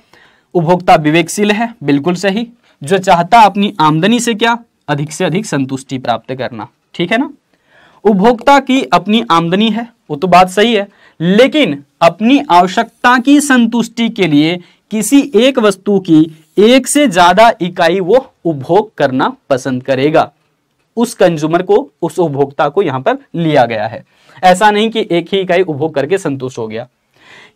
उपभोक्ता विवेकशील है, बिल्कुल सही, जो चाहता अपनी आमदनी से क्या, अधिक से अधिक संतुष्टि प्राप्त करना, ठीक है ना। उपभोक्ता की अपनी आमदनी है, वो तो बात सही है, लेकिन अपनी आवश्यकता की संतुष्टि के लिए किसी एक वस्तु की एक से ज्यादा इकाई वो उपभोग करना पसंद करेगा। उस कंज्यूमर को, उस उपभोक्ता को यहां पर लिया गया है, ऐसा नहीं कि एक ही इकाई उपभोग करके संतुष्ट हो गया।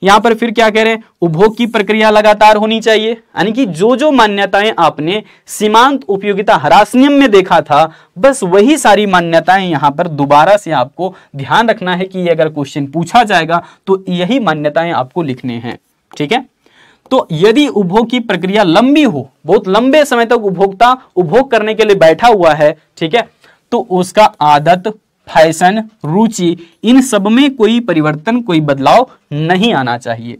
यहां पर फिर क्या कह रहे हैं, उपभोग की प्रक्रिया लगातार होनी चाहिए, यानी कि जो जो मान्यताएं आपने सीमांत उपयोगिता ह्रास नियम में देखा था, बस वही सारी मान्यताएं यहां पर दोबारा से आपको ध्यान रखना है कि अगर क्वेश्चन पूछा जाएगा तो यही मान्यताएं आपको लिखने हैं, ठीक है। तो यदि उपभोग की प्रक्रिया लंबी हो, बहुत लंबे समय तक उपभोक्ता उपभोग करने के लिए बैठा हुआ है, ठीक है, तो उसका आदत, फैशन, रुचि, इन सब में कोई परिवर्तन, कोई बदलाव नहीं आना चाहिए।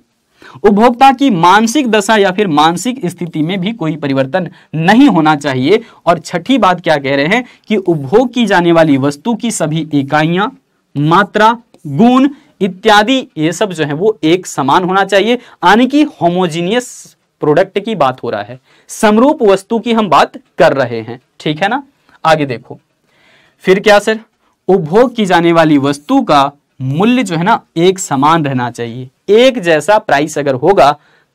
उपभोक्ता की मानसिक दशा या फिर मानसिक स्थिति में भी कोई परिवर्तन नहीं होना चाहिए। और छठी बात क्या कह रहे हैं कि उपभोग की जाने वाली वस्तु की सभी इकाइयां, मात्रा, गुण इत्यादि, ये सब जो है वो एक समान होना चाहिए, यानी कि होमोजीनियस प्रोडक्ट की बात हो रहा है, समरूप वस्तु की हम बात कर रहे हैं, ठीक है ना। आगे देखो फिर क्या सर, उपभोग की जाने वाली वस्तु का मूल्य जो है ना एक समान रहना चाहिए, एक जैसा प्राइस अगर होगा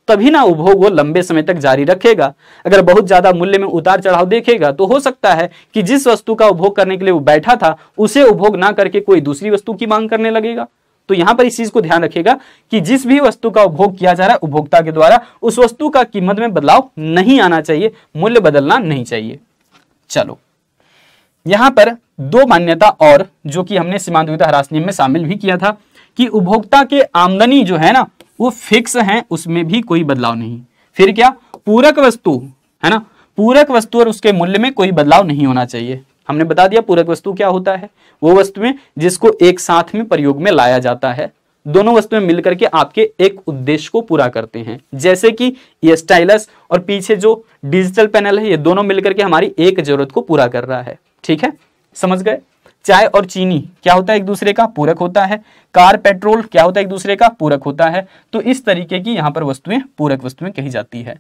तभी ना उपभोग वो लंबे समय तक जारी रखेगा। अगर बहुत ज्यादा मूल्य में उतार चढ़ाव देखेगा तो हो सकता है कि जिस वस्तु का उपभोग करने के लिए वो बैठा था उसे उपभोग ना करके कोई दूसरी वस्तु की मांग करने लगेगा। तो यहां पर इस चीज को ध्यान रखिएगा कि जिस भी वस्तु का उपभोग किया जा रहा है उपभोक्ता के द्वारा, उस वस्तु का कीमत में बदलाव नहीं आना चाहिए, मूल्य बदलना नहीं चाहिए। चलो यहां पर दो मान्यता और जो कि हमने सीमांत उपयोगिता ह्रास नियम में शामिल भी किया था कि उपभोक्ता के आमदनी जो है ना वो फिक्स है, उसमें भी कोई बदलाव नहीं। फिर क्या, पूरक वस्तु है ना, पूरक वस्तु और उसके मूल्य में कोई बदलाव नहीं होना चाहिए। हमने बता दिया पूरक वस्तु क्या होता है, वो वस्तुएं जिसको एक साथ में प्रयोग में लाया जाता है, दोनों वस्तुएं मिलकर के आपके एक उद्देश्य को पूरा करते हैं। जैसे कि ये स्टाइलस और पीछे जो डिजिटल पैनल है, ये दोनों मिलकर के हमारी एक जरूरत को पूरा कर रहा है, ठीक है, समझ गए। चाय और चीनी क्या होता है, एक दूसरे का पूरक होता है। कार, पेट्रोल क्या होता है, एक दूसरे का पूरक होता है। तो इस तरीके की यहाँ पर वस्तुएं पूरक वस्तुएं कही जाती है।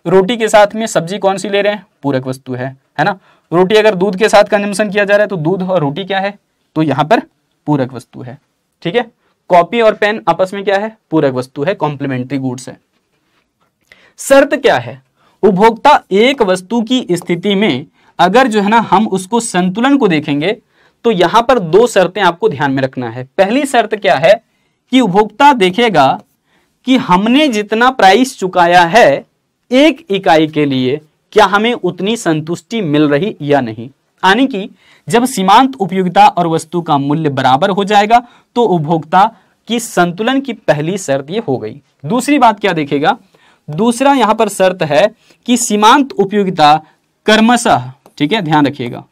रोटी के साथ में सब्जी कौन सी ले रहे हैं, पूरक वस्तु है ना। रोटी अगर दूध के साथ कंजम्पशन किया जा रहा है तो दूध और रोटी क्या है, तो यहाँ पर पूरक वस्तु है, ठीक है। कॉपी और पेन आपस में क्या है, पूरक वस्तु है, कॉम्प्लीमेंट्री गुड्स है। शर्त क्या है, उपभोक्ता एक वस्तु की स्थिति में अगर जो है ना हम उसको संतुलन को देखेंगे तो यहां पर दो शर्तें आपको ध्यान में रखना है। पहली शर्त क्या है कि उपभोक्ता देखेगा कि हमने जितना प्राइस चुकाया है एक इकाई के लिए, क्या हमें उतनी संतुष्टि मिल रही या नहीं। यानी कि जब सीमांत उपयोगिता और वस्तु का मूल्य बराबर हो जाएगा तो उपभोक्ता की संतुलन की पहली शर्त ये हो गई। दूसरी बात क्या देखेगा, दूसरा यहां पर शर्त है कि सीमांत उपयोगिता क्रमशः, ठीक है, ध्यान रखिएगा,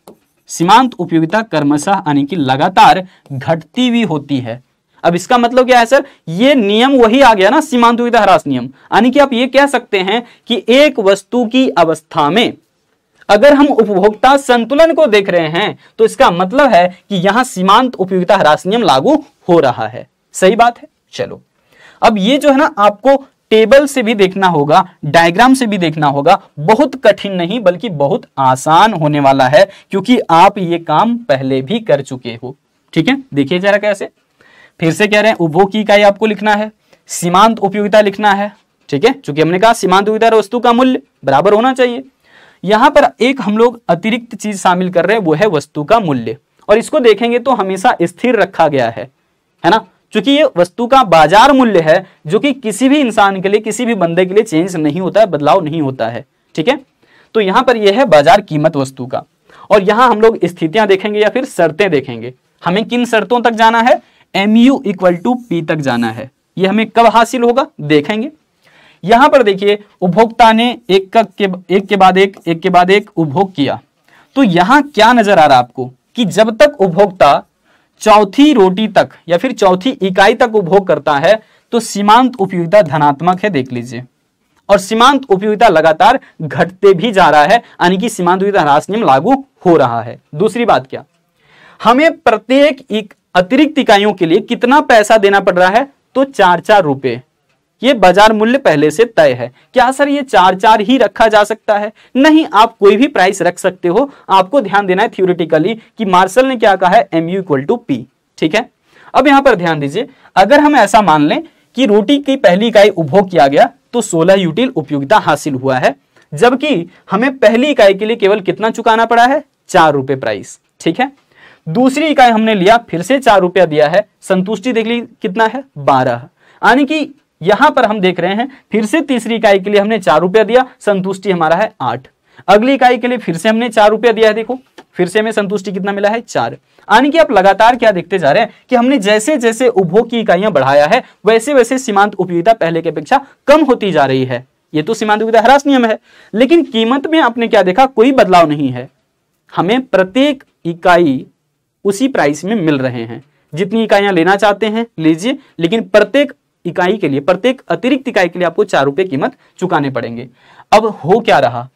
सीमांत उपयोगिता क्रमशः यानी कि लगातार घटती हुई होती है। अब इसका मतलब क्या है सर, ये नियम वही आ गया ना सीमांत उपयोगिता ह्रास नियम, यानी कि आप ये कह सकते हैं कि एक वस्तु की अवस्था में अगर हम उपभोक्ता संतुलन को देख रहे हैं तो इसका मतलब है कि यहां सीमांत उपयोगिता ह्रास नियम लागू हो रहा है। सही बात है। चलो अब ये जो है ना आपको टेबल से भी देखना होगा, डायग्राम से भी देखना होगा, बहुत कठिन नहीं बल्कि बहुत आसान होने वाला है क्योंकि आप ये काम पहले भी कर चुके हो, ठीक है। देखिए जरा कैसे, फिर से कह रहे हैं उपभोग की इकाई आपको लिखना है, सीमांत उपयोगिता लिखना है, ठीक है, चूंकि हमने कहा सीमांत उपयोगिता और वस्तु का मूल्य बराबर होना चाहिए। यहां पर एक हम लोग अतिरिक्त चीज शामिल कर रहे हैं, वो है वस्तु का मूल्य, और इसको देखेंगे तो हमेशा स्थिर रखा गया है ना, क्योंकि ये वस्तु का बाजार मूल्य है जो कि किसी भी इंसान के लिए, किसी भी बंदे के लिए चेंज नहीं होता है, बदलाव नहीं होता है। ठीक है, तो यहां पर यह है बाजार कीमत वस्तु का। और यहां हम लोग स्थितियां देखेंगे या फिर शर्तें देखेंगे। हमें किन शर्तों तक जाना है? mu = P तक जाना है। यह हमें कब हासिल होगा देखेंगे। यहां पर देखिए, उपभोक्ता ने एक के बाद एक उपभोग किया, तो यहां क्या नजर आ रहा है आपको कि जब तक उपभोक्ता चौथी रोटी तक या फिर चौथी इकाई तक उपभोग करता है तो सीमांत उपयोगिता धनात्मक है, देख लीजिए, और सीमांत उपयोगिता लगातार घटते भी जा रहा है, यानी कि सीमांत उपयोगिता ह्रास नियम लागू हो रहा है। दूसरी बात क्या, हमें प्रत्येक अतिरिक्त इकाइयों के लिए कितना पैसा देना पड़ रहा है? तो 4 रुपए। ये बाजार मूल्य पहले से तय है। क्या सर ये 4 ही रखा जा सकता है? नहीं, आप कोई भी प्राइस रख सकते हो। आपको ध्यान देना है थियोरेटिकली कि मार्शल ने क्या कहा है, mu = P। ठीक है, अब यहां पर ध्यान दीजिए, अगर हम ऐसा मान लें कि रोटी की पहली इकाई उपभोग किया गया तो 16 यूटिल उपयोगिता हासिल हुआ है, जबकि हमें पहली इकाई के लिए केवल कितना चुकाना पड़ा है? 4 रुपए प्राइस। ठीक है, दूसरी इकाई हमने लिया, फिर से 4 रुपया दिया है, संतुष्टि देख ली कितना है? 12। यानी कि यहां पर हम देख रहे हैं फिर से तीसरी इकाई के लिए हमने 4 रुपया दिया, संतुष्टि हमारा है 8। अगली इकाई के लिए फिर से हमने 4 रुपया दिया है, देखो फिर से हमें संतुष्टि कितना मिला है? 4। यानी कि आप लगातार क्या देखते जा रहे हैं कि हमने जैसे जैसे उपभोग की इकाइयां बढ़ाया है वैसे वैसे सीमांत उपयोगिता पहले की अपेक्षा कम होती जा रही है। ये तो सीमांत उपयोगिता ह्रास नियम है, लेकिन कीमत में आपने क्या देखा? कोई बदलाव नहीं है। हमें प्रत्येक इकाई उसी प्राइस में मिल रहे हैं। जितनी इकाइयां लेना चाहते हैं लीजिए, लेकिन प्रत्येक इकाई के लिए, प्रत्येक अतिरिक्त इकाई के लिए आपको 4 रुपए कीमत चुकाने पड़ेंगे। अब हो क्या रहा,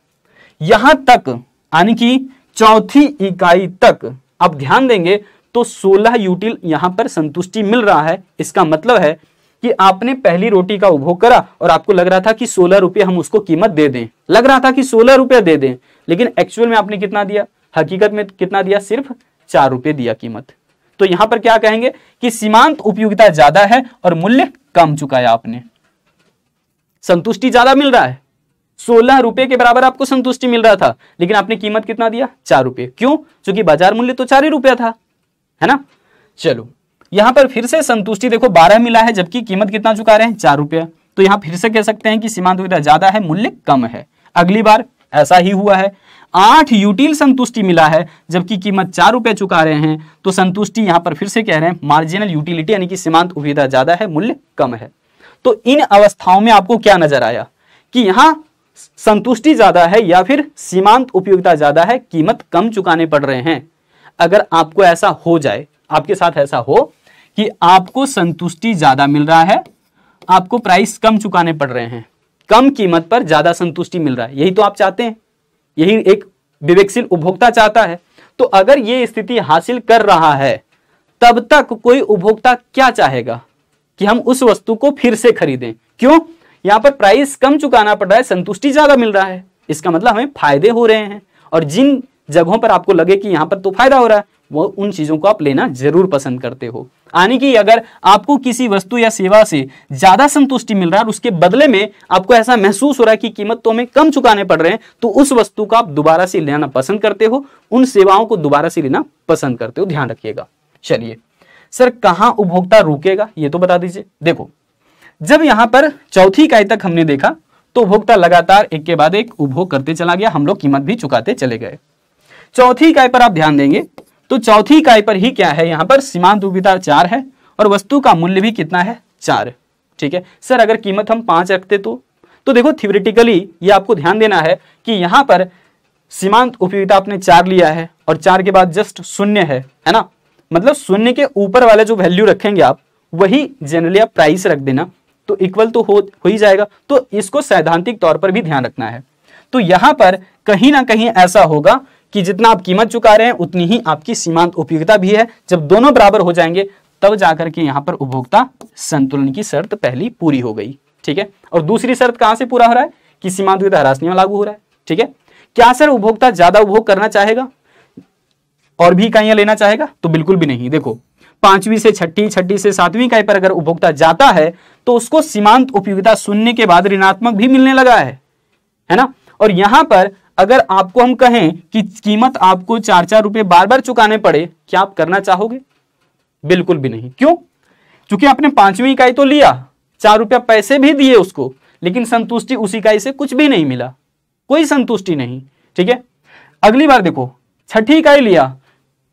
यहां तक यानी कि चौथी इकाई तक आप ध्यान देंगे तो 16 यूटिल यहां पर संतुष्टि मिल रहा है। इसका मतलब है कि आपने पहली रोटी का उपभोग करा और आपको लग रहा था कि 16 रुपये हम उसको कीमत दे दें, लग रहा था कि 16 रुपये दे दें, लेकिन एक्चुअल में आपने कितना दिया? हकीकत में कितना दिया? सिर्फ 4 रुपये दिया कीमत। तो यहां पर क्या कहेंगे कि सीमांत उपयोगिता ज्यादा है और मूल्य कम चुकाया आपने। संतुष्टि ज्यादा मिल रहा है, 16 रुपए के बराबर आपको संतुष्टि मिल रहा था, लेकिन आपने कीमत कितना दिया? 4 रुपए। क्यों? क्योंकि बाजार मूल्य तो 4 ही रुपया था, है ना। चलो यहां पर फिर से संतुष्टि देखो 12 मिला है, जबकि कीमत कितना चुका रहे हैं? 4 रुपया। तो यहां फिर से कह सकते हैं कि सीमांत उपयोगिता ज्यादा है, मूल्य कम है। अगली बार ऐसा ही हुआ है, 8 यूटिल संतुष्टि मिला है, जबकि कीमत 4 रुपए चुका रहे हैं, तो संतुष्टि यहां पर फिर से कह रहे हैं मार्जिनल यूटिलिटी, यानी कि सीमांत उपयोगिता ज्यादा है, मूल्य कम है। तो इन अवस्थाओं में आपको क्या नजर आया कि यहां संतुष्टि ज्यादा है या फिर सीमांत उपयोगिता ज्यादा है, कीमत कम चुकाने पड़ रहे हैं। अगर आपको ऐसा हो जाए, आपके साथ ऐसा हो कि आपको संतुष्टि ज्यादा मिल रहा है, आपको प्राइस कम चुकाने पड़ रहे हैं, कम कीमत पर ज्यादा संतुष्टि मिल रहा है, यही तो आप चाहते हैं, यही एक विवेकशील उपभोक्ता चाहता है। तो अगर ये स्थिति हासिल कर रहा है, तब तक कोई उपभोक्ता क्या चाहेगा कि हम उस वस्तु को फिर से खरीदें। क्यों? यहां पर प्राइस कम चुकाना पड़ रहा है, संतुष्टि ज्यादा मिल रहा है, इसका मतलब हमें फायदे हो रहे हैं। और जिन जगहों पर आपको लगे कि यहां पर तो फायदा हो रहा है, वो उन चीजों को आप लेना जरूर पसंद करते हो। यानी कि अगर आपको किसी वस्तु या सेवा से ज्यादा संतुष्टि मिल रहा है और उसके बदले में आपको ऐसा महसूस हो रहा है कि कीमत तो हमें कम चुकाने पड़ रहे हैं, तो उस वस्तु को आप दोबारा से लेना पसंद करते हो, उन सेवाओं को दोबारा से लेना पसंद करते हो, ध्यान रखिएगा। चलिए सर, कहां उपभोक्ता रुकेगा ये तो बता दीजिए। देखो, जब यहां पर चौथी इकाई तक हमने देखा तो उपभोक्ता लगातार एक के बाद एक उपभोग करते चला गया, हम लोग कीमत भी चुकाते चले गए। चौथी इकाई पर आप ध्यान देंगे तो चौथी इकाई पर ही क्या है, यहां पर सीमांत उपयोगिता 4 है और वस्तु का मूल्य भी कितना है? 4। ठीक है सर, अगर कीमत हम 5 रखते तो देखो थियोरेटिकली ये आपको ध्यान देना है कि यहां पर सीमांत उपयोगिता आपने 4 लिया है और 4 के बाद जस्ट 0 है ना, मतलब 0 के ऊपर वाले जो वैल्यू रखेंगे आप, वही जनरली आप प्राइस रख देना, तो इक्वल तो हो ही जाएगा। तो इसको सैद्धांतिक तौर पर भी ध्यान रखना है। तो यहां पर कहीं ना कहीं ऐसा होगा कि जितना आप कीमत चुका रहे हैं उतनी ही आपकी सीमांत उपयोगिता भी है। जब दोनों बराबर हो जाएंगे तब जाकर के यहां पर उपभोक्ता संतुलन की शर्त पहली पूरी हो गई। ठीक है, और दूसरी शर्त कहां से पूरा हो रहा है कि सीमांत उपयोगिता ह्रास नियम लागू हो रहा है। ठीक है, क्या सर उपभोक्ता ज्यादा उपभोग करना चाहेगा और भी इकाइयां लेना चाहेगा? तो बिल्कुल भी नहीं। देखो, 5वीं से 6ठी, 6ठी से 7वीं इकाई पर अगर उपभोक्ता जाता है तो उसको सीमांत उपयोगिता 0 के बाद ऋणात्मक भी मिलने लगा है ना। और यहां पर अगर आपको हम कहें कि कीमत आपको 4-4 रुपए बार बार चुकाने पड़े, क्या आप करना चाहोगे? बिल्कुल भी नहीं। क्यों? क्योंकि आपने 5वीं इकाई तो लिया, 4 रुपया पैसे भी दिए उसको, लेकिन संतुष्टि उस इकाई से कुछ भी नहीं मिला, कोई संतुष्टि नहीं। ठीक है, अगली बार देखो 6ठी इकाई लिया,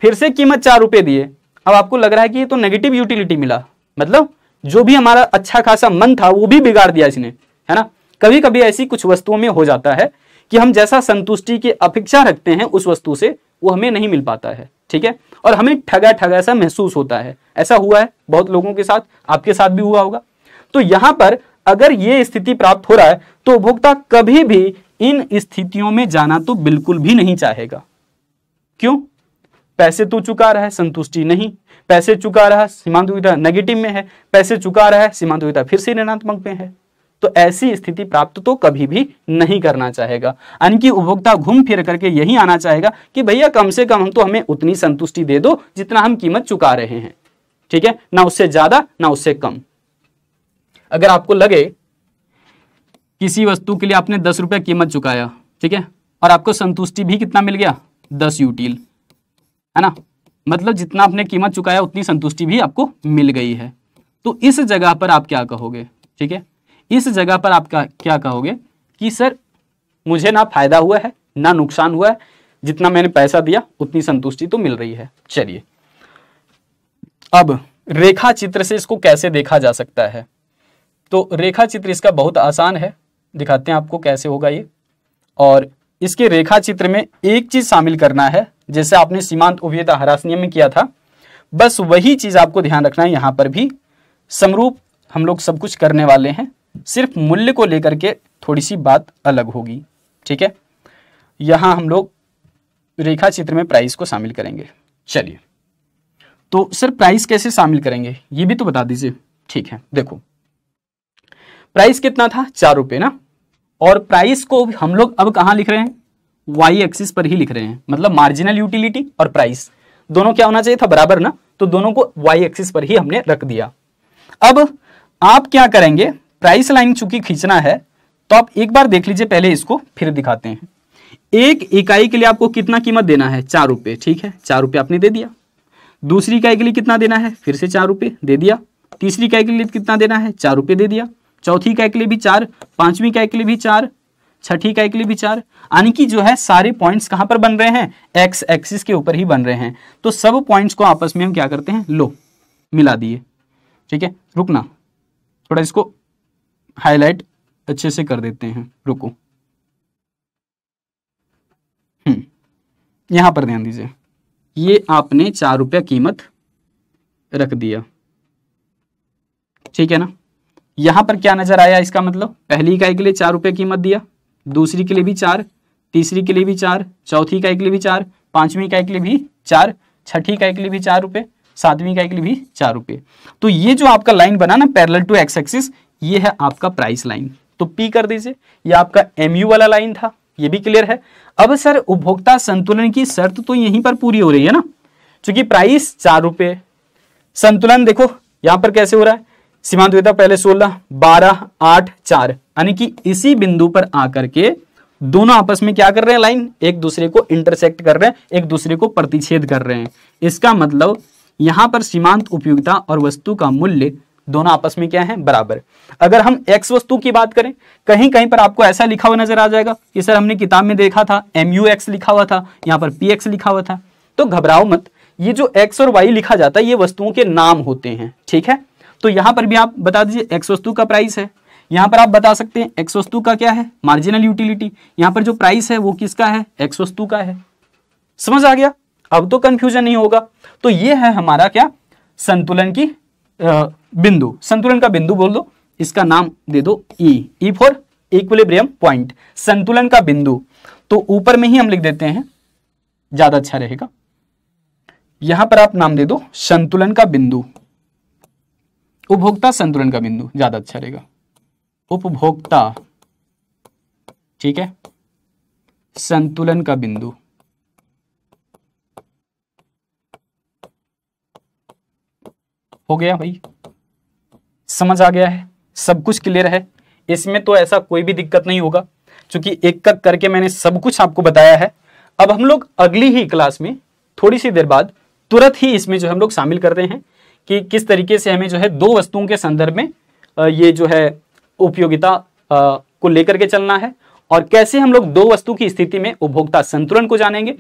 फिर से कीमत 4 रुपए दिए, अब आपको लग रहा है कि ये तो नेगेटिव यूटिलिटी मिला, मतलब जो भी हमारा अच्छा खासा मन था वो भी बिगाड़ दिया इसने, है ना। कभी कभी ऐसी कुछ वस्तुओं में हो जाता है कि हम जैसा संतुष्टि की अपेक्षा रखते हैं उस वस्तु से, वो हमें नहीं मिल पाता है। ठीक है, और हमें ठगा ठगा सा महसूस होता है। ऐसा हुआ है बहुत लोगों के साथ, आपके साथ भी हुआ होगा। तो यहां पर अगर ये स्थिति प्राप्त हो रहा है तो उपभोक्ता कभी भी इन स्थितियों में जाना तो बिल्कुल भी नहीं चाहेगा। क्यों? पैसे तो चुका रहा है, संतुष्टि नहीं, पैसे चुका रहा, सीमांत उपयोगिता नेगेटिव में है, पैसे चुका रहा है, सीमांत उपयोगिता फिर से ऋणात्मक में है। तो ऐसी स्थिति प्राप्त तो कभी भी नहीं करना चाहेगा। यानी कि उपभोक्ता घूम फिर करके यही आना चाहेगा कि भैया कम से कम हम तो हमें उतनी संतुष्टि दे दो जितना हम कीमत चुका रहे हैं। ठीक है, ना उससे ज्यादा ना उससे कम। अगर आपको लगे किसी वस्तु के लिए आपने 10 रुपए कीमत चुकाया, ठीक है, और आपको संतुष्टि भी कितना मिल गया? 10 यूटिल, है ना, मतलब जितना आपने कीमत चुकाया उतनी संतुष्टि भी आपको मिल गई है। तो इस जगह पर आप क्या कहोगे? ठीक है, इस जगह पर आप क्या कहोगे कि सर मुझे ना फायदा हुआ है ना नुकसान हुआ है, जितना मैंने पैसा दिया उतनी संतुष्टि तो मिल रही है। चलिए, अब रेखा चित्र से इसको कैसे देखा जा सकता है? तो रेखा चित्र इसका बहुत आसान है, दिखाते हैं आपको कैसे होगा ये। और इसके रेखा चित्र में एक चीज शामिल करना है, जैसे आपने सीमांत उपयोगिता ह्रास नियम में किया था, बस वही चीज आपको ध्यान रखना है। यहां पर भी समरूप हम लोग सब कुछ करने वाले हैं, सिर्फ मूल्य को लेकर के थोड़ी सी बात अलग होगी। ठीक है, यहां हम लोग रेखा चित्र में प्राइस को शामिल करेंगे। चलिए, तो सर प्राइस कैसे शामिल करेंगे ये भी तो बता दीजिए। ठीक है, देखो प्राइस कितना था? 4 रुपए ना, और प्राइस को हम लोग अब कहां लिख रहे हैं? वाई एक्सिस पर ही लिख रहे हैं, मतलब मार्जिनल यूटिलिटी और प्राइस दोनों क्या होना चाहिए था? बराबर ना, तो दोनों को वाई एक्सिस पर ही हमने रख दिया। अब आप क्या करेंगे? प्राइस लाइन चूंकि खींचना है तो आप एक बार देख लीजिए, पहले इसको फिर दिखाते हैं। एक इकाई के लिए आपको कितना कीमत देना है? 4 रुपए। ठीक है, 4 रुपए आपने दे दिया। दूसरी इकाई के लिए कितना देना है? फिर से 4 रुपए दे दिया। तीसरी इकाई के लिए कितना देना है? 4 रुपए दे दिया। चौथी इकाई के लिए भी 4, पांचवी इकाई के लिए भी 4, छठी इकाई के लिए भी 4। यानी कि जो है सारे पॉइंट्स कहां पर बन रहे हैं? एक्स एक्सिस के ऊपर ही बन रहे हैं। तो सब पॉइंट्स को आपस में हम क्या करते हैं? लो मिला दिए। ठीक है, रुकना, थोड़ा इसको हाईलाइट अच्छे से कर देते हैं, रुको। यहां पर ध्यान दीजिए, ये आपने 4 रुपया कीमत रख दिया। ठीक है ना, यहां पर क्या नजर आया? इसका मतलब पहली इकाई के लिए 4 रुपये कीमत दिया, दूसरी के लिए भी 4, तीसरी के लिए भी 4, चौथी इकाई के लिए भी 4, पांचवी इकाई के लिए भी 4, छठी इकाई के लिए भी 4 रुपये, सातवीं इकाई के लिए भी 4 रुपये। तो ये जो आपका लाइन बना ना पैरेलल टू एक्स एक्सिस, ये है आपका प्राइस लाइन। तो पी कर दीजिए, ये आपका एमयू वाला लाइन था, ये भी क्लियर है। अब सर उपभोक्ता संतुलन की शर्त तो यहीं पर पूरी हो रही है ना, क्योंकि प्राइस 4 रुपये, संतुलन देखो यहां पर कैसे हो रहा है? सीमांत उपयोगिता पहले 16, 12, 8, 4, यानी कि इसी बिंदु पर आकर के दोनों आपस में क्या कर रहे हैं? लाइन एक दूसरे को इंटरसेक्ट कर रहे हैं, एक दूसरे को प्रतिच्छेद कर रहे हैं। इसका मतलब यहां पर सीमांत उपयोगिता और वस्तु का मूल्य दोनों आपस में क्या है? बराबर। अगर हम एक्स वस्तु की बात करें, कहीं कहीं पर आपको ऐसा लिखा हुआ नजर आ जाएगा कि सर हमने किताब में देखा था MUX लिखा हुआ था, यहां पर PX लिखा हुआ था। तो घबराओ मत, ये जो एक्स और वाई लिखा जाता है ये वस्तुओं के नाम होते हैं। ठीक है, तो यहां पर भी आप बता दीजिए एक्स वस्तु का प्राइस है, यहां पर आप बता सकते हैं एक्स वस्तु का क्या है? Marginal utility. यहां पर जो प्राइस है वो किसका है? एक्स वस्तु का है। समझ आ गया? अब तो कंफ्यूजन नहीं होगा। तो ये है हमारा क्या? संतुलन की बिंदु। संतुलन का बिंदु बोल दो, इसका नाम दे दो ई फॉर इक्विलिब्रियम पॉइंट, संतुलन का बिंदु। तो ऊपर में ही हम लिख देते हैं, ज्यादा अच्छा रहेगा। यहां पर आप नाम दे दो संतुलन का बिंदु, उपभोक्ता संतुलन का बिंदु, ज्यादा अच्छा रहेगा, उपभोक्ता, ठीक है, संतुलन का बिंदु। हो गया भाई, समझ आ गया है? सब कुछ क्लियर है? इसमें तो ऐसा कोई भी दिक्कत नहीं होगा, चूंकि एक एक करके मैंने सब कुछ आपको बताया है, अब हम लोग अगली ही क्लास में थोड़ी सी देर बाद तुरंत ही इसमें जो हम लोग शामिल करते हैं कि किस तरीके से हमें जो है दो वस्तुओं के संदर्भ में ये जो है उपयोगिता को लेकर के चलना है और कैसे हम लोग दो वस्तु की स्थिति में उपभोक्ता संतुलन को जानेंगे।